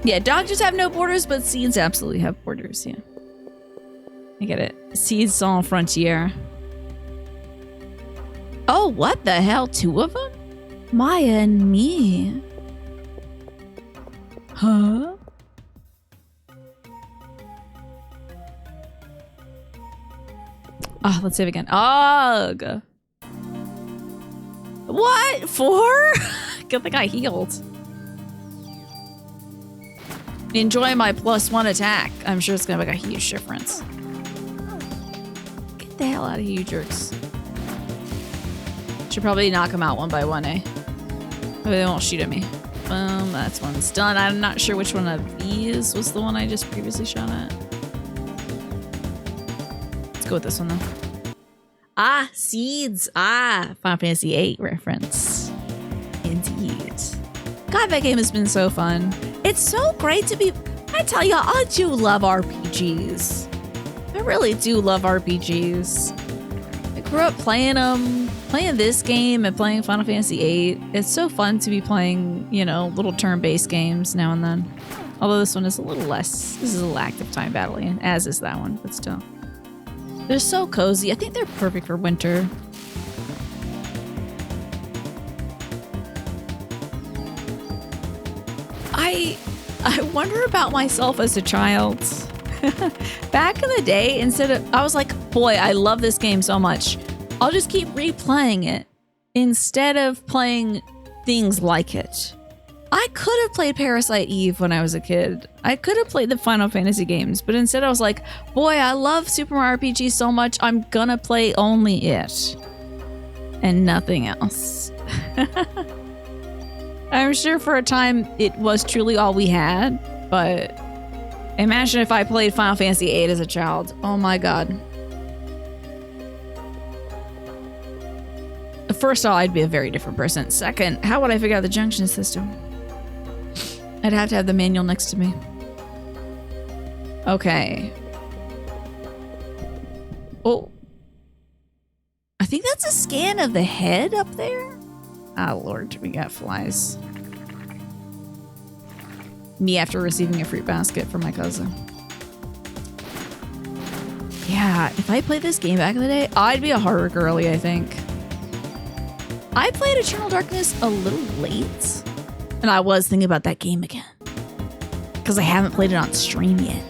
Yeah, doctors have no borders, but seeds absolutely have borders, yeah. I get it. Seeds sans frontiere. Oh, what the hell? 2 of them? Maya and me. Huh? Oh, let's save again. Ugh. What? 4? Good thing I healed. Enjoy my +1 attack. I'm sure it's gonna make a huge difference. Get the hell out of here, you jerks. Should probably knock them out one by one, eh? Maybe they won't shoot at me. Boom, that's one's done. I'm not sure which one of these was the one I just previously shot at. Let's go with this one, though. Ah, seeds. Ah, Final Fantasy VIII reference. Indeed. God, that game has been so fun. It's so great to be... I tell you, I do love RPGs. I really do love RPGs. I grew up playing them. Playing this game and playing Final Fantasy VIII, it's so fun to be playing, you know, little turn-based games now and then. Although this one is a little less. This is a little active time battling, as is that one, but still. They're so cozy. I think they're perfect for winter. I wonder about myself as a child. Back in the day, I was like, boy, I love this game so much. I'll just keep replaying it instead of playing things like it. I could have played Parasite Eve when I was a kid. I could have played the Final Fantasy games, but instead I was like, boy, I love Super Mario RPG so much, I'm gonna play only it. And nothing else. I'm sure for a time it was truly all we had, but imagine if I played Final Fantasy VIII as a child. Oh my god. First of all, I'd be a very different person. Second, how would I figure out the junction system? I'd have to have the manual next to me. Okay. Oh. I think that's a scan of the head up there. Oh, Lord, we got flies. Me after receiving a fruit basket from my cousin. Yeah, if I played this game back in the day, I'd be a horror girly, I think. I played Eternal Darkness a little late, and I was thinking about that game again. Because I haven't played it on stream yet.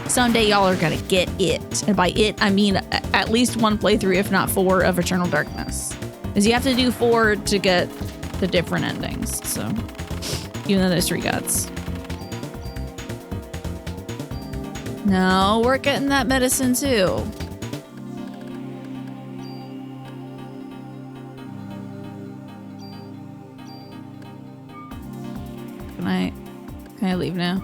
Someday y'all are gonna get it. And by it, I mean at least 1 playthrough, if not 4, of Eternal Darkness. Because you have to do 4 to get the different endings, so. Even though there's 3 gods. No, we're getting that medicine too. Can I leave now?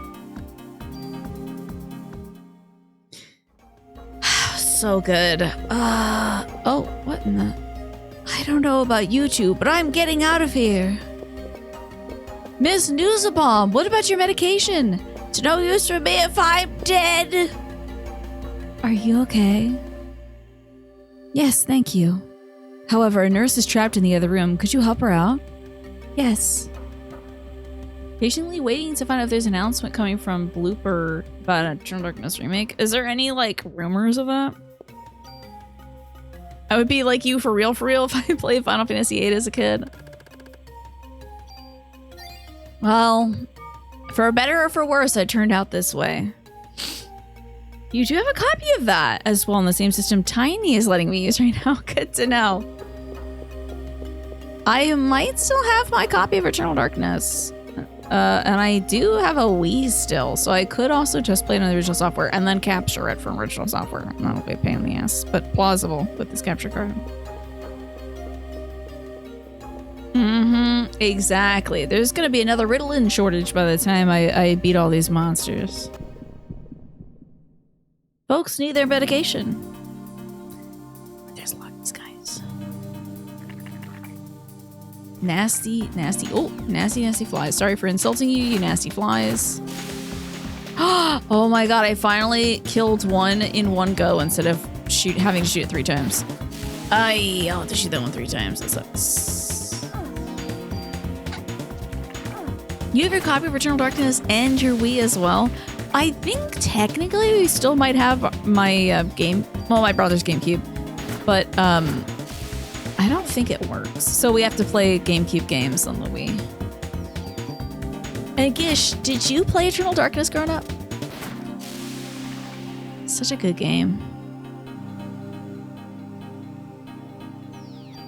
So good. Oh, what in the... I don't know about you two, but I'm getting out of here. Miss Newsabomb, what about your medication? It's no use for me if I'm dead. Are you okay? Yes, thank you. However, a nurse is trapped in the other room. Could you help her out? Yes. Patiently waiting to find out if there's an announcement coming from Blooper about a Eternal Darkness remake. Is there any, like, rumors of that? I would be like you for real if I played Final Fantasy VIII as a kid. Well, for better or for worse, it turned out this way. You do have a copy of that as well in the same system Tiny is letting me use right now. Good to know. I might still have my copy of Eternal Darkness. And I do have a Wii still, so I could also just play it on the original software and then capture it from original software. That'll be a pain in the ass, but plausible with this capture card. Exactly. There's gonna be another Ritalin shortage by the time I beat all these monsters. Folks need their medication. There's a lot of these guys. Nasty flies. Sorry for insulting you, you nasty flies. Oh my god, I finally killed one in one go instead of having to shoot it 3 times. I'll have to shoot that one 3 times. That sucks. You have your copy of Eternal Darkness and your Wii as well. I think technically we still might have my my brother's GameCube, but I don't think it works. So we have to play GameCube games on the Wii. And Gish, did you play Eternal Darkness growing up? Such a good game.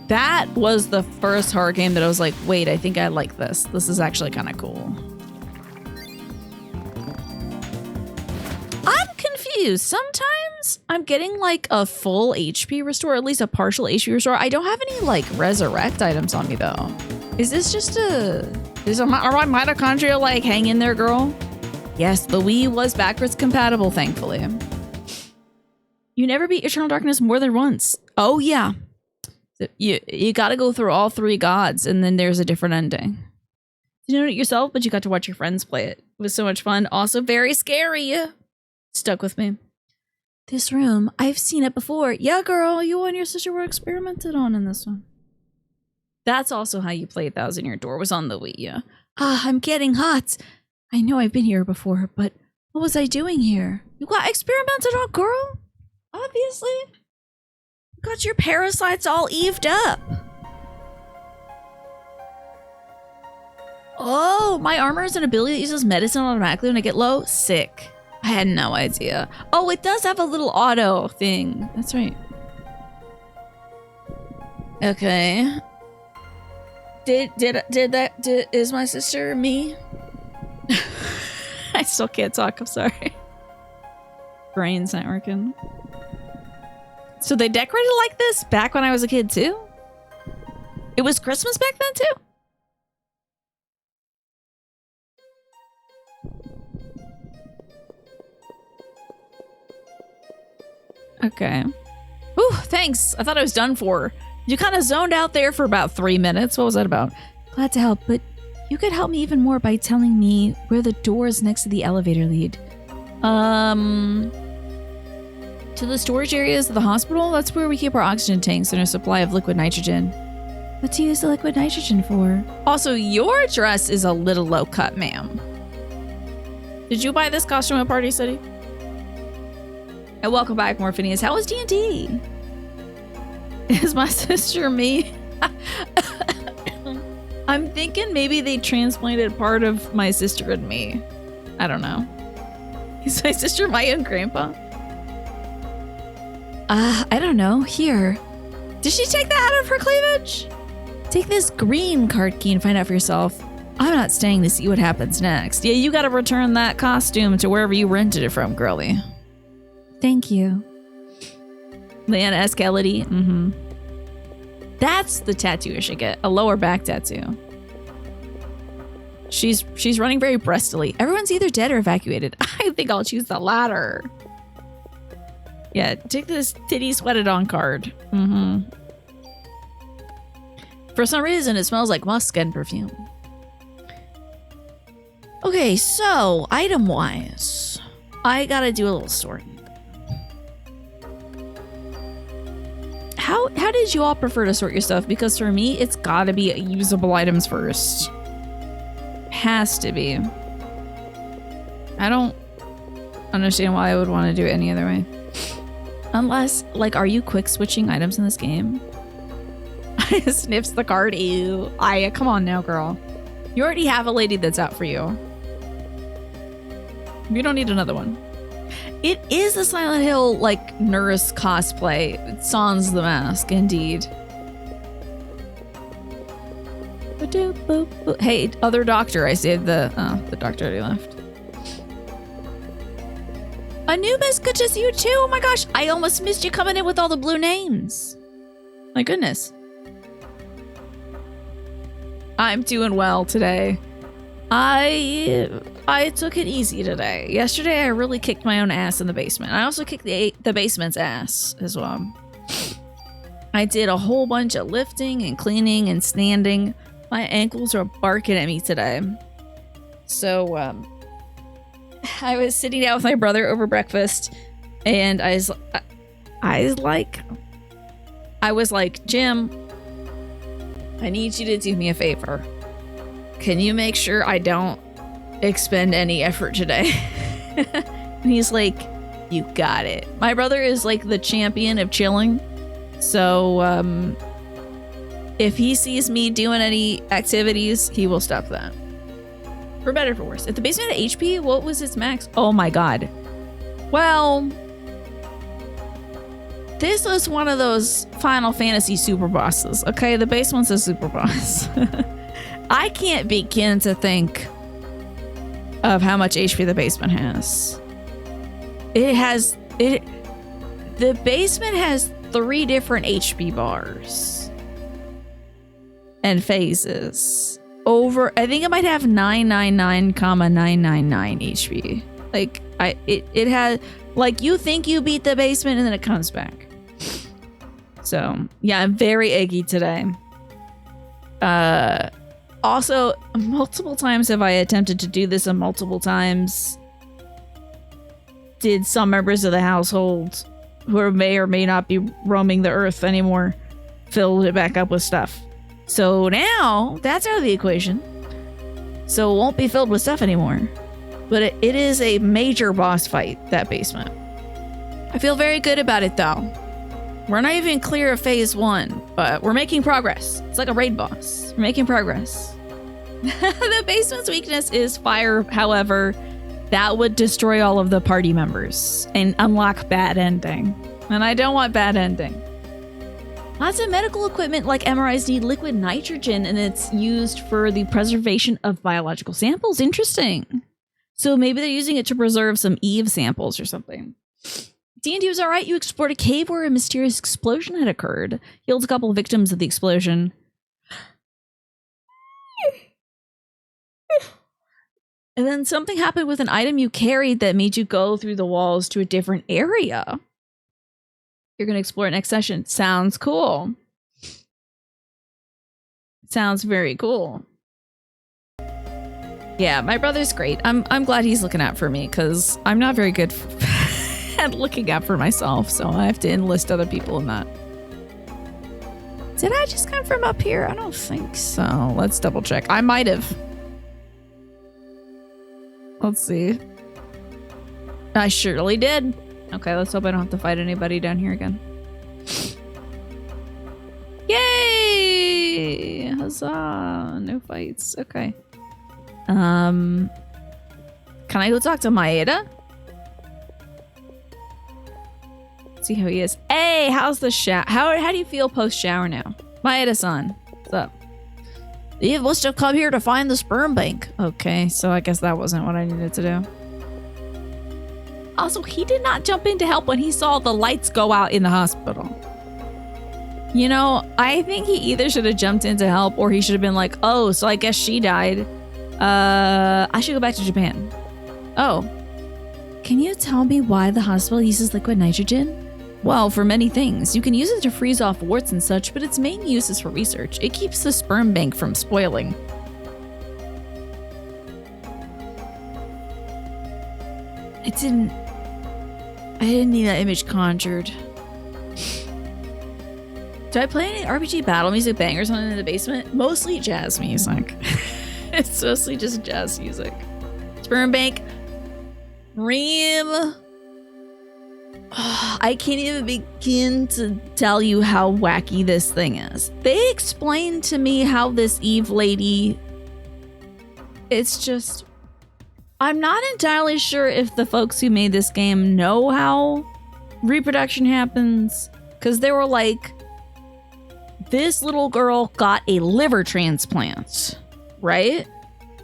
That was the first horror game that I was like, wait, I think I like this. This is actually kind of cool. I'm confused. Sometimes I'm getting like a full HP restore, at least a partial HP restore. I don't have any like resurrect items on me though. Is this just are my mitochondria like hang in there, girl? Yes, the Wii was backwards compatible, thankfully. You never beat Eternal Darkness more than once. Oh yeah. You got to go through all 3 gods, and then there's a different ending. You know it yourself, but you got to watch your friends play it. It was so much fun. Also very scary. Stuck with me. This room, I've seen it before. Yeah, girl, you and your sister were experimented on in this one. That's also how you played Thousand Year Door, was on the Wii, yeah. Ah, I'm getting hot. I know I've been here before, but what was I doing here? You got experimented on, girl? Obviously. Got your parasites all eaved up. Oh, my armor is an ability that uses medicine automatically when I get low. Sick. I had no idea. Oh, it does have a little auto thing. That's right. Okay. Is my sister me? I still can't talk. I'm sorry. Brain's not working. So they decorated like this back when I was a kid too? It was Christmas back then too? Okay. Ooh, thanks. I thought I was done for. You kind of zoned out there for about 3 minutes. What was that about? Glad to help, but you could help me even more by telling me where the doors next to the elevator lead. To the storage areas of the hospital? That's where we keep our oxygen tanks and a supply of liquid nitrogen. What do you use the liquid nitrogen for? Also, your dress is a little low cut, ma'am. Did you buy this costume at Party City? And welcome back, Morphinius. How was D&D? Is my sister me? I'm thinking maybe they transplanted part of my sister and me. I don't know. Is my sister my own grandpa? I don't know. Here. Did she take that out of her cleavage? Take this green card key and find out for yourself. I'm not staying to see what happens next. Yeah, you gotta return that costume to wherever you rented it from, girlie. Thank you. Leanna Escality. That's the tattoo I should get. A lower back tattoo. She's running very breastily. Everyone's either dead or evacuated. I think I'll choose the latter. Yeah, take this titty sweated on card. For some reason, it smells like musk and perfume. Okay, so item-wise, I gotta do a little sorting. How did you all prefer to sort your stuff? Because for me, it's gotta be usable items first. Has to be. I don't understand why I would want to do it any other way. Unless, like, are you quick switching items in this game? Sniffs the card. Ew. Come on now, girl. You already have a lady that's out for you. You don't need another one. It is a Silent Hill, like, nurse cosplay. Sans the Mask, indeed. Hey, other doctor. I saved the doctor already left. Anubis, good to see you too. Oh my gosh, I almost missed you coming in with all the blue names. My goodness. I'm doing well today. I took it easy today. Yesterday, I really kicked my own ass in the basement. I also kicked the basement's ass as well. I did a whole bunch of lifting and cleaning and standing. My ankles are barking at me today. So, I was sitting down with my brother over breakfast, and I was like, Jim, I need you to do me a favor. Can you make sure I don't expend any effort today? And he's like, you got it. My brother is like the champion of chilling. So, if he sees me doing any activities, he will stop that. For better or for worse. If the basement had HP, what was its max? Oh my god. Well, this was one of those Final Fantasy super bosses. Okay, the basement's a super boss. I can't begin to think of how much HP the basement has. The basement has 3 different HP bars and phases. I think it might have 999,999 HP. Like, it has, like, you think you beat the basement and then it comes back. So, yeah, I'm very eggy today. Also, multiple times have I attempted to do this, and multiple times did some members of the household who may or may not be roaming the earth anymore fill it back up with stuff. So now that's out of the equation. So it won't be filled with stuff anymore. But it is a major boss fight, that basement. I feel very good about it though. We're not even clear of phase 1, but we're making progress. It's like a raid boss. We're making progress. The basement's weakness is fire, however, that would destroy all of the party members and unlock bad ending. And I don't want bad ending. Lots of medical equipment like MRIs need liquid nitrogen, and it's used for the preservation of biological samples. Interesting. So maybe they're using it to preserve some Eve samples or something. D&D was alright. You explored a cave where a mysterious explosion had occurred. Killed a couple of victims of the explosion. And then something happened with an item you carried that made you go through the walls to a different area. You're going to explore it next session. Sounds cool. Sounds very cool. Yeah, my brother's great. I'm glad he's looking out for me because I'm not very good at looking out for myself, so I have to enlist other people in that. Did I just come from up here? I don't think so. Let's double check. I might have. Let's see. I surely did. Okay, let's hope I don't have to fight anybody down here again. Yay! Huzzah! No fights. Okay. Can I go talk to Maeda? See how he is. Hey, how's the shower? How do you feel post shower now? Maeda-san, what's up? You must have come here to find the sperm bank. Okay, so I guess that wasn't what I needed to do. Also, he did not jump in to help when he saw the lights go out in the hospital. You know, I think he either should have jumped in to help or he should have been like, oh, so I guess she died. I should go back to Japan. Oh. Can you tell me why the hospital uses liquid nitrogen? Well, for many things. You can use it to freeze off warts and such, but its main use is for research. It keeps the sperm bank from spoiling. I didn't need that image conjured. Do I play any RPG battle music bangers on in the basement? Mostly jazz music. It's mostly just jazz music. Sperm bank. Ream. I can't even begin to tell you how wacky this thing is. They explained to me how this Eve lady... It's just... I'm not entirely sure if the folks who made this game know how reproduction happens. Because they were like... This little girl got a liver transplant, right?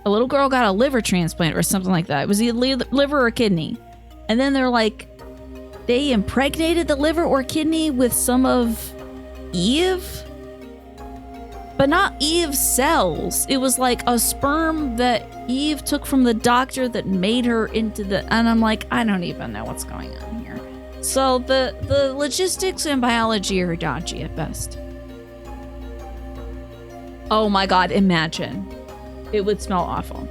A little girl got a liver transplant or something like that. It was either liver or kidney. And then they're like... They impregnated the liver or kidney with some of Eve, but not Eve's cells. It was like a sperm that Eve took from the doctor that made her into the... And I'm like, I don't even know what's going on here. So the logistics and biology are dodgy at best. Oh my God, imagine. It would smell awful.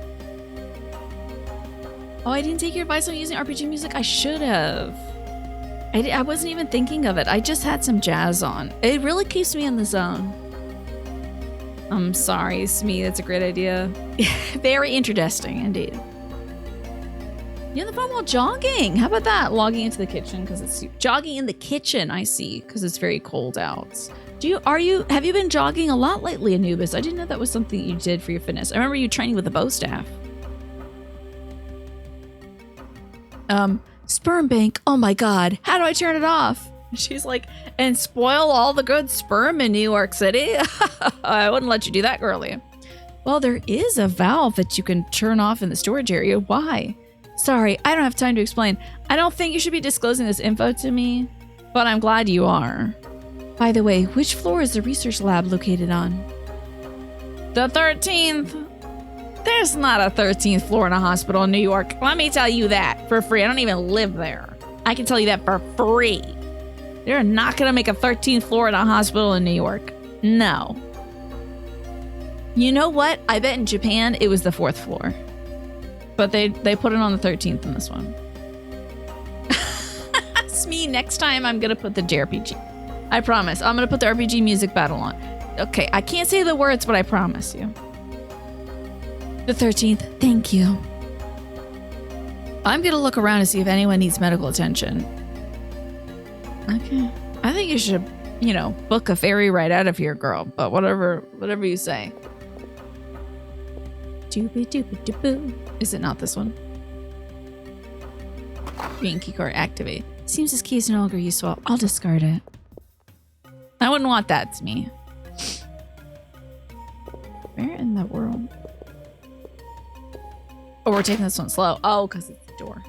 Oh, I didn't take your advice on using RPG music? I should have. I wasn't even thinking of it. I just had some jazz on. It really keeps me in the zone. I'm sorry, Smee. That's a great idea. Very interesting, indeed. You're on the phone while jogging. How about that? Logging into the kitchen because it's jogging in the kitchen. I see, because it's very cold out. Have you been jogging a lot lately, Anubis? I didn't know that was something you did for your fitness. I remember you training with the bow staff. Sperm bank. Oh my God. How do I turn it off? She's like, and spoil all the good sperm in New York City? I wouldn't let you do that, girlie. Well, there is a valve that you can turn off in the storage area. Why? Sorry, I don't have time to explain. I don't think you should be disclosing this info to me, but I'm glad you are. By the way, which floor is the research lab located on? The 13th. There's not a 13th floor in a hospital in New York. Let me tell you that for free. I don't even live there. I can tell you that for free. They're not going to make a 13th floor in a hospital in New York. No. You know what? I bet in Japan it was the 4th floor. But they put it on the 13th in this one. It's me. Next time I'm going to put the JRPG. I promise. I'm going to put the RPG music battle on. Okay, I can't say the words, but I promise you. The 13th. Thank you. I'm going to look around to see if anyone needs medical attention. Okay. I think you should, book a ferry ride out of here, girl. But whatever you say. Doobie-doobie-doo-boo. Is it not this one? Green keycard activate. Seems this key is no longer useful. I'll discard it. I wouldn't want that to me. Where in the world? Oh, we're taking this one slow. Oh, because it's the door.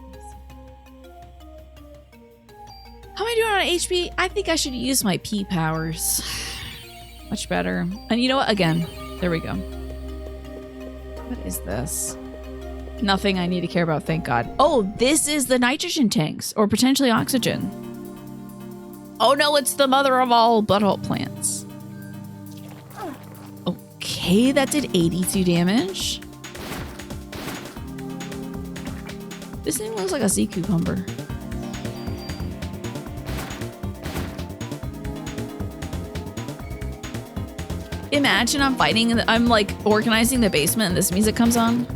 How am I doing on HP? I think I should use my P powers. Much better. And you know what? Again, there we go. What is this? Nothing I need to care about, thank God. Oh, this is the nitrogen tanks, or potentially oxygen. Oh no, it's the mother of all butthole plants. Okay, that did 82 damage. This thing looks like a sea cucumber. Imagine I'm fighting and I'm like organizing the basement and this music comes on.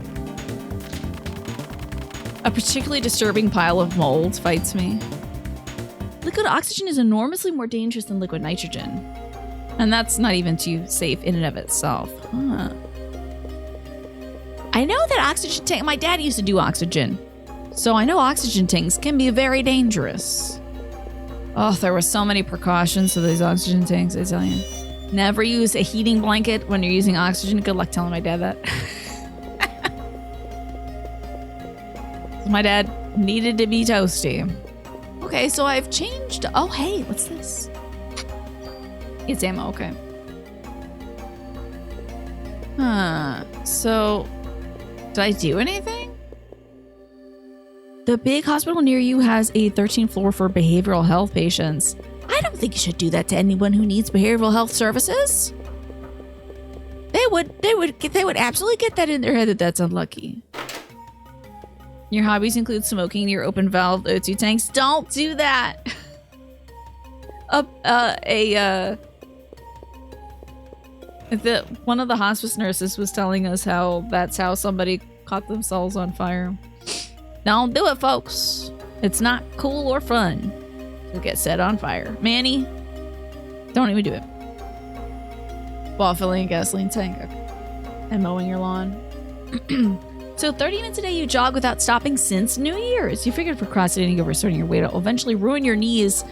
A particularly disturbing pile of mold fights me. Liquid oxygen is enormously more dangerous than liquid nitrogen. And that's not even too safe in and of itself. Huh. I know that oxygen tank, my dad used to do oxygen. So I know oxygen tanks can be very dangerous. Oh, there were so many precautions to these oxygen tanks, I tell you. Never use a heating blanket when you're using oxygen. Good luck telling my dad that. My dad needed to be toasty. Okay, so I've changed. Oh, hey, what's this? It's ammo, okay. Huh. So, did I do anything? The big hospital near you has a 13th floor for behavioral health patients. I don't think you should do that to anyone who needs behavioral health services. They would absolutely get that in their head that that's unlucky. Your hobbies include smoking near open valve O2 tanks. Don't do that. One of the hospice nurses was telling us how that's how somebody caught themselves on fire. Don't do it, folks. It's not cool or fun. You'll get set on fire. Manny, don't even do it. While filling a gasoline tank and mowing your lawn. So 30 minutes a day you jog without stopping since New Year's. You figured procrastinating over starting your weight will eventually ruin your knees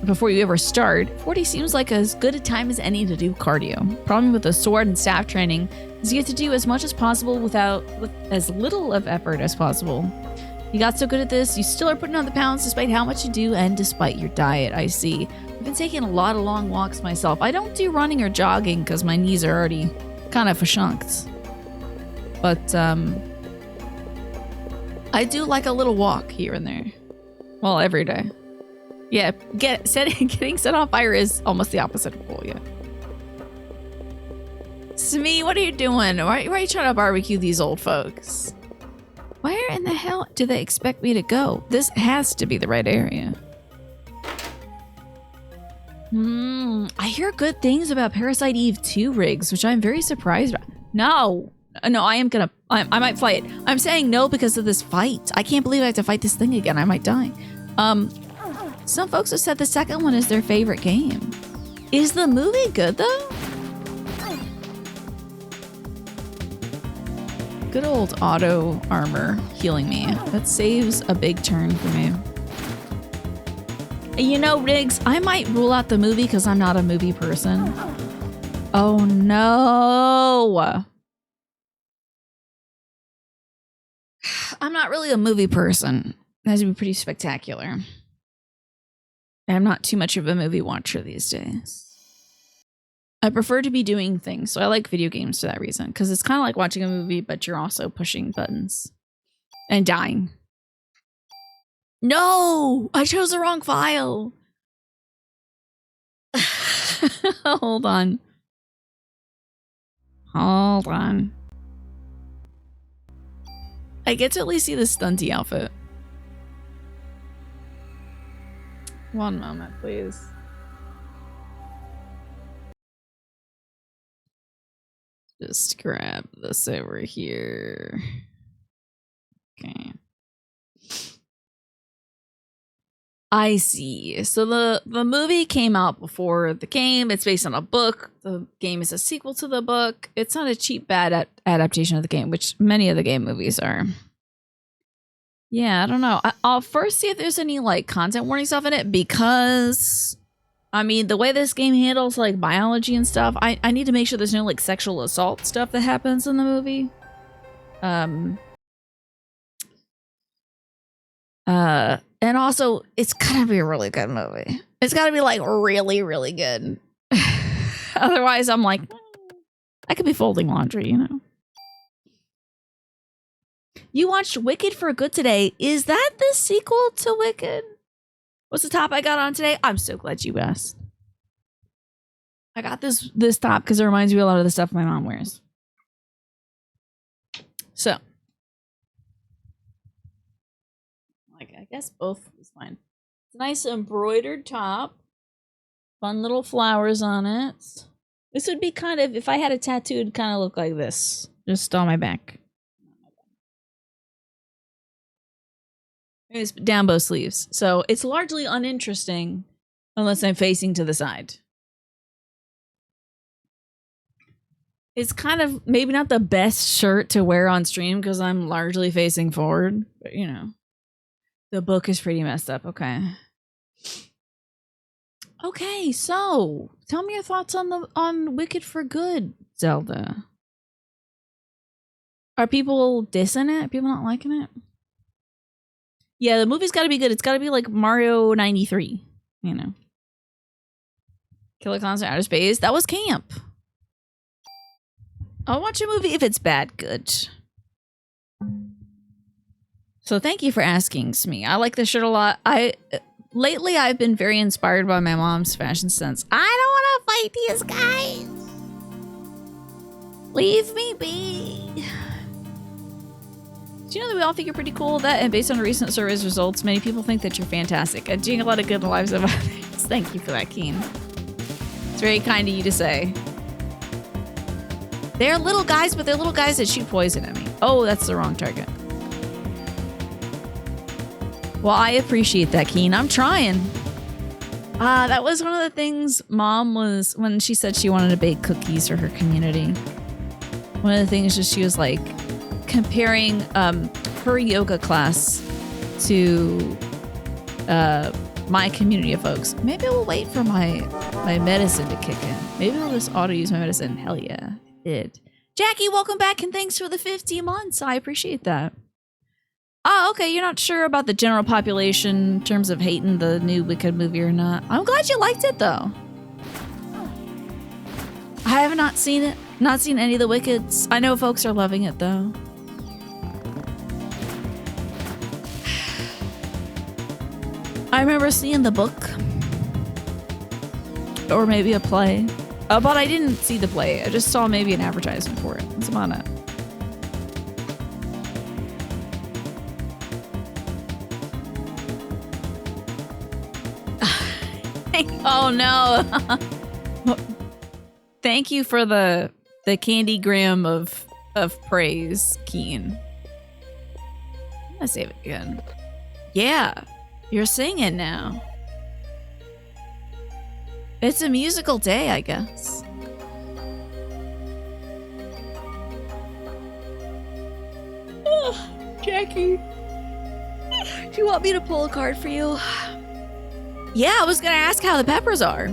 before you ever start. 40 seems like as good a time as any to do cardio. Problem with the sword and staff training is you get to do as much as possible with as little of effort as possible. You got so good at this, you still are putting on the pounds despite how much you do and despite your diet, I see. I've been taking a lot of long walks myself. I don't do running or jogging because my knees are already kind of fashunked. But I do like a little walk here and there. Well, every day. Yeah, getting set on fire is almost the opposite of cool, yeah. Smee, what are you doing? Why are you trying to barbecue these old folks? Where in the hell do they expect me to go? This has to be the right area. I hear good things about Parasite Eve 2 rigs, which I'm very surprised about. No, I might fly it. I'm saying no because of this fight. I can't believe I have to fight this thing again. I might die. Some folks have said the second one is their favorite game. Is the movie good though? Good old auto armor healing me. That saves a big turn for me. You know, Riggs, I might rule out the movie because I'm not a movie person. Oh no. I'm not really a movie person. It has to be pretty spectacular. I'm not too much of a movie watcher these days. I prefer to be doing things, so I like video games for that reason, because it's kind of like watching a movie, but you're also pushing buttons and dying. No! I chose the wrong file! Hold on. Hold on. I get to at least see the stunty outfit. One moment, please. Just grab this over here. Okay. I see. So the movie came out before the game. It's based on a book. The game is a sequel to the book. It's not a cheap, bad adaptation of the game, which many of the game movies are. Yeah, I don't know. I'll first see if there's any like content warning stuff in it, because I mean, the way this game handles like biology and stuff, I need to make sure there's no like sexual assault stuff that happens in the movie. And also it's gotta be a really good movie. It's gotta be like really, really good. Otherwise I'm like, I could be folding laundry, you know? You watched Wicked for Good today. Is that the sequel to Wicked? What's the top I got on today? I'm so glad you asked. I got this top because it reminds me of a lot of the stuff my mom wears. So, like, I guess both is fine. It's a nice embroidered top. Fun little flowers on it. This would be kind of, if I had a tattoo, it'd kind of look like this. Just on my back. It's down both sleeves. So it's largely uninteresting unless I'm facing to the side. It's kind of maybe not the best shirt to wear on stream because I'm largely facing forward, but you know, the book is pretty messed up. Okay. Okay, so tell me your thoughts on Wicked for Good, Zelda. Are people dissing it? Are people not liking it? Yeah, the movie's got to be good. It's got to be like Mario 93, you know. Killer Clowns in Outer Space. That was camp. I'll watch a movie if it's bad good. So thank you for asking, Smee. I like this shirt a lot. Lately I've been very inspired by my mom's fashion sense. I don't want to fight these guys. Leave me be. Do you know that we all think you're pretty cool? That, and based on recent surveys results, many people think that you're fantastic and doing a lot of good in the lives of others. Thank you for that, Keen. It's very kind of you to say. They're little guys, but they're little guys that shoot poison at me. Oh, that's the wrong target. Well, I appreciate that, Keen. I'm trying. That was one of the things Mom was, when she said she wanted to bake cookies for her community. One of the things is she was like comparing her yoga class to my community of folks. Maybe we'll wait for my medicine to kick in. Maybe I'll just auto use my medicine. Hell yeah, it. Jackie, welcome back and thanks for the 50 months. I appreciate that. Oh, okay. You're not sure about the general population in terms of hating the new Wicked movie or not. I'm glad you liked it though. I have not seen it. Not seen any of the Wickeds. I know folks are loving it though. I remember seeing the book. Or maybe a play. But I didn't see the play. I just saw maybe an advertisement for it. What's about it? Oh no. Thank you for the candy gram of praise, Keen. I'm gonna save it again. Yeah, you're singing now. It's a musical day, I guess. Oh, Jackie. Do you want me to pull a card for you? Yeah, I was gonna ask how the peppers are.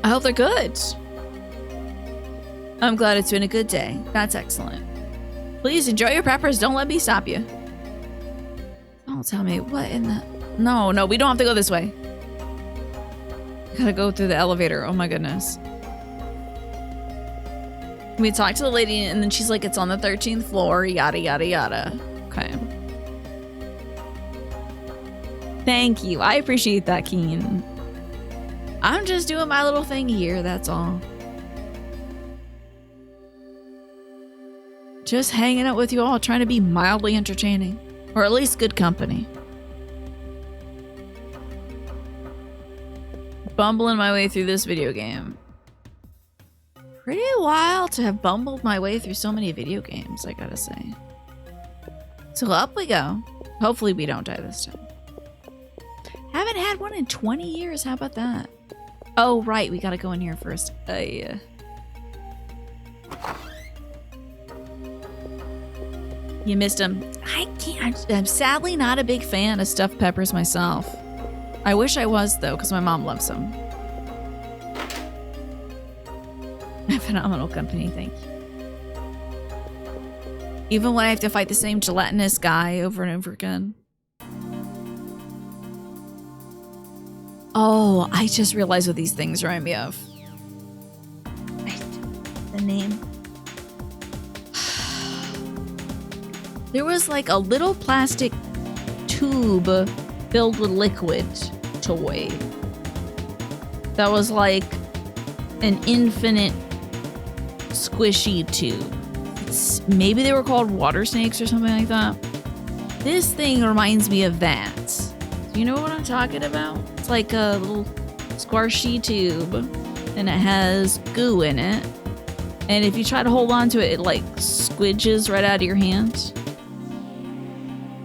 I hope they're good. I'm glad it's been a good day. That's excellent. Please enjoy your peppers. Don't let me stop you. Don't tell me what in the... No, we don't have to go this way. Gotta go through the elevator. Oh my goodness. We talked to the lady and then she's like, it's on the 13th floor, yada, yada, yada. Okay. Thank you. I appreciate that, Keen. I'm just doing my little thing here, that's all. Just hanging out with you all, trying to be mildly entertaining. Or at least good company. Bumbling my way through this video game. Pretty wild to have bumbled my way through so many video games, I gotta say. So up we go. Hopefully we don't die this time. Haven't had one in 20 years. How about that? Oh, right. We gotta go in here first. Yeah. You missed them. I can't. I'm sadly not a big fan of stuffed peppers myself. I wish I was, though, because my mom loves them. Phenomenal company, thank you. Even when I have to fight the same gelatinous guy over and over again. Oh, I just realized what these things remind me of. The name. There was like a little plastic tube filled with liquid toy that was like an infinite squishy tube. Maybe they were called water snakes or something like that. This thing reminds me of that. Do you know what I'm talking about? It's like a little squishy tube and it has goo in it. And if you try to hold on to it, it like squidges right out of your hand.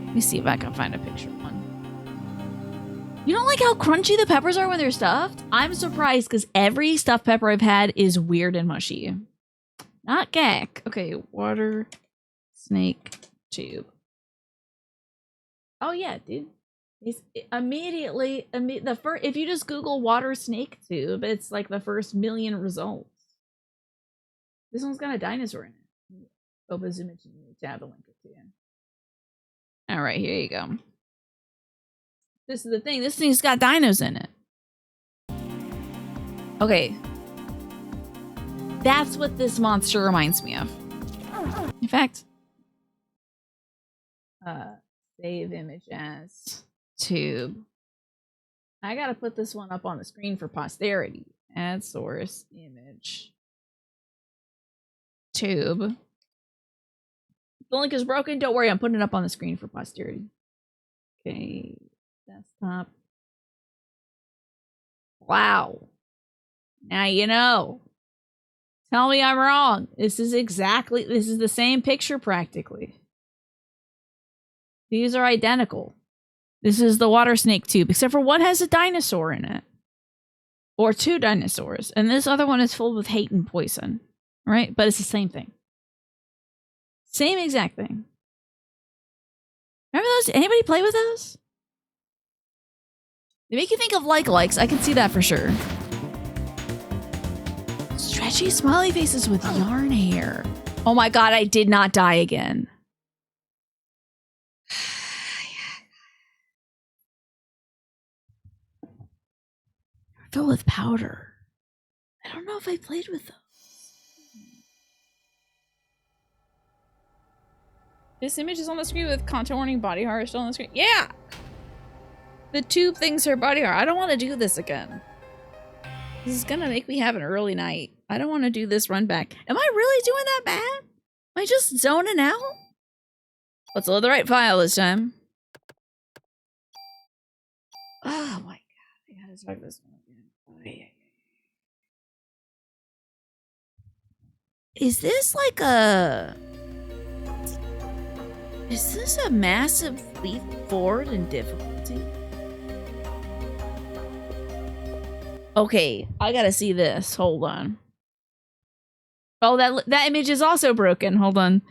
Let me see if I can find a picture of one. You don't like how crunchy the peppers are when they're stuffed? I'm surprised because every stuffed pepper I've had is weird and mushy. Not gack. Okay, water snake tube. Oh yeah, dude. It's immediately the first. If you just Google water snake tube, it's like the first million results. This one's got a dinosaur in it. Open zoom into the tab and link it to you. All right, here you go. This is the thing. This thing's got dinos in it. Okay. That's what this monster reminds me of. In fact, save image as tube. I gotta put this one up on the screen for posterity. Add source image tube. The link is broken. Don't worry, I'm putting it up on the screen for posterity. Okay, desktop. Wow. Now you know. Tell me I'm wrong. This is the same picture practically. These are identical. This is the water snake tube, except for one has a dinosaur in it. Or 2 dinosaurs. And this other one is filled with hate and poison. Right? But it's the same thing. Same exact thing. Remember those? Anybody play with those? They make you think of likes. I can see that for sure. Stretchy smiley faces with yarn hair. Oh my god, I did not die again. Filled with powder. I don't know if I played with those. This image is on the screen with content warning body horror still on the screen. Yeah! The tube things are body horror. I don't want to do this again. This is gonna make me have an early night. I don't want to do this run back. Am I really doing that bad? Am I just zoning out? Let's load the right file this time. Oh my god. I gotta start this one again. Oh, yeah. Is this like a... Is this a massive leap forward in difficulty? Okay, I gotta see this. Hold on. Oh, that image is also broken. Hold on.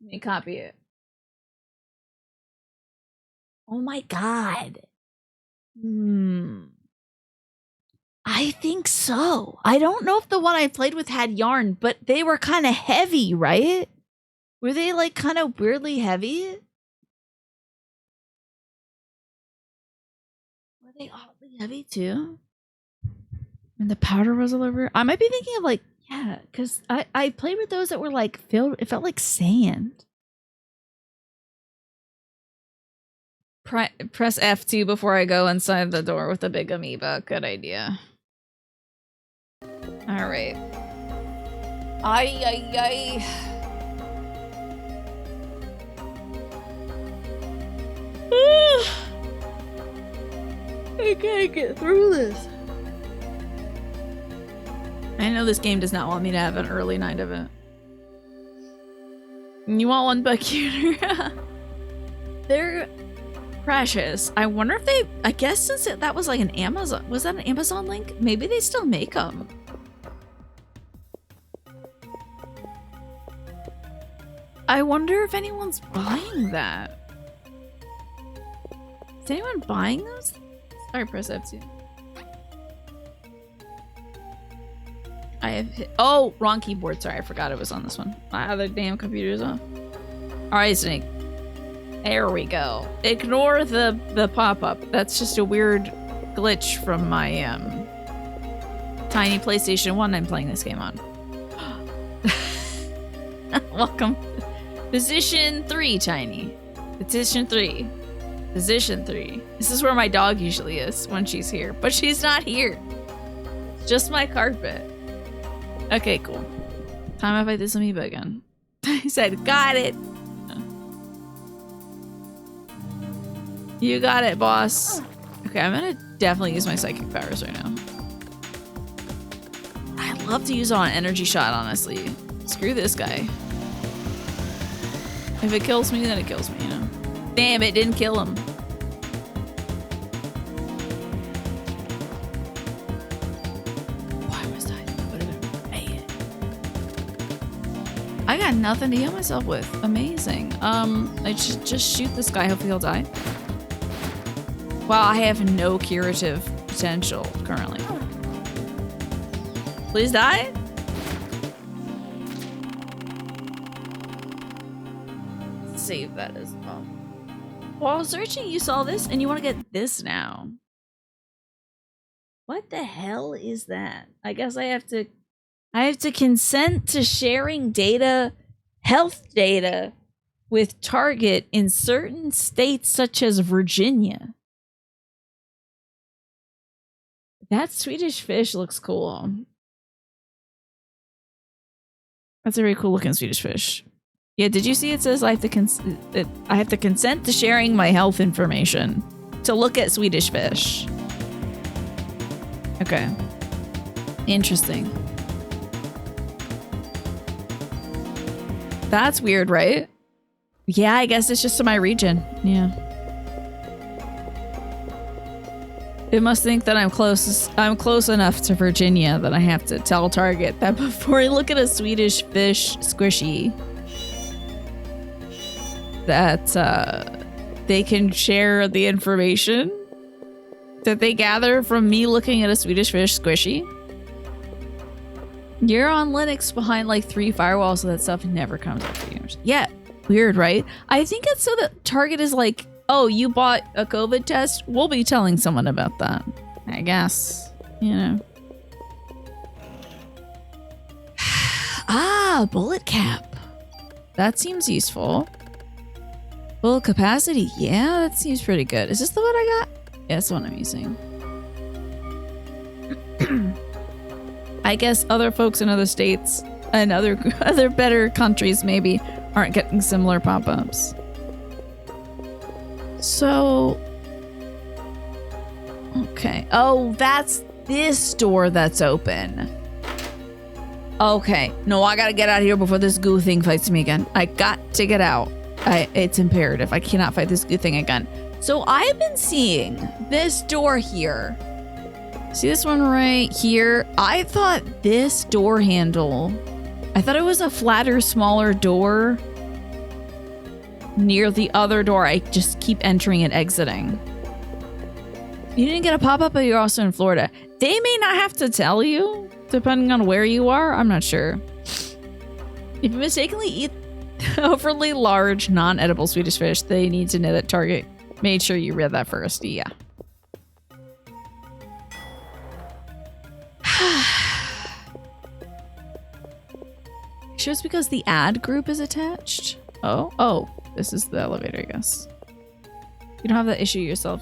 Let me copy it. Oh my god. I think so. I don't know if the one I played with had yarn, but they were kind of heavy, right? Were they like kind of weirdly heavy? Were they oddly heavy too? And the powder was all over. I might be thinking of like, yeah, because I played with those that were like filled, it felt like sand. Press F2 before I go inside the door with the big amoeba. Good idea. All right. Ay. I can't get through this. I know this game does not want me to have an early night of it. You want one but cuter? They're precious. I wonder if they... I guess since that was like an Amazon... Was that an Amazon link? Maybe they still make them. I wonder if anyone's buying that. Is anyone buying those? Sorry, press F2. I have hit... Oh, wrong keyboard. Sorry, I forgot it was on this one. My other damn computer's off. Alright, Snake. There we go. Ignore the pop-up. That's just a weird glitch from my tiny PlayStation 1 I'm playing this game on. Welcome. Position 3, Tiny. Position 3. Position 3. This is where my dog usually is when she's here. But she's not here. It's just my carpet. Okay, cool. Time I fight this amoeba again. I said, got it. You got it, boss. Okay, I'm gonna definitely use my psychic powers right now. I'd love to use it on energy shot, honestly. Screw this guy. If it kills me, then it kills me, you know? Damn, it didn't kill him. Why must I put it in? Hey. I got nothing to heal myself with. Amazing. I should just shoot this guy. Hopefully he'll die. Wow, I have no curative potential currently. Please die? Save that as well. While searching, you saw this and you want to get this now. What the hell is that? I guess I have to consent to sharing data, health data, with Target in certain states such as Virginia. That Swedish fish looks cool. That's a very cool looking Swedish fish. Yeah, did you see it says I have to consent to sharing my health information to look at Swedish fish. Okay. Interesting. That's weird, right? Yeah, I guess it's just to my region. Yeah. It must think that I'm close enough to Virginia that I have to tell Target that before I look at a Swedish fish squishy, that they can share the information that they gather from me looking at a Swedish fish squishy. You're on Linux behind like 3 firewalls, so that stuff never comes up for you. Yeah, weird, right? I think it's so that Target is like, oh, you bought a COVID test? We'll be telling someone about that. I guess, you know. Ah, bullet cap. That seems useful. Full capacity. Yeah, that seems pretty good. Is this the one I got? Yeah, that's the one I'm using. I guess other folks in other states and other better countries maybe aren't getting similar pop-ups. So, okay. Oh, that's this door that's open. Okay. No, I gotta get out of here before this goo thing fights me again. I got to get out. It's imperative. I cannot fight this goo thing again. So I've been seeing this door here. See this one right here? I thought this door handle, I thought it was a flatter, smaller door near the other door. I just keep entering and exiting. You didn't get a pop-up, but you're also in Florida. They may not have to tell you, depending on where you are. I'm not sure. If you mistakenly eat overly large, non-edible Swedish fish, they need to know that Target made sure you read that first. Yeah. Sure it's because the ad group is attached? Oh, this is the elevator, I guess. You don't have that issue yourself.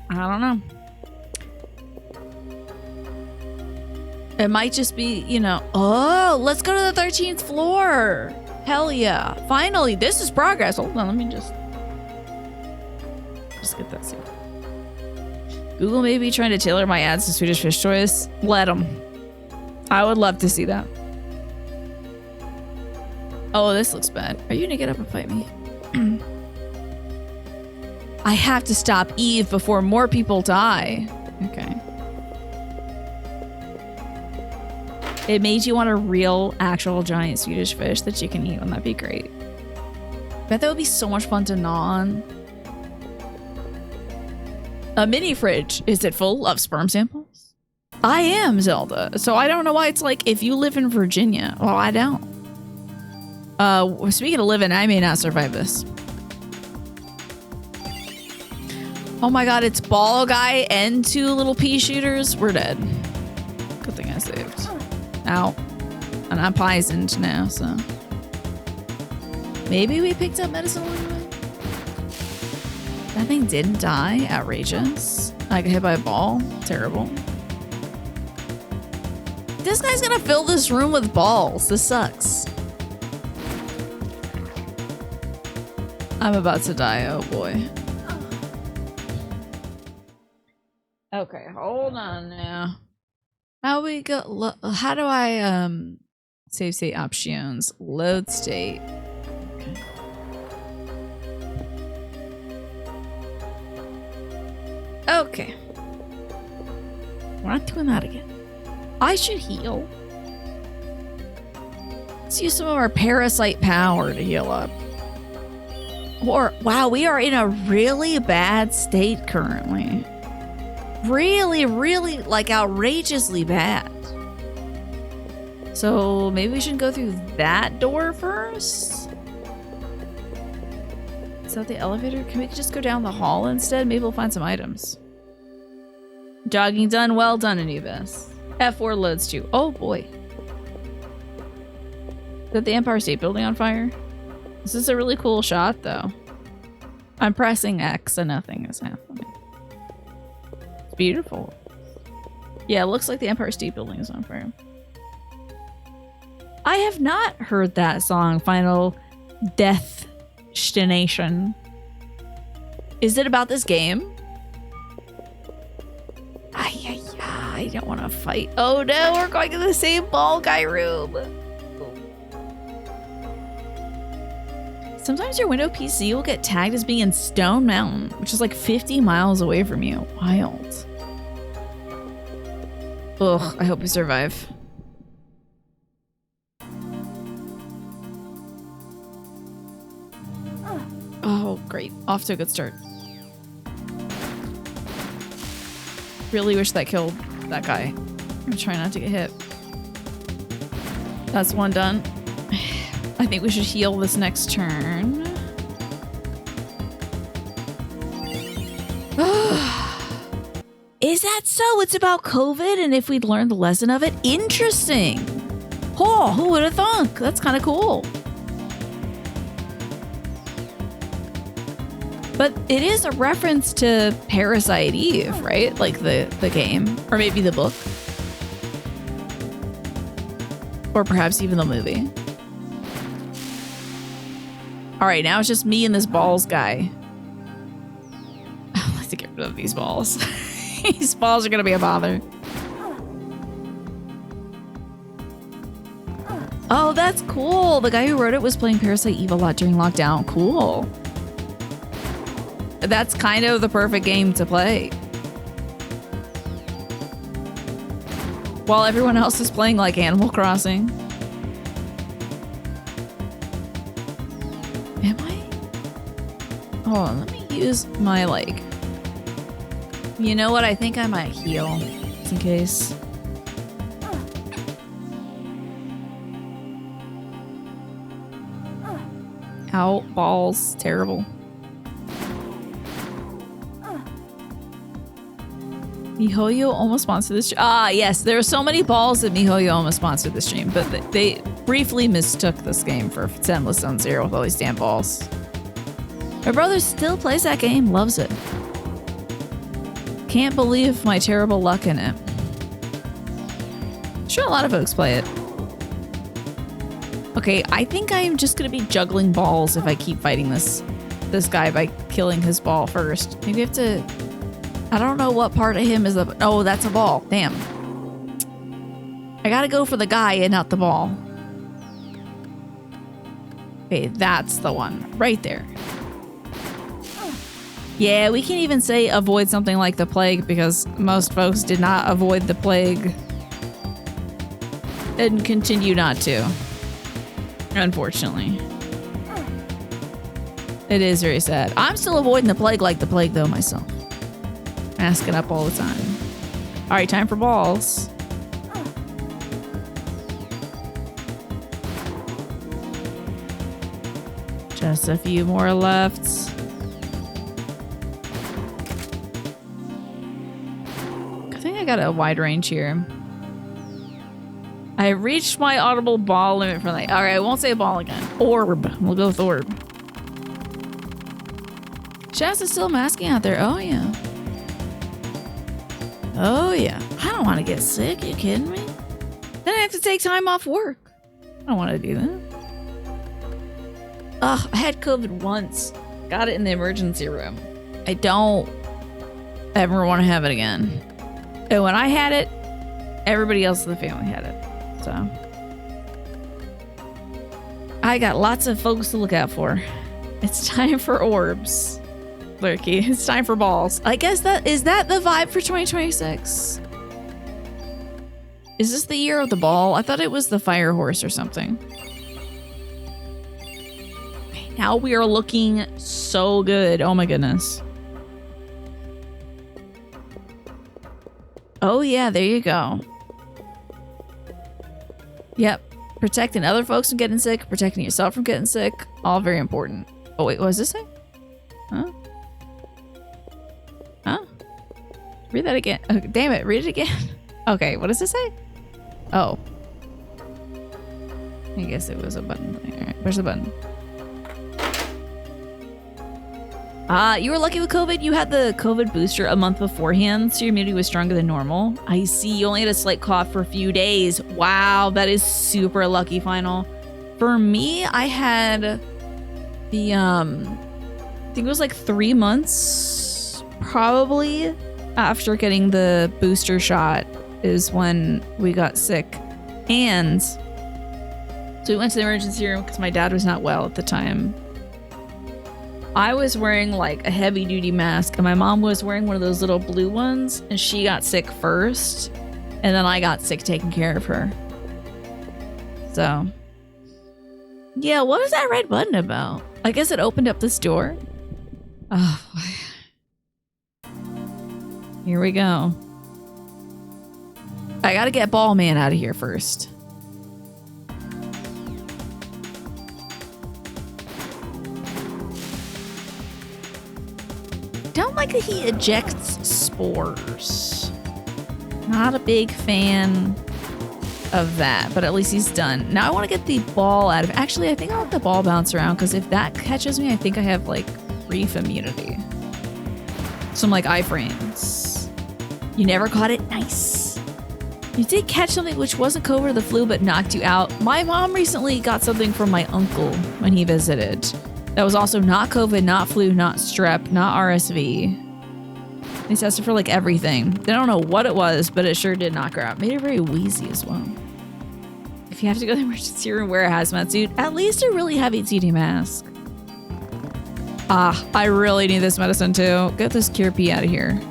I don't know. It might just be, you know, oh, let's go to the 13th floor. Hell yeah. Finally, this is progress. Hold on, let me just get that scene. Google may be trying to tailor my ads to Swedish fish choice. Let them. I would love to see that. Oh, this looks bad. Are you gonna get up and fight me? I have to stop Eve before more people die. Okay. It made you want a real, actual giant Swedish fish that you can eat. Wouldn't that be great? Bet that would be so much fun to gnaw on. A mini fridge. Is it full of sperm samples? I am Zelda, so I don't know why it's like if you live in Virginia. Well, I don't. Speaking of living, I may not survive this. Oh my god, it's Ball Guy and 2 little pea shooters. We're dead. Good thing I saved. Ow. And I'm poisoned now, so. Maybe we picked up medicine along the way? That thing didn't die? Outrageous. I got hit by a ball? Terrible. This guy's gonna fill this room with balls. This sucks. I'm about to die, oh boy. Okay, hold on now. How we go? How do I save state options? Load state. Okay. Okay. We're not doing that again. I should heal. Let's use some of our Parasite power to heal up. Or, wow, we are in a really bad state currently. Really, really, like, outrageously bad. So, maybe we should go through that door first? Is that the elevator? Can we just go down the hall instead? Maybe we'll find some items. Jogging done. Well done, Anubis. F4 loads too. Oh, boy. Is that the Empire State Building on fire? This is a really cool shot, though. I'm pressing X and nothing is happening. It's beautiful. Yeah, it looks like the Empire State Building is on fire. I have not heard that song, Final Destination. Is it about this game? I don't want to fight. Oh no, we're going to the same Ball Guy room. Sometimes your window PC will get tagged as being in Stone Mountain, which is like 50 miles away from you. Wild. Ugh, I hope we survive. Oh, great. Off to a good start. Really wish that killed that guy. I'm trying not to get hit. That's one done. I think we should heal this next turn. Is that so? It's about COVID and if we'd learned the lesson of it? Interesting. Oh, who would have thunk? That's kind of cool. But it is a reference to Parasite Eve, right? Like the game, or maybe the book. Or perhaps even the movie. All right, now it's just me and this balls guy. I'd like to get rid of these balls. These balls are gonna be a bother. Oh, that's cool. The guy who wrote it was playing Parasite Eve a lot during lockdown. Cool. That's kind of the perfect game to play. While everyone else is playing like Animal Crossing. Am I? Hold on, let me use my like. You know what? I think I might heal just in case. Ow, balls. Terrible. MiHoYo almost sponsored this. Ah, yes. There are so many balls that MiHoYo almost sponsored the stream, but they briefly mistook this game for Endless Zone Zero with all these damn balls. My brother still plays that game, loves it. Can't believe my terrible luck in it. Sure, a lot of folks play it. Okay, I think I am just gonna be juggling balls if I keep fighting this guy by killing his ball first. Maybe I have to. I don't know what part of him is the. Oh, that's a ball. Damn. I gotta go for the guy and not the ball. Okay, that's the one. Right there. Yeah, we can even say avoid something like the plague because most folks did not avoid the plague. And continue not to. Unfortunately. It is very sad. I'm still avoiding the plague like the plague though myself. Masking up all the time. Alright, time for balls. Just a few more left. I think I got a wide range here. I reached my audible ball limit for like. Alright, I won't say ball again. Orb. We'll go with orb. Shaz is still masking out there. Oh, yeah. Oh, yeah. I don't want to get sick. Are you kidding me? Then I have to take time off work. I don't want to do that. Ugh, I had COVID once. Got it in the emergency room. I don't ever want to have it again. And when I had it, everybody else in the family had it. So I got lots of folks to look out for. It's time for orbs. Lurky, it's time for balls. I guess is that the vibe for 2026? Is this the year of the ball? I thought it was the fire horse or something. Okay, now we are looking so good. Oh my goodness. Oh yeah, there you go. Yep. Protecting other folks from getting sick, protecting yourself from getting sick. All very important. Oh wait, what does this say? Huh? Huh? Read that again. Oh, damn it, read it again. Okay, what does it say? Oh. I guess it was a button. Alright, where's the button? You were lucky with COVID. You had the COVID booster a month beforehand, so your immunity was stronger than normal. I see. You only had a slight cough for a few days. Wow, that is super lucky, Final. For me, I had the, I think it was like 3 months, probably, after getting the booster shot is when we got sick. And so we went to the emergency room because my dad was not well at the time. I was wearing like a heavy duty mask and my mom was wearing one of those little blue ones and she got sick first and then I got sick taking care of her. So, yeah, what was that red button about? I guess it opened up this door. Oh, boy. Here we go. I gotta get Ball Man out of here first. Don't like that he ejects spores. Not a big fan of that, but at least he's done. Now I want to get the ball out of... Actually, I think I'll let the ball bounce around because if that catches me, I think I have like brief immunity. Some like iframes. You never caught it? Nice. You did catch something which wasn't COVID or the flu, but knocked you out. My mom recently got something from my uncle when he visited. That was also not COVID, not flu, not strep, not RSV. They tested for like everything. They don't know what it was, but it sure did knock her out. Made her very wheezy as well. If you have to go to the emergency room, wear a hazmat suit. At least a really heavy duty mask. Ah, I really need this medicine too. Get this Cure P out of here.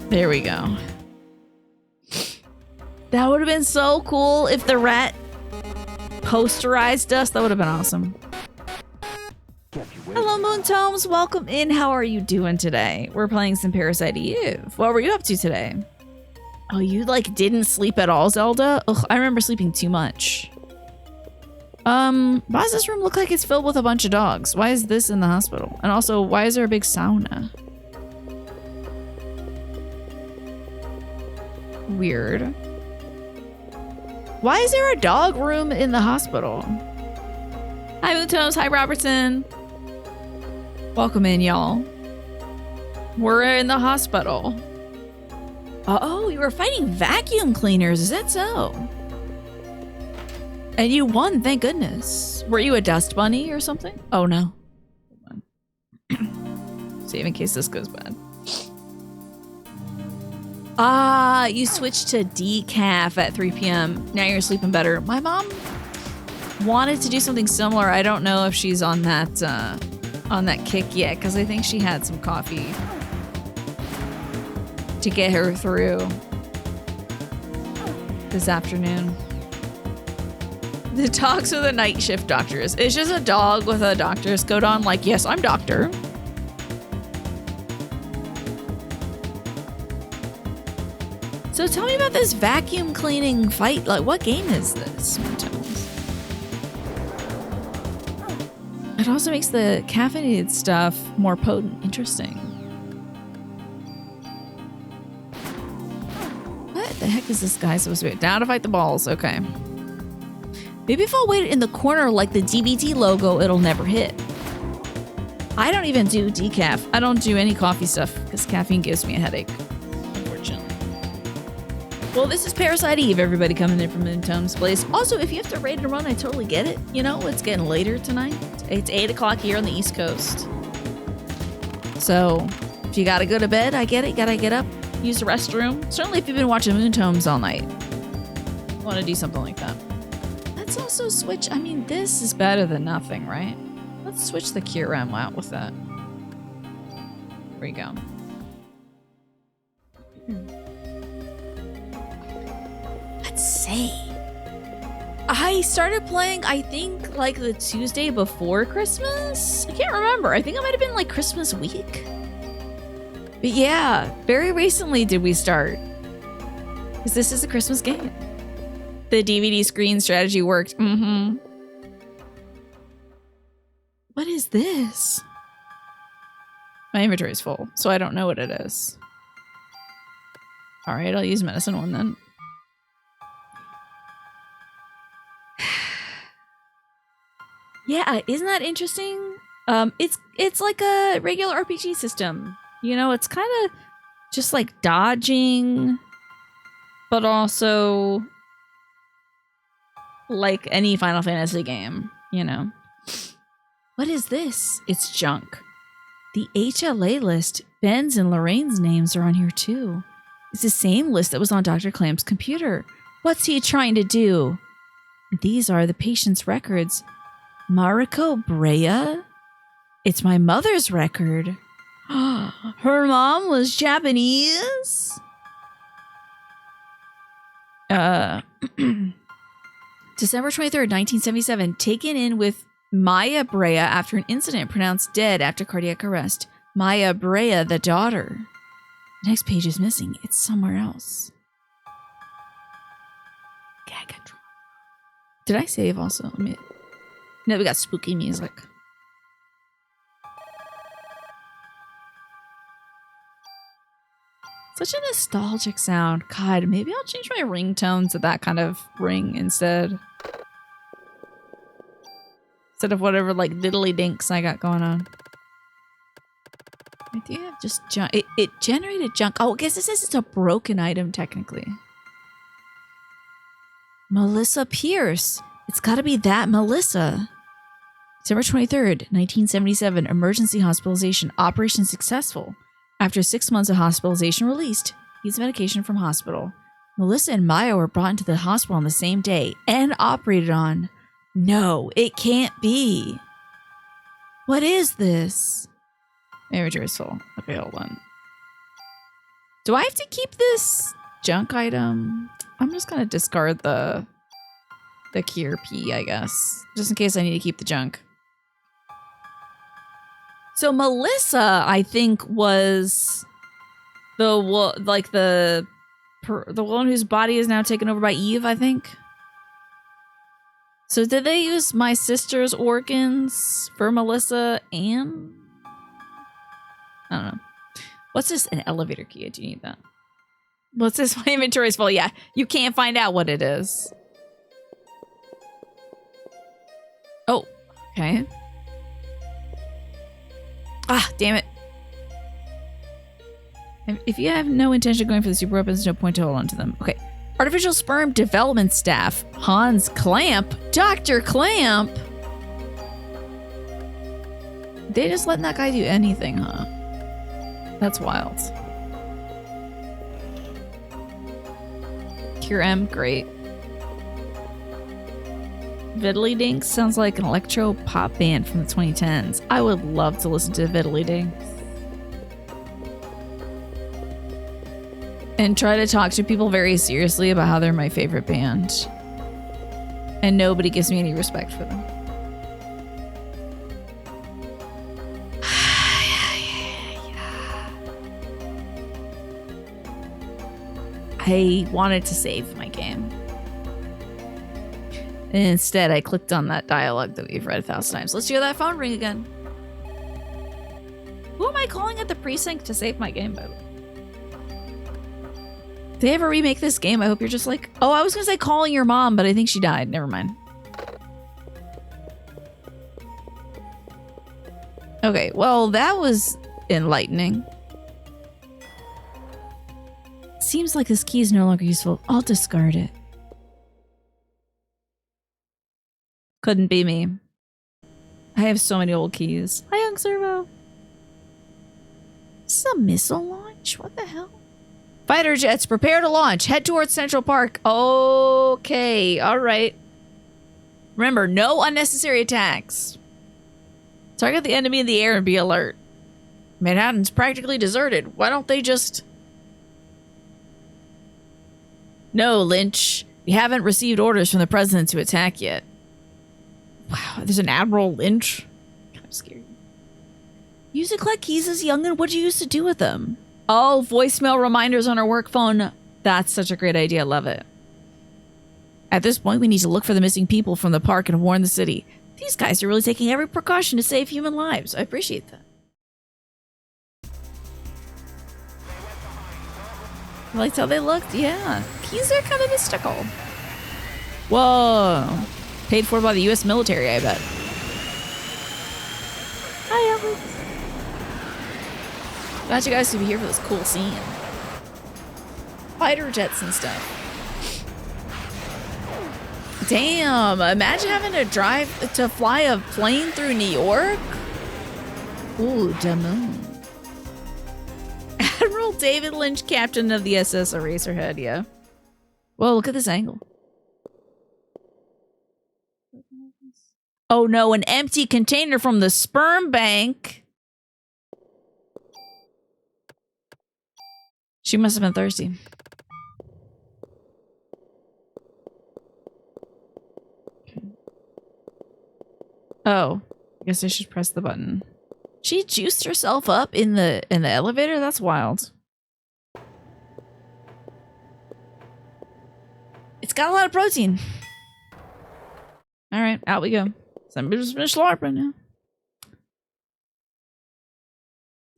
There we go. That would have been so cool if the rat posterized us. That would have been awesome. Hello, Moon Tomes. Welcome in. How are you doing today? We're playing some Parasite Eve. What were you up to today? Oh, you like didn't sleep at all, Zelda? Ugh, I remember sleeping too much. Why does this room look like it's filled with a bunch of dogs? Why is this in the hospital? And also, why is there a big sauna? Weird. Why is there a dog room in the hospital? Hi, Moon Tomes. Hi, Robertson. Welcome in, y'all. We're in the hospital. Oh, you were fighting vacuum cleaners. Is that so? And you won, thank goodness. Were you a dust bunny or something? Oh, no. Save in case this goes bad. Ah, you switched to decaf at 3 p.m. Now you're sleeping better. My mom wanted to do something similar. I don't know if she's on that kick yet because I think she had some coffee to get her through this afternoon. The dogs are the night shift doctors. It's just a dog with a doctor's coat on like, yes, I'm doctor. So tell me about this vacuum cleaning fight. Like, what game is this? It also makes the caffeinated stuff more potent. Interesting. What the heck is this guy supposed to be? Down to fight the balls. Okay. Maybe if I'll wait in the corner like the DBT logo, it'll never hit. I don't even do decaf. I don't do any coffee stuff because caffeine gives me a headache. Well, this is Parasite Eve, everybody coming in from Moontone's place. Also, if you have to raid and run, I totally get it. You know, it's getting later tonight. It's 8 o'clock here on the East Coast. So, if you gotta go to bed, I get it. You gotta get up, use the restroom. Certainly if you've been watching Moontones all night. You want to do something like that. Let's also switch. I mean, this is better than nothing, right? Let's switch the Cure M out with that. There we go. Let's see. I started playing, I think, like the Tuesday before Christmas? I can't remember. I think it might have been like Christmas week. But yeah, very recently did we start. Because this is a Christmas game. The DVD screen strategy worked. Mm-hmm. What is this? My inventory is full, so I don't know what it is. All right, I'll use medicine one then. Yeah, isn't that interesting? It's like a regular RPG system. You know, it's kind of just like dodging, but also like any Final Fantasy game, you know. What is this? It's junk. The HLA list, Ben's and Lorraine's names are on here too. It's the same list that was on Dr. Klamp's computer. What's he trying to do? These are the patient's records. Mariko Brea? It's my mother's record. Her mom was Japanese? December 23rd, 1977. Taken in with Maya Brea after an incident, pronounced dead after cardiac arrest. Maya Brea, the daughter. The next page is missing. It's somewhere else. Gagatron. Did I save also? No, we got spooky music. Such a nostalgic sound. God, maybe I'll change my ringtone to that kind of ring instead. Instead of whatever like diddly dinks I got going on. I do have just junk. It generated junk. Oh, I guess it says it's a broken item technically. Melissa Pierce. It's gotta be that Melissa. December 23rd, 1977. Emergency hospitalization. Operation successful. After 6 months of hospitalization, released. Needs medication from hospital. Melissa and Maya were brought into the hospital on the same day and operated on. No, it can't be. What is this? Inventory is full. Okay, hold on. Do I have to keep this junk item? I'm just gonna discard the Kier P, I guess. Just in case I need to keep the junk. So Melissa, I think, was the one whose body is now taken over by Eve, I think. So did they use my sister's organs for Melissa and... I don't know. What's this? An elevator key. Do you need that? What's this? My inventory is full. Yeah, you can't find out what it is. Oh, okay. Ah, damn it. If you have no intention of going for the super weapons, no point to hold on to them. Okay. Artificial sperm development staff. Hans Klamp. Dr. Klamp. They just letting that guy do anything, huh? That's wild. Cure M, great. Viddly Dinks sounds like an electro pop band from the 2010s. I would love to listen to Viddly Dinks. And try to talk to people very seriously about how they're my favorite band. And nobody gives me any respect for them. I wanted to save my game. And instead, I clicked on that dialogue that we've read 1,000 times. Let's hear that phone ring again. Who am I calling at the precinct to save my game, by the way? If they ever remake this game, I hope you're just like, oh, I was going to say calling your mom, but I think she died. Never mind. Okay, well, that was enlightening. Seems like this key is no longer useful. I'll discard it. Couldn't be me. I have so many old keys. Hi, Young Servo. This is a missile launch? What the hell? Fighter jets, prepare to launch. Head towards Central Park. Okay, all right. Remember, no unnecessary attacks. Target the enemy in the air and be alert. Manhattan's practically deserted. Why don't they just... No, Lynch. We haven't received orders from the president to attack yet. Wow, there's an Admiral Lynch. Kind of scary. You used to collect keys as young, and what'd you used to do with them? Oh, voicemail reminders on our work phone. That's such a great idea. Love it. At this point, we need to look for the missing people from the park and warn the city. These guys are really taking every precaution to save human lives. I appreciate that. You liked how they looked? Yeah. Keys are kind of mystical. Whoa. Paid for by the U.S. military, I bet. Hi, Alex. Glad you guys to be here for this cool scene. Fighter jets and stuff. Damn, imagine having to fly a plane through New York. Ooh, Damoon. Admiral David Lynch, captain of the SS Eraserhead, yeah. Well, look at this angle. Oh no, an empty container from the sperm bank. She must have been thirsty. Oh, I guess I should press the button. She juiced herself up in the elevator? That's wild. It's got a lot of protein. All right, out we go. Somebody's been slurping now.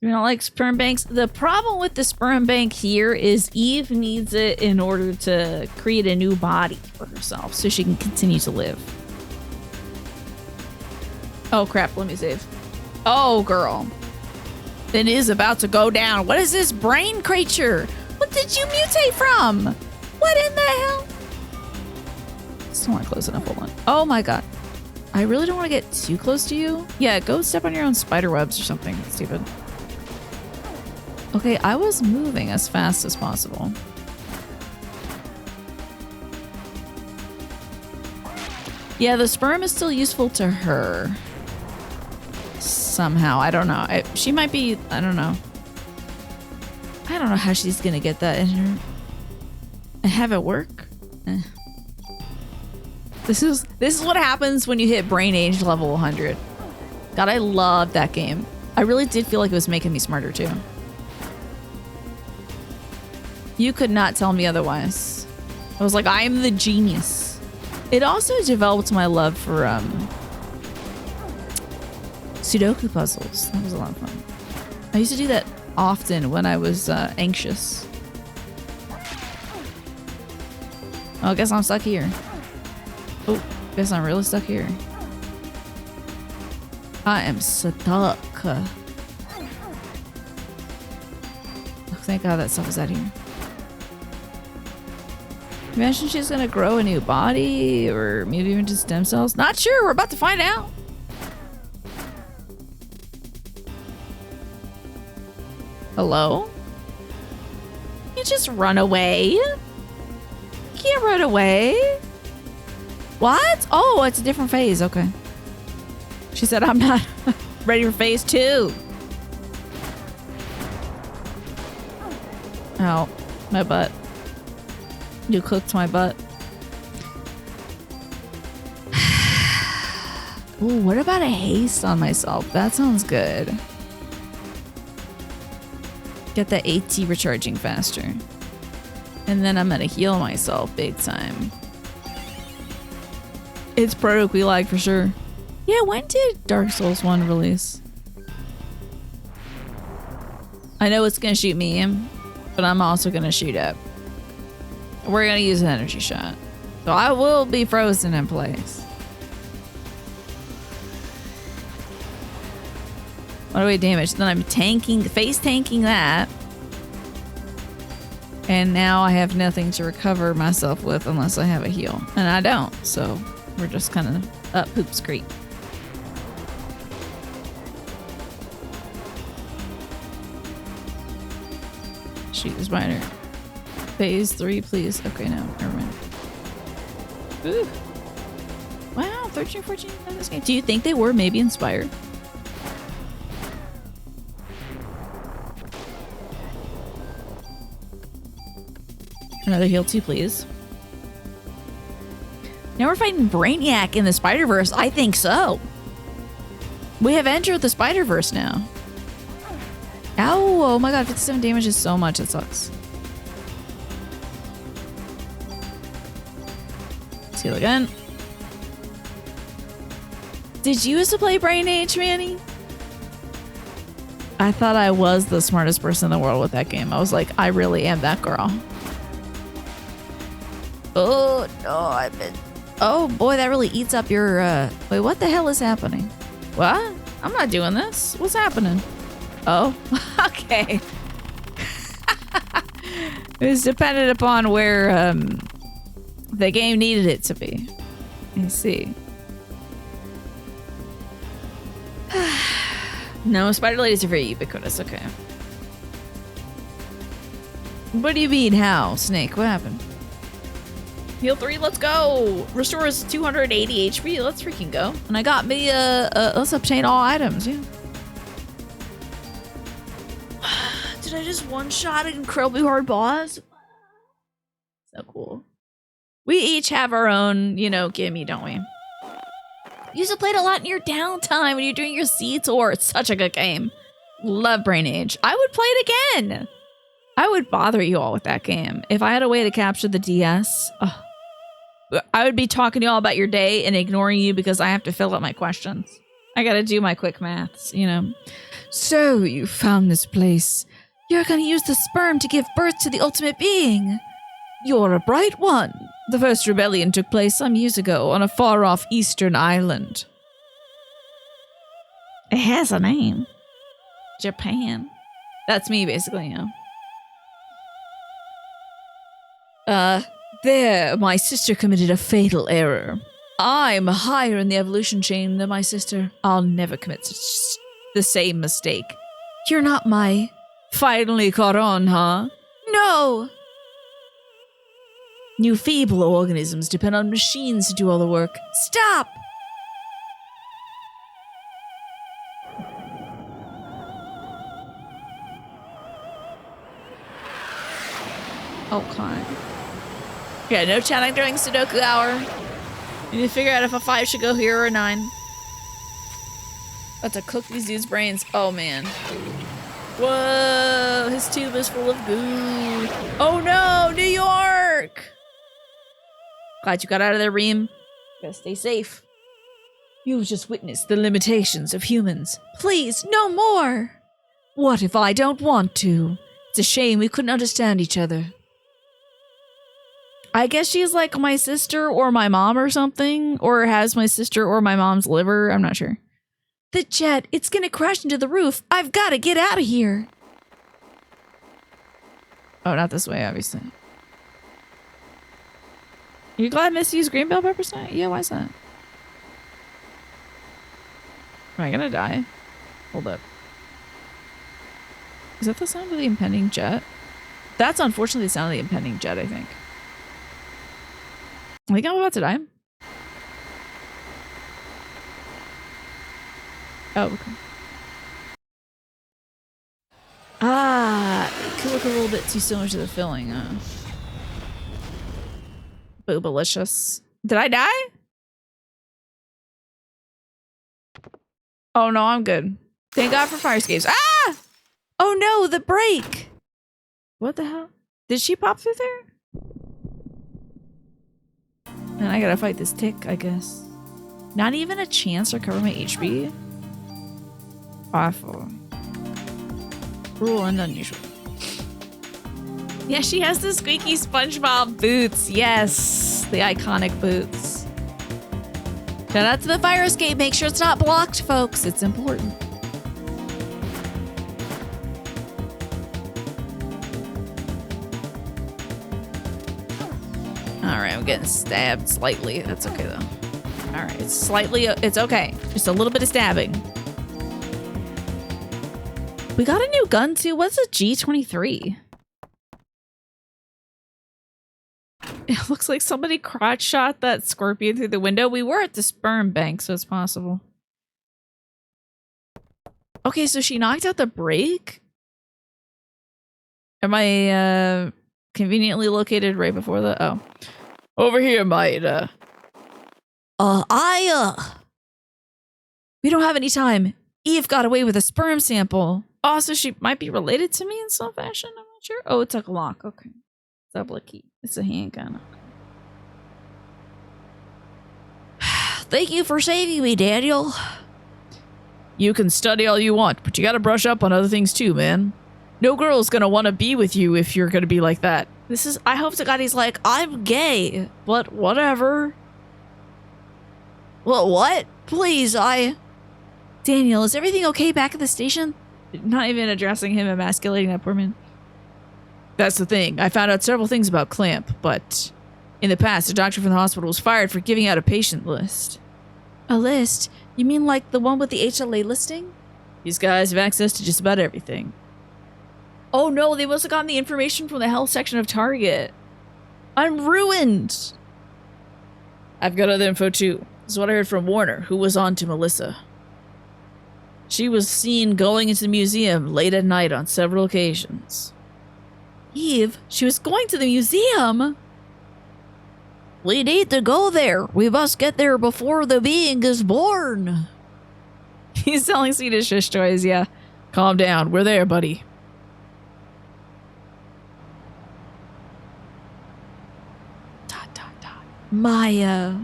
You don't like sperm banks? The problem with the sperm bank here is Eve needs it in order to create a new body for herself so she can continue to live. Oh crap, let me save. Oh girl. It is about to go down. What is this brain creature? What did you mutate from? What in the hell? Still not close enough, hold on. Oh my god. I really don't want to get too close to you. Yeah, go step on your own spider webs or something, stupid. Okay, I was moving as fast as possible. Yeah, the sperm is still useful to her. Somehow, I don't know. She might be, I don't know. I don't know how she's gonna get that in her. And have it work? Eh. This is what happens when you hit brain age level 100. God, I loved that game. I really did feel like it was making me smarter too. You could not tell me otherwise. I was like, I am the genius. It also developed my love for Sudoku puzzles. That was a lot of fun. I used to do that often when I was anxious. Oh, I guess I'm stuck here. Oh, guess I'm really stuck here. I am stuck. Oh, thank God that stuff is out here. Imagine she's gonna grow a new body or maybe even just stem cells. Not sure. We're about to find out. Hello? You just run away? You can't run away. What? Oh, it's a different phase. Okay. She said, I'm not ready for phase 2. Oh, my butt. You cooked my butt. Ooh, what about a haste on myself? That sounds good. Get the AT recharging faster. And then I'm gonna heal myself big time. It's proto-Quelaag for sure. Yeah, when did Dark Souls 1 release? I know it's gonna shoot me, but I'm also gonna shoot up. We're gonna use an energy shot. So I will be frozen in place. What do we damage? Then I'm face tanking that. And now I have nothing to recover myself with unless I have a heal. And I don't, so we're just kind of up Poops Creek. Shoot the spider. Phase 3, please. Okay, no, never mind. Ooh. Wow, 13, 14 in this game. Do you think they were maybe inspired? Another heal too, please. Now we're fighting Brainiac in the Spider-Verse. I think so. We have entered the Spider-Verse now. Ow, oh my god, 57 damage is so much. It sucks. Let's heal again. Did you used to play Brain Age, Manny? I thought I was the smartest person in the world with that game. I was like, I really am that girl. Oh, no, I've been... Oh, boy, that really eats up your... Wait, what the hell is happening? What? I'm not doing this. What's happening? Oh, okay. It was dependent upon where the game needed it to be. I see. No, spider ladies are very ubiquitous. Okay. What do you mean, how? Snake, what happened? Heal 3, let's go. Restores 280 HP, let's freaking go. And I got me let's obtain all items, yeah. Did I just one-shot an incredibly hard boss? So cool. We each have our own, you know, gimme, don't we? You used to play it a lot in your downtime when you're doing your sea tour. It's such a good game. Love Brain Age. I would play it again. I would bother you all with that game. If I had a way to capture the DS, I would be talking to you all about your day and ignoring you because I have to fill out my questions. I gotta do my quick maths, you know. So, you found this place. You're gonna use the sperm to give birth to the ultimate being. You're a bright one. The first rebellion took place some years ago on a far-off eastern island. It has a name. Japan. That's me, basically, you know. There, my sister committed a fatal error. I'm higher in the evolution chain than my sister. I'll never commit the same mistake. You're not my... Finally caught on, huh? No! New feeble organisms depend on machines to do all the work. Stop! Oh, God. Yeah, no chatting during Sudoku hour. You need to figure out if a 5 should go here or a 9. About to cook these dudes' brains. Oh, man. Whoa, his tube is full of goo. Oh, no, New York! Glad you got out of there, Reem. Gotta stay safe. You've just witnessed the limitations of humans. Please, no more! What if I don't want to? It's a shame we couldn't understand each other. I guess she's like my sister or my mom or something, or has my sister or my mom's liver. I'm not sure. The jet, it's gonna crash into the roof. I've gotta get out of here. Oh, not this way, obviously. You glad Miss used green bell pepper tonight? Yeah, why is that? Am I gonna die? Hold up. Is that the sound of the impending jet? That's unfortunately the sound of the impending jet, I think. I think I'm about to die. Oh, okay. Ah, it could look a little bit too similar to the filling. Boobalicious. Did I die? Oh no, I'm good. Thank God for fire escapes. Ah! Oh no, the break! What the hell? Did she pop through there? And I gotta fight this tick, I guess. Not even a chance to recover my HP? Awful. Cruel and unusual. Yeah, she has the squeaky SpongeBob boots. Yes, the iconic boots. Shout out to the fire escape. Make sure it's not blocked, folks. It's important. All right, I'm getting stabbed slightly. That's okay, though. All right, it's okay. Just a little bit of stabbing. We got a new gun, too. What's a G23? It looks like somebody crotch shot that scorpion through the window. We were at the sperm bank, so it's possible. Okay, so she knocked out the brake? Am I, conveniently located right before the... Oh. Over here, mate. We don't have any time. Eve got away with a sperm sample. Also, she might be related to me in some fashion. I'm not sure. Oh, it took a lock. Okay. Double key. It's a handgun. Thank you for saving me, Daniel. You can study all you want, but you gotta brush up on other things too, man. No girl's gonna want to be with you if you're gonna be like that. I hope to God he's like, I'm gay, but whatever. Well, what? Please, Daniel, is everything okay back at the station? Not even addressing him, emasculating that poor man. That's the thing. I found out several things about Klamp, but in the past, a doctor from the hospital was fired for giving out a patient list. A list? You mean like the one with the HLA listing? These guys have access to just about everything. Oh no, they must have gotten the information from the health section of Target. I'm ruined. I've got other info too. This is what I heard from Warner, who was on to Melissa. She was seen going into the museum late at night on several occasions. Eve, she was going to the museum? We need to go there. We must get there before the being is born. He's selling Swedish fish toys, yeah. Calm down. We're there, buddy. Dot, dot, dot. Maya.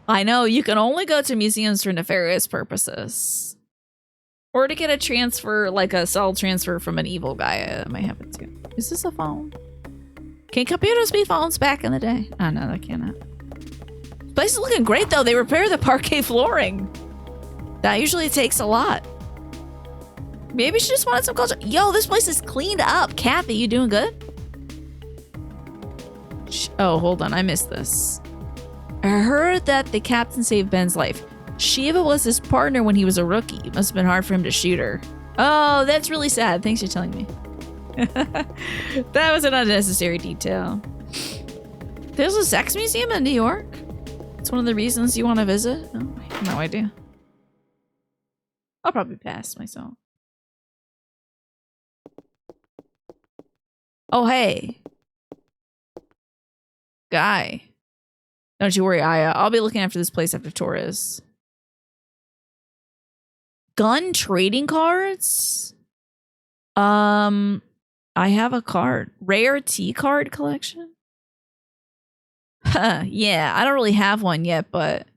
I know, you can only go to museums for nefarious purposes. Or to get a transfer, like a cell transfer from an evil guy. It might happen too. Is this a phone? Can computers be phones back in the day? Oh, no, that cannot. This place is looking great, though. They repair the parquet flooring. That usually takes a lot. Maybe she just wanted some culture. Yo, this place is cleaned up. Kathy, you doing good? Oh, hold on. I missed this. I heard that the captain saved Ben's life. Shiva was his partner when he was a rookie. It must have been hard for him to shoot her. Oh, that's really sad. Thanks for telling me. That was an unnecessary detail. There's a sex museum in New York? It's one of the reasons you want to visit? Oh, I have no idea. I'll probably pass myself. Oh, hey. Guy. Don't you worry, Aya. I'll be looking after this place after Torres. Gun trading cards? I have a card. Rare T card collection? Huh, yeah, I don't really have one yet, but...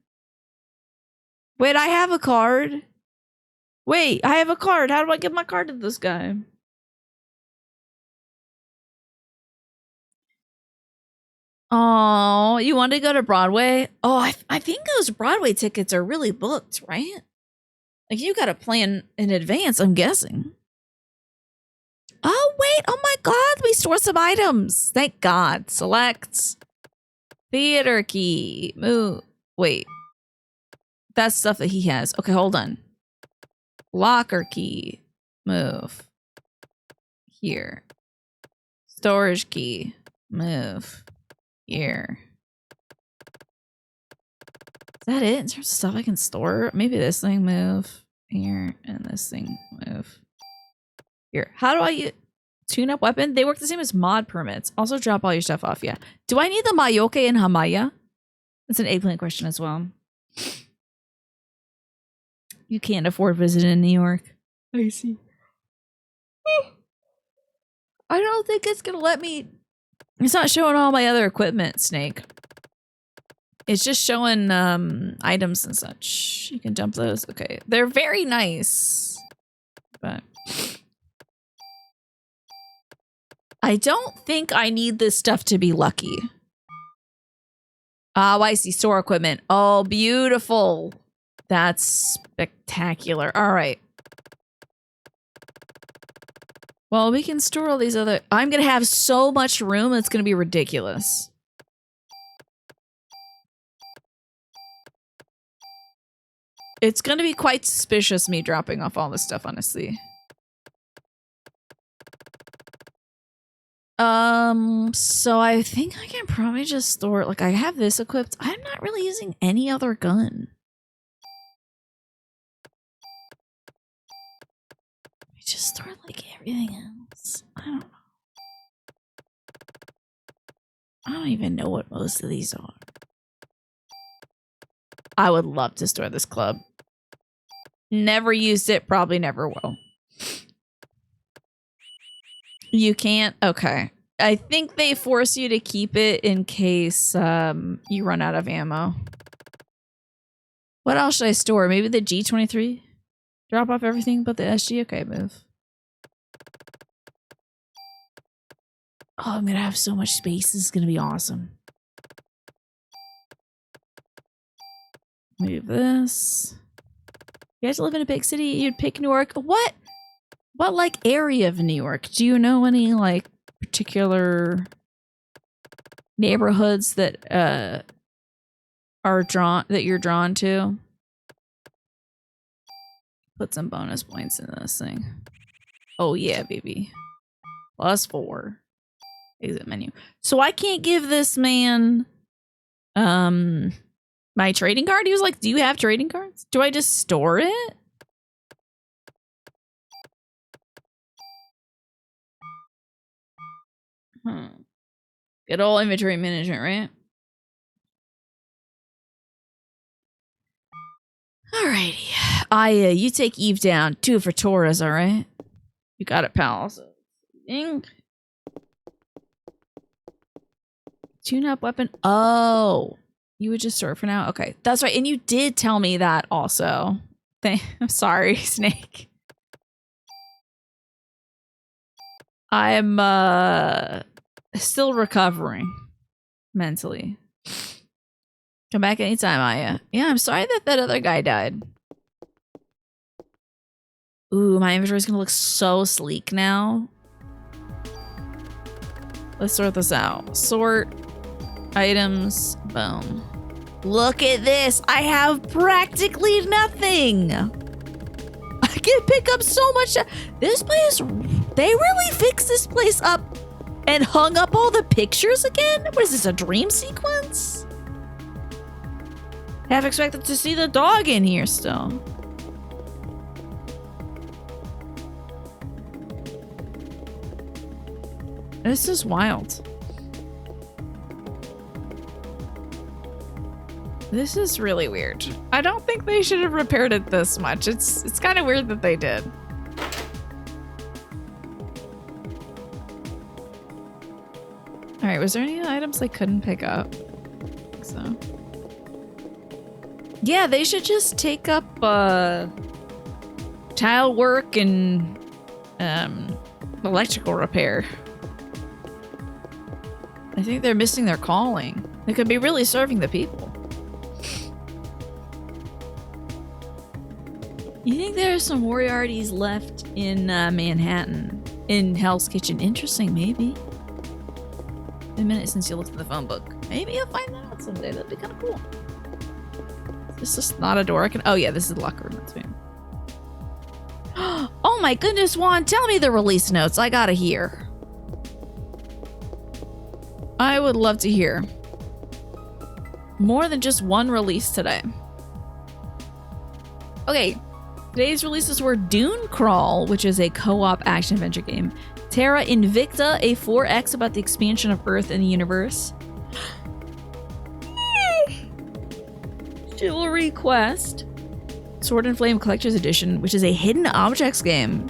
Wait, I have a card. Wait, I have a card. How do I give my card to this guy? Oh, you want to go to Broadway? Oh, I think those Broadway tickets are really booked, right? Like, you got to plan in advance, I'm guessing. Oh, wait. Oh, my God. We store some items. Thank God. Select. Theater key. Move. Wait. That's stuff that he has. Okay, hold on. Locker key. Move. Here. Storage key. Move. Here. Is that it? In terms of stuff I can store? Maybe this thing move. Here. And this thing move. Here. How do I tune up weapon? They work the same as mod permits. Also drop all your stuff off, yeah. Do I need the Mayoke and Hamaya? That's an eggplant question as well. You can't afford visiting in New York. I see. I don't think it's gonna let me. It's not showing all my other equipment, Snake. It's just showing items and such. You can dump those. Okay. They're very nice. But I don't think I need this stuff to be lucky. Oh, I see. Store equipment. Oh, beautiful. That's spectacular. All right. Well, we can store all these other... I'm going to have so much room, it's going to be ridiculous. It's going to be quite suspicious, me dropping off all this stuff, honestly. So I think I can probably just store... Like, I have this equipped. I'm not really using any other gun. Just store like everything else. I don't know. I don't even know what most of these are. I would love to store this club. Never used it, probably never will. You can't? Okay. I think they force you to keep it in case you run out of ammo. What else should I store? Maybe the G23? Drop off everything but the SG? Okay, move. Oh, I'm gonna have so much space. This is gonna be awesome. Move this. You guys live in a big city? You'd pick Newark? What? What, like, area of New York? Do you know any, like, particular neighborhoods that, you're drawn to? Put some bonus points in this thing. Oh yeah, baby. +4. Exit menu. So I can't give this man My trading card? He was like, do you have trading cards? Do I just store it? Good old inventory management, right? Alrighty. You take Eve down. 2 for Torres, alright? You got it, pal. So, tune-up weapon. Oh. You would just store it for now? Okay. That's right. And you did tell me that also. I'm sorry, Snake. I'm still recovering mentally. Come back anytime, Aya. Yeah, I'm sorry that other guy died. Ooh, my inventory's gonna look so sleek now. Let's sort this out. Sort items. Boom. Look at this. I have practically nothing. I can pick up so much. This place, they really fixed this place up and hung up all the pictures again? What is this, a dream sequence? Half expected to see the dog in here still. This is wild. This is really weird. I don't think they should have repaired it this much. It's kind of weird that they did. All right, was there any items I couldn't pick up? I think so. Yeah, they should just take up tile work and electrical repair. I think they're missing their calling. They could be really serving the people. You think there are some Moriartys left in Manhattan? In Hell's Kitchen? Interesting, maybe. In a minute since you looked at the phone book. Maybe you'll find that out someday. That'd be kind of cool. This is not a door I can... Oh yeah, this is the locker room. That's fine. Oh my goodness, Juan, tell me the release notes. I gotta hear. I would love to hear. More than just one release today. Okay. Today's releases were Dune Crawl, which is a co-op action-adventure game. Terra Invicta, a 4X about the expansion of Earth and the universe. Chivalry Quest. Sword and Flame Collector's Edition, which is a hidden objects game.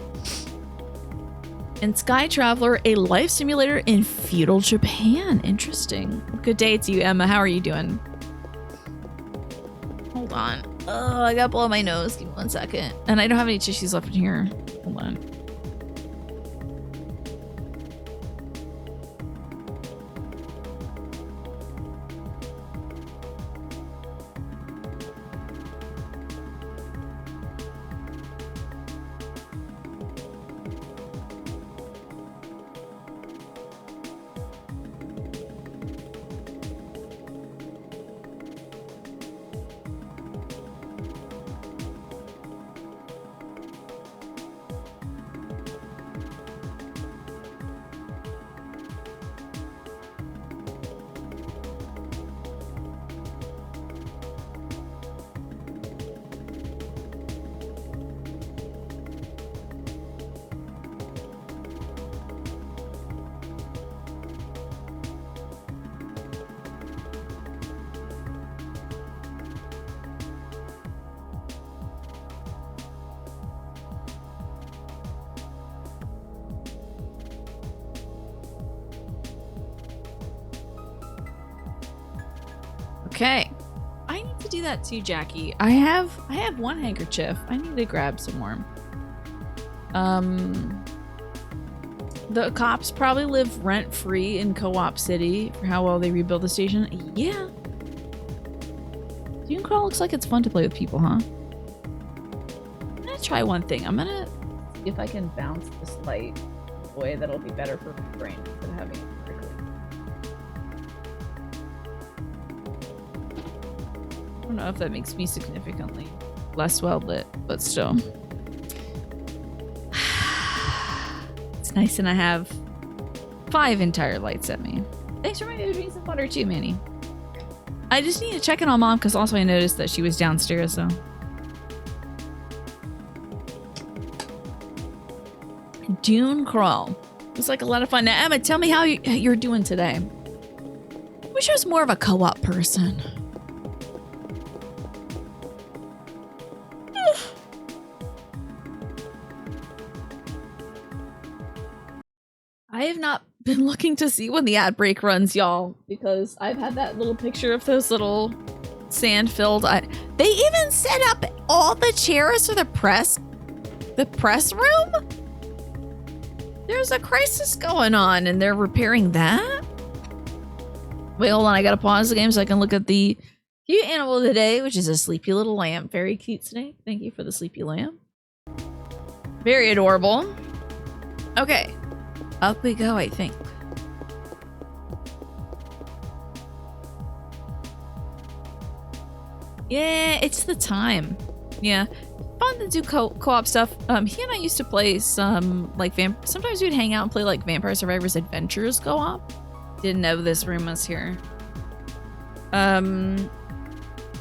And Sky Traveler, a life simulator in feudal Japan. Interesting. Good day to you, Emma. How are you doing? Hold on. Oh, I gotta blow my nose. Give me 1 second. And I don't have any tissues left in here. Hold on. Okay. I need to do that too, Jackie. I have one handkerchief. I need to grab some more. The cops probably live rent-free in Co-op City for how well they rebuild the station. Yeah. Dune Crawl looks like it's fun to play with people, huh? I'm gonna try one thing. I'm gonna see if I can bounce this light in a way that'll be better for my brain instead of having it vertically. I don't know if that makes me significantly less well lit, but still. It's nice, and I have 5 entire lights at me. Thanks for reminding me to drink some water too, Manny. I just need to check in on Mom because also I noticed that she was downstairs, so. Dune Crawl. It was like a lot of fun. Now, Emma, tell me how you're doing today. I wish I was more of a co-op person. I have not been looking to see when the ad break runs, y'all, because I've had that little picture of those little sand-filled. They even set up all the chairs for the press room. There's a crisis going on, and they're repairing that. Wait, hold on. I gotta pause the game so I can look at the cute animal of the day, which is a sleepy little lamb. Very cute snake. Thank you for the sleepy lamb. Very adorable. Okay. Up we go, I think. Yeah, it's the time. Yeah. Fun to do co-op stuff. He and I used to play some, like, sometimes we'd hang out and play, like, Vampire Survivors Adventures co-op. Didn't know this room was here. But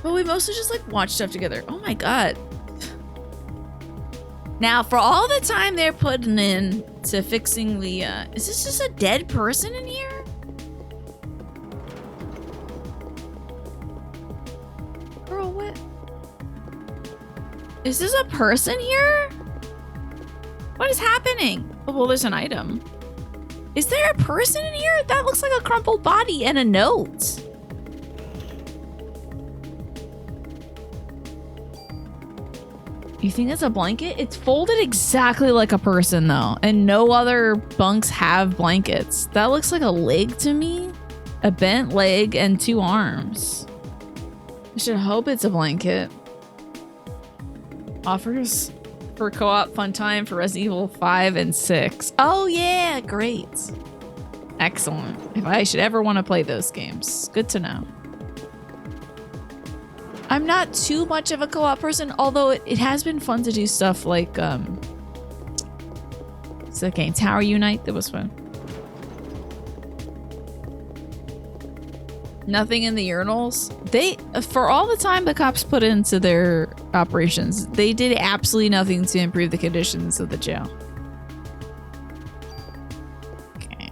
we mostly just, like, watch stuff together. Oh my god. Now, for all the time they're putting in to fixing the, is this just a dead person in here? Girl, what? Is this a person here? What is happening? Oh, well, there's an item. Is there a person in here? That looks like a crumpled body and a note. You think it's a blanket? It's folded exactly like a person, though. And no other bunks have blankets. That looks like a leg to me. A bent leg and 2 arms. I should hope it's a blanket. Offers for co-op fun time for Resident Evil 5 and 6. Oh yeah, great. Excellent. If I should ever want to play those games. Good to know. I'm not too much of a co-op person, although it has been fun to do stuff like, what's that game? Tower Unite? That was fun. Nothing in the urinals. For all the time the cops put into their operations, they did absolutely nothing to improve the conditions of the jail. Okay.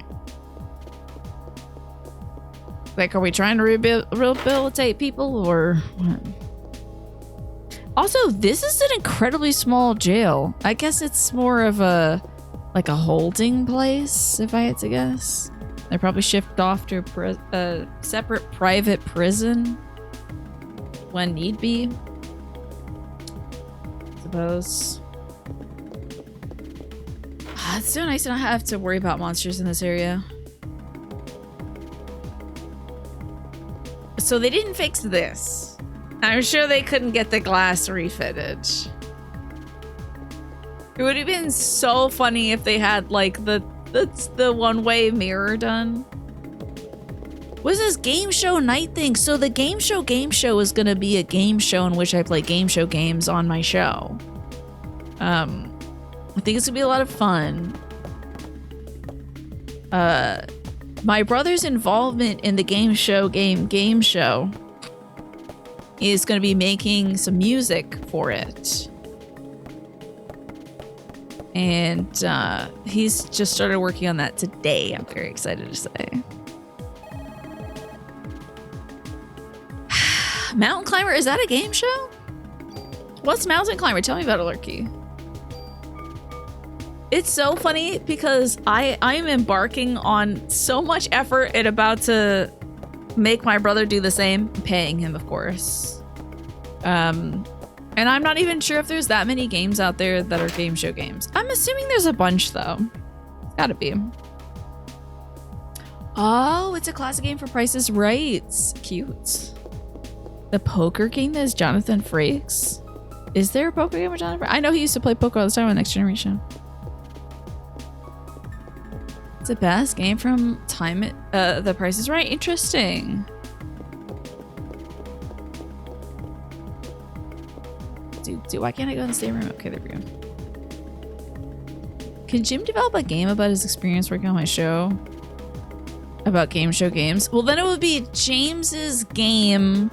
Like, are we trying to rehabilitate people or what? Also, this is an incredibly small jail. I guess it's more of a, like a holding place, if I had to guess. They probably shipped off to a separate private prison when need be. I suppose. It's so nice to not have to worry about monsters in this area. So they didn't fix this. I'm sure they couldn't get the glass refitted. It would have been so funny if they had like the one-way mirror done. What's this game show night thing? So the game show is gonna be a game show in which I play game show games on my show. I think it's gonna be a lot of fun. My brother's involvement in the game show is gonna be making some music for it. And he's just started working on that today. I'm very excited to say. Mountain Climber, is that a game show? What's Mountain Climber? Tell me about it, Lurky. It's so funny because I'm embarking on so much effort and about to make my brother do the same. I'm paying him, of course. And I'm not even sure if there's that many games out there that are game show games. I'm assuming there's a bunch, though. It's gotta be. Oh, it's a classic game for Price is Right. Cute. The poker game that is Jonathan Frakes. Is there a poker game with Jonathan Frakes? I know he used to play poker all the time on Next Generation. It's the best game from The Price is Right. Interesting. Why can't I go in the same room? Okay, there we go. Can Jim develop a game about his experience working on my show? about game show games. Well, then it would be James's game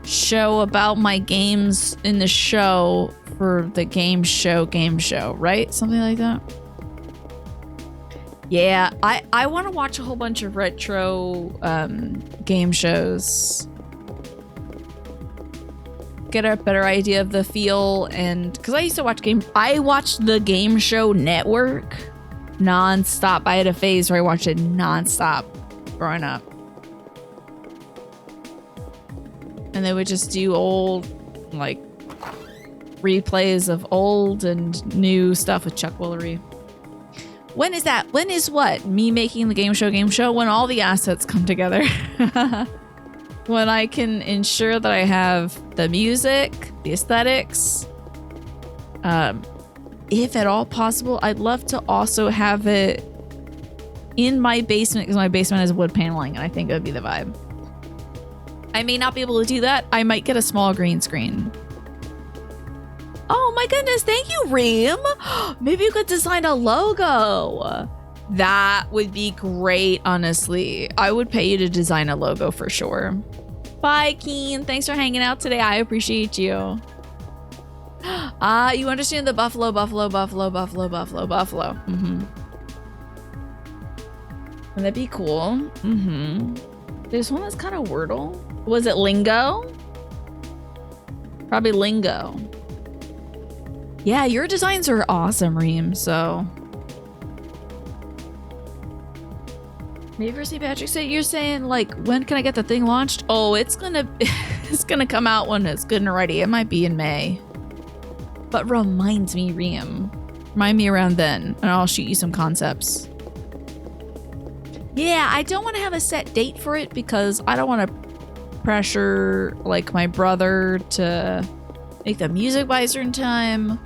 show about my games in the show for the game show, right? Something like that. Yeah, I want to watch a whole bunch of retro game shows. Get a better idea of the feel, and because I watched the Game Show Network nonstop. I had a phase where I watched it nonstop growing up. And they would just do old, like, replays of old and new stuff with Chuck Woolery. When is that? When is what? Me making the game show? When all the assets come together. When I can ensure that I have the music, the aesthetics. If at all possible, I'd love to also have it in my basement, because my basement has wood paneling, and I think it would be the vibe. I may not be able to do that. I might get a small green screen. Oh my goodness, thank you, Reem. Maybe you could design a logo. That would be great, honestly. I would pay you to design a logo for sure. Bye, Keen. Thanks for hanging out today. I appreciate you. You understand the buffalo. Mm-hmm. Would that be cool? Mm-hmm. There's one that's kind of Wordle. Was it Lingo? Probably Lingo. Yeah, your designs are awesome, Reem, so. Maybe for St. Patrick's Day, you're saying, like, when can I get the thing launched? Oh, it's gonna come out when it's good and ready. It might be in May. But remind me, Reem. Remind me around then, and I'll shoot you some concepts. Yeah, I don't want to have a set date for it because I don't want to pressure, like, my brother to make the music by a certain time.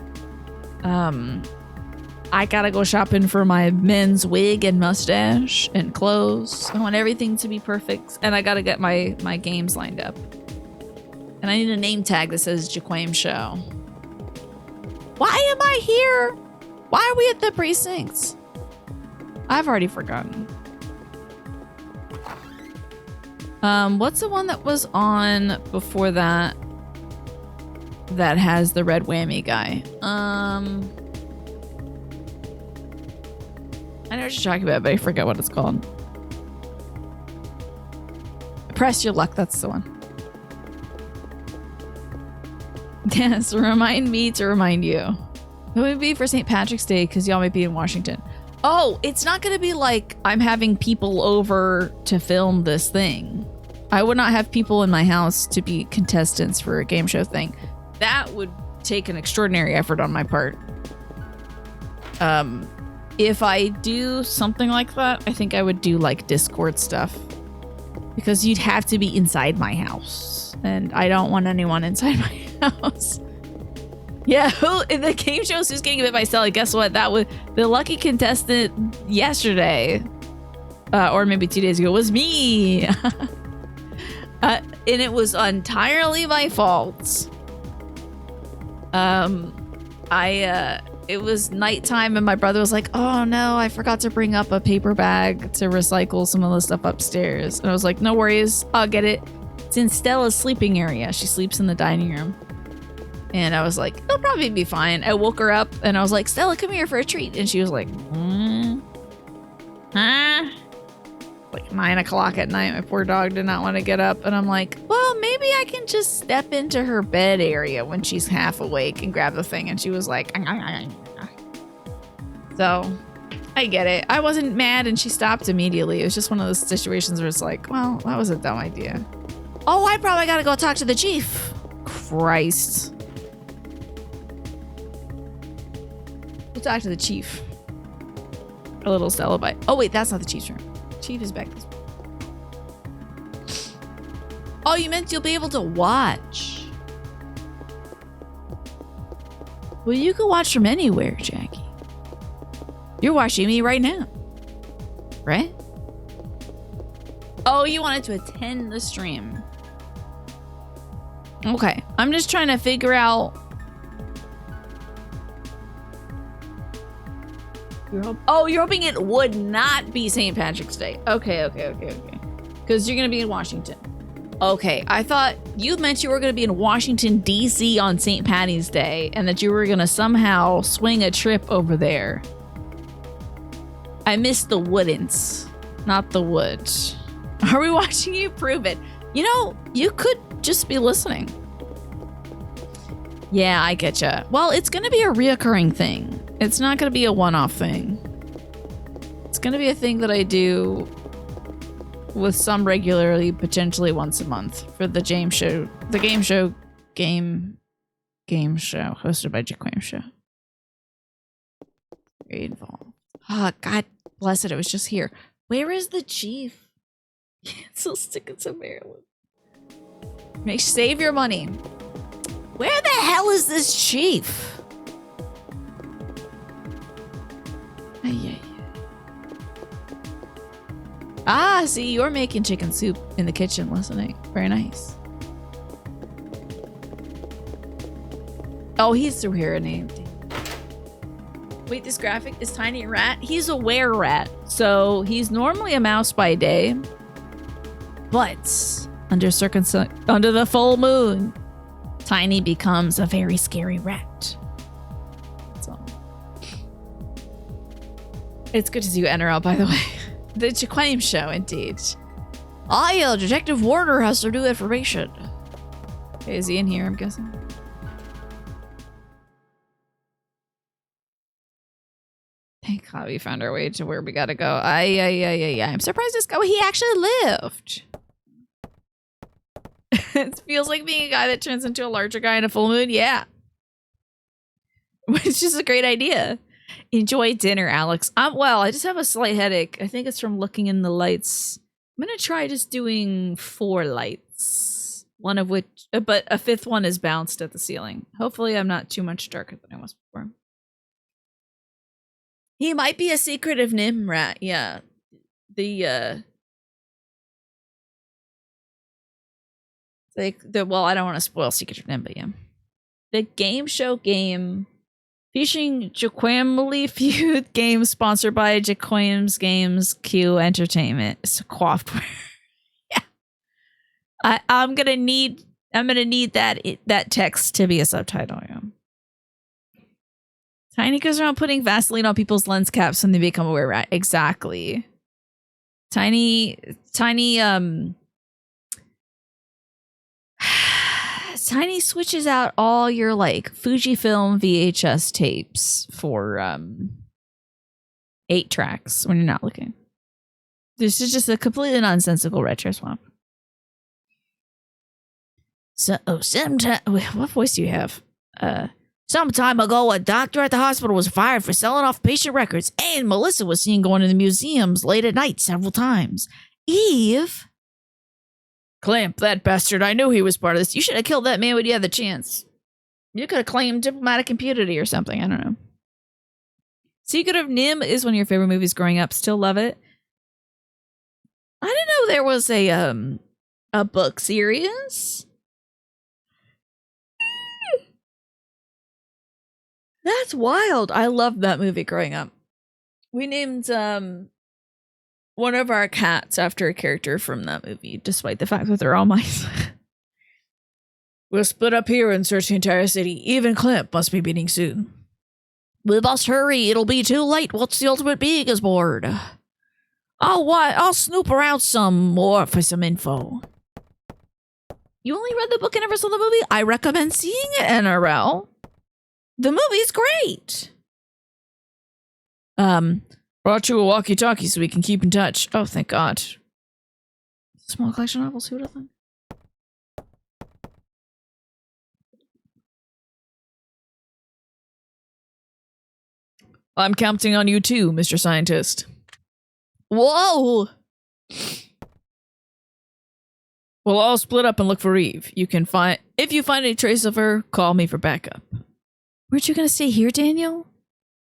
I gotta go shopping for my men's wig and mustache and clothes. I want everything to be perfect, and I gotta get my games lined up. And I need a name tag that says Jaquame Show. Why am I here? Why are we at the precincts? I've already forgotten. What's the one that was on before that has the red whammy guy? I know what you're talking about, but I forget what it's called. Press Your Luck, that's the one. Yes, remind me to remind you. It would be for St. Patrick's Day because y'all might be in Washington. Oh, it's not going to be like I'm having people over to film this thing. I would not have people in my house to be contestants for a game show thing. That would take an extraordinary effort on my part. If I do something like that, I think I would do like Discord stuff. Because you'd have to be inside my house. And I don't want anyone inside my house. Yeah, in the game shows Who's Getting a Bit by Sally, guess what? That was the lucky contestant yesterday. Or maybe 2 days ago was me. And it was entirely my fault. It was nighttime and my brother was like, oh no, I forgot to bring up a paper bag to recycle some of the stuff upstairs. And I was like, no worries, I'll get it. It's in Stella's sleeping area. She sleeps in the dining room. And I was like, it'll probably be fine. I woke her up and I was like, Stella, come here for a treat. And she was like, huh? Like 9 o'clock at night. My poor dog did not want to get up. And I'm like, well, maybe I can just step into her bed area when she's half awake and grab the thing. And she was like, so I get it. I wasn't mad and she stopped immediately. It was just one of those situations where it's like, well, that was a dumb idea. Oh, I probably got to go talk to the chief. Christ. We'll talk to the chief. A little Stella bite. Oh, wait, that's not the chief's room. Chief is back this way. Oh, you meant you'll be able to watch. Well, you can watch from anywhere, Jackie. You're watching me right now. Right? Oh, you wanted to attend the stream. Okay. I'm just trying to figure out You're hoping it would not be St. Patrick's Day. Okay. Because you're going to be in Washington. Okay, I thought you meant you were going to be in Washington, D.C. on St. Patty's Day and that you were going to somehow swing a trip over there. I missed the wouldn'ts, not the would. Are we watching you? Prove it. You know, you could just be listening. Yeah, I getcha. Well, it's going to be a reoccurring thing. It's not going to be a one-off thing. It's going to be a thing that I do with some regularly, potentially once a month for the game show hosted by Jaquam Show. Very involved. Oh, God bless it. It was just here. Where is the chief? It's still sticking to Maryland. Save your money. Where the hell is this chief? Ay. Ah, see, you're making chicken soup in the kitchen listening. Very nice. Oh, he's through here, isn't he? Wait, this graphic is Tiny a rat? He's a were-rat, so he's normally a mouse by day. But under the full moon, Tiny becomes a very scary rat. So it's good to see you, NRL, by the way. The Jaquam Show, indeed. Detective Warner has some new information. Okay, is he in here, I'm guessing? Thank God we found our way to where we gotta go. I'm surprised this guy, he actually lived. It feels like being a guy that turns into a larger guy in a full moon. Yeah. Which is a great idea. Enjoy dinner, Alex. I just have a slight headache. I think it's from looking in the lights. I'm going to try just doing 4 lights. One of which, but a 5th one is bounced at the ceiling. Hopefully I'm not too much darker than I was before. He might be a secretive Nim rat. Yeah. Well, I don't want to spoil Secret of Nim, but yeah. The game show game featuring Jaquamly Feud game sponsored by Jaquam's Games Q Entertainment. It's coiffed. Yeah. I'm gonna need that text to be a subtitle, yeah. Tiny goes around putting Vaseline on people's lens caps when they become aware, right? Exactly. Tiny switches out all your like Fujifilm VHS tapes for 8 tracks when you're not looking. This is just a completely nonsensical retro swap. What voice do you have? Some time ago, a doctor at the hospital was fired for selling off patient records, and Melissa was seen going to the museums late at night several times. Eve? Klamp, that bastard. I knew he was part of this. You should have killed that man when you had the chance. You could have claimed diplomatic impunity or something. I don't know. Secret of Nim is one of your favorite movies growing up. Still love it. I didn't know there was a book series. That's wild. I loved that movie growing up. We named one of our cats after a character from that movie, despite the fact that they're all mice. We'll split up here and search the entire city. Even Klamp must be beating soon. We must hurry. It'll be too late once the ultimate being is bored. I'll snoop around some more for some info. You only read the book and never saw the movie? I recommend seeing it, NRL. The movie's great. Brought you a walkie-talkie so we can keep in touch. Oh, thank God. Small collection novels, who would have thought? I'm counting on you too, Mr. Scientist. Whoa! We'll all split up and look for Eve. If you find any trace of her, call me for backup. Weren't you gonna stay here, Daniel?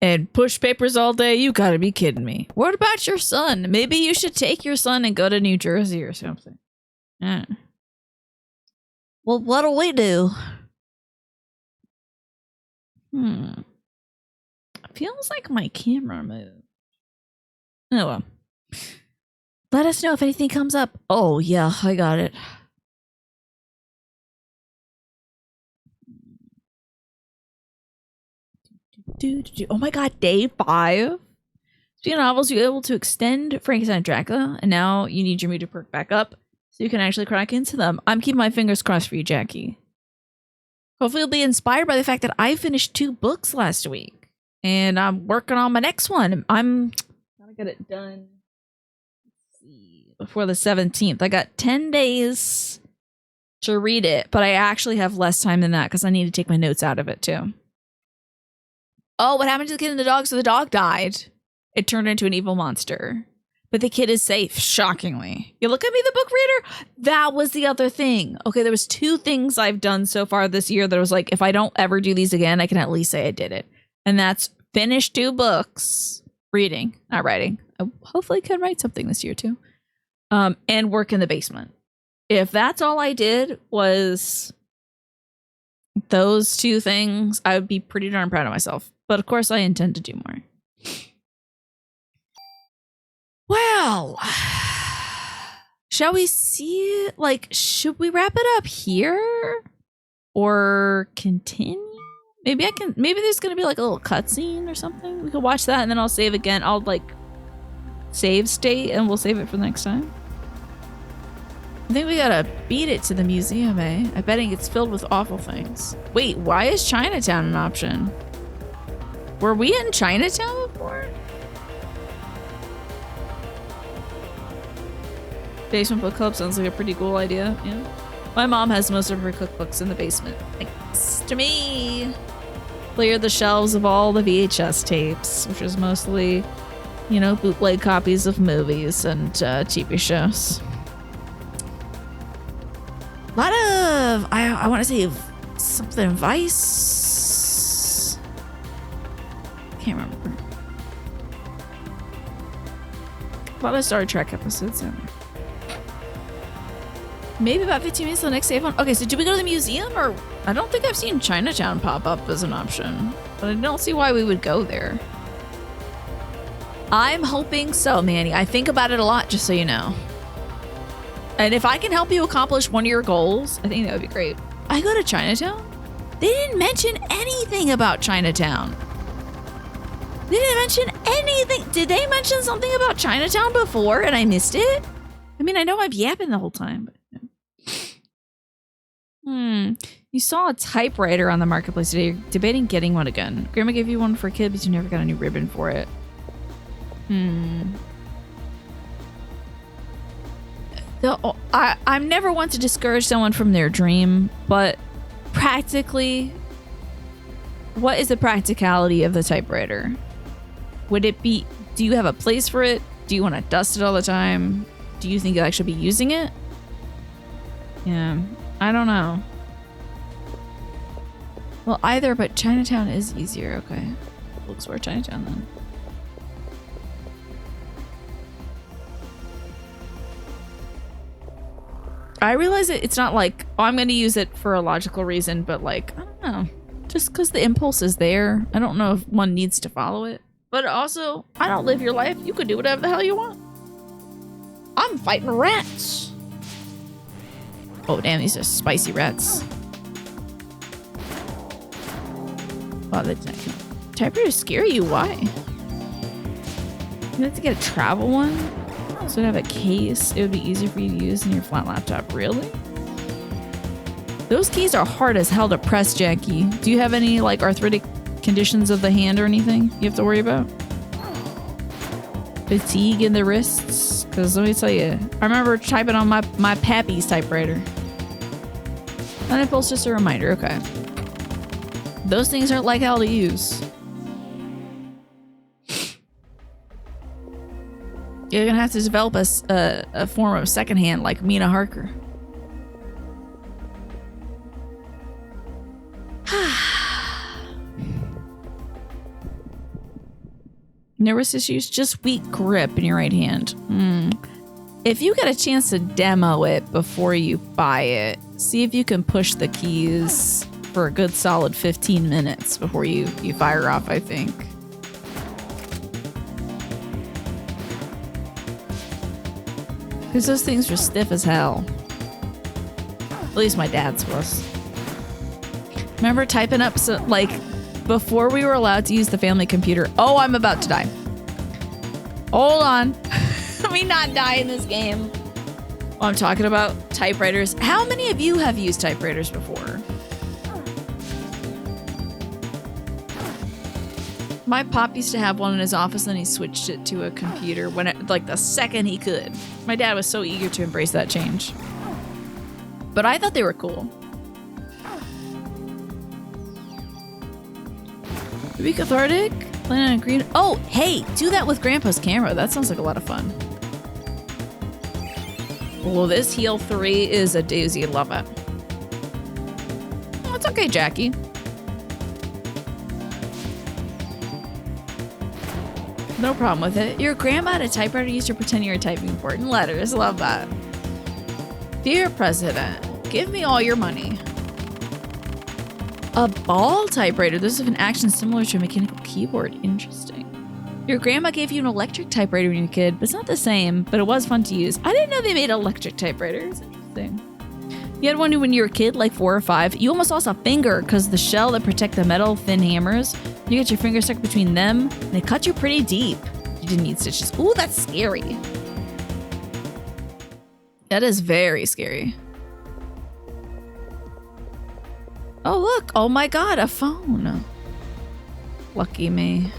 And push papers all day? You gotta be kidding me. What about your son? Maybe you should take your son and go to New Jersey or something. Well, what'll we do? Feels like my camera moved. Oh well. Let us know if anything comes up. Oh yeah, I got it. Oh my god, day 5. Speaking of novels, you're able to extend Frankenstein and Dracula, and now you need your meter perk back up so you can actually crack into them. I'm keeping my fingers crossed for you, Jackie. Hopefully you'll be inspired by the fact that I finished 2 books last week, and I'm working on my next one. I'm gotta get it done. Let's see, before the 17th. I got 10 days to read it, but I actually have less time than that because I need to take my notes out of it too. Oh, what happened to the kid and the dog? So the dog died. It turned into an evil monster. But the kid is safe, shockingly. You look at me, the book reader? That was the other thing. Okay, there was 2 things I've done so far this year that was like, if I don't ever do these again, I can at least say I did it. And that's finish 2 books. Reading, not writing. I hopefully can write something this year too. And work in the basement. If that's all I did was those 2 things, I would be pretty darn proud of myself. But of course, I intend to do more. Well, shall we see? Like, should we wrap it up here or continue? Maybe I can. Maybe there's gonna be like a little cutscene or something. We could watch that and then I'll save again. I'll like save state and we'll save it for next time. I think we gotta beat it to the museum, eh? I betting it's filled with awful things. Wait, why is Chinatown an option? Were we in Chinatown before? Basement book club sounds like a pretty cool idea. Yeah. My mom has most of her cookbooks in the basement. Thanks to me. Cleared the shelves of all the VHS tapes, which is mostly, you know, bootleg copies of movies and TV shows. A lot of, I want to say something Vice. Can't remember. A lot of Star Trek episodes in there. Maybe about 15 minutes till the next save one. Okay, so do we go to the museum or? I don't think I've seen Chinatown pop up as an option, but I don't see why we would go there. I'm hoping so, Manny. I think about it a lot, just so you know. And if I can help you accomplish one of your goals, I think that would be great. I go to Chinatown? They didn't mention anything about Chinatown. They didn't mention anything. Did they mention something about Chinatown before and I missed it? I mean, I know I'm yapping the whole time, but you saw a typewriter on the marketplace today. You're debating getting one again. Grandma gave you one for a kid, but you never got a new ribbon for it. I'm never one to discourage someone from their dream, but practically, what is the practicality of the typewriter? Would it be, do you have a place for it? Do you want to dust it all the time? Do you think you'll actually be using it? Yeah, I don't know. Well, either, but Chinatown is easier. Okay. We'll explore Chinatown then. I realize it's not like, oh, I'm going to use it for a logical reason, but like, I don't know. Just because the impulse is there. I don't know if one needs to follow it. But also, I don't live your life. You could do whatever the hell you want. I'm fighting rats. Oh, damn, these are spicy rats. Wow, the typewriters scare you. Why? You have to get a travel one? So to have a case, it would be easier for you to use in your flat laptop. Really? Those keys are hard as hell to press, Jackie. Do you have any like arthritic conditions of the hand or anything you have to worry about? Fatigue in the wrists? Because let me tell you, I remember typing on my Pappy's typewriter. And impulse just a reminder. Okay. Those things aren't like hell to use. You're gonna have to develop a form of secondhand like Mina Harker. Nervous issues, just weak grip in your right hand. If you get a chance to demo it before you buy it, see if you can push the keys for a good solid 15 minutes before you fire off, I think. Because those things were stiff as hell. At least my dad's was. Remember typing up, like, before we were allowed to use the family computer. Oh, I'm about to die. Hold on. Let me not die in this game. Oh, I'm talking about typewriters. How many of you have used typewriters before? My pop used to have one in his office and he switched it to a computer when like the second he could. My dad was so eager to embrace that change. But I thought they were cool. Be cathartic? Plan on a green. Oh, hey, do that with Grandpa's camera. That sounds like a lot of fun. Well, this Heal 3 is a doozy. Love it. Oh, it's okay, Jackie. No problem with it. Your grandma had a typewriter used to pretend you were typing important letters. Love that. Dear President, give me all your money. A ball typewriter. This is an action similar to a mechanical keyboard. Interesting. Your grandma gave you an electric typewriter when you were a kid, but it's not the same, but it was fun to use. I didn't know they made electric typewriters. Interesting. You had one when you were a kid, like 4 or 5. You almost lost a finger because the shell that protect the metal thin hammers, you get your finger stuck between them, and it cut you pretty deep. You didn't need stitches. Ooh, that's scary. That is very scary. Oh, look. Oh my God, a phone. Lucky me.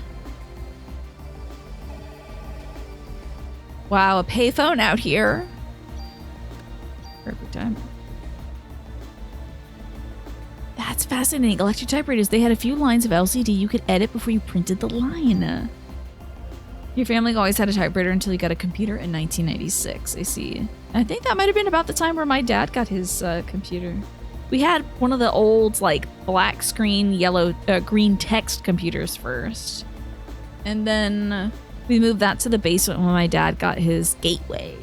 Wow, a payphone out here. Perfect time. That's fascinating. Electric typewriters. They had a few lines of LCD you could edit before you printed the line. Your family always had a typewriter until you got a computer in 1996. I see. I think that might have been about the time where my dad got his computer. We had one of the old, like, black screen, yellow, green text computers first. And then we moved that to the basement when my dad got his Gateway.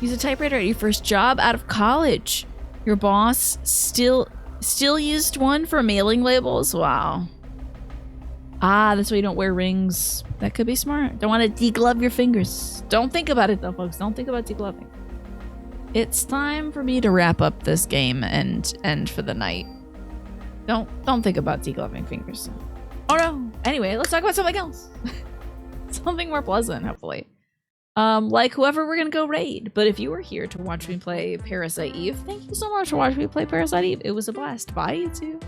Use a typewriter at your first job out of college. Your boss still used one for mailing labels? Wow. Ah, that's why you don't wear rings. That could be smart. Don't want to deglove your fingers. Don't think about it though, folks. Don't think about degloving. It's time for me to wrap up this game and end for the night. Don't think about degloving fingers. Oh no. Anyway, let's talk about something else. Something more pleasant, hopefully. Like whoever we're gonna go raid. But if you were here to watch me play Parasite Eve, thank you so much for watching me play Parasite Eve. It was a blast. Bye, you two.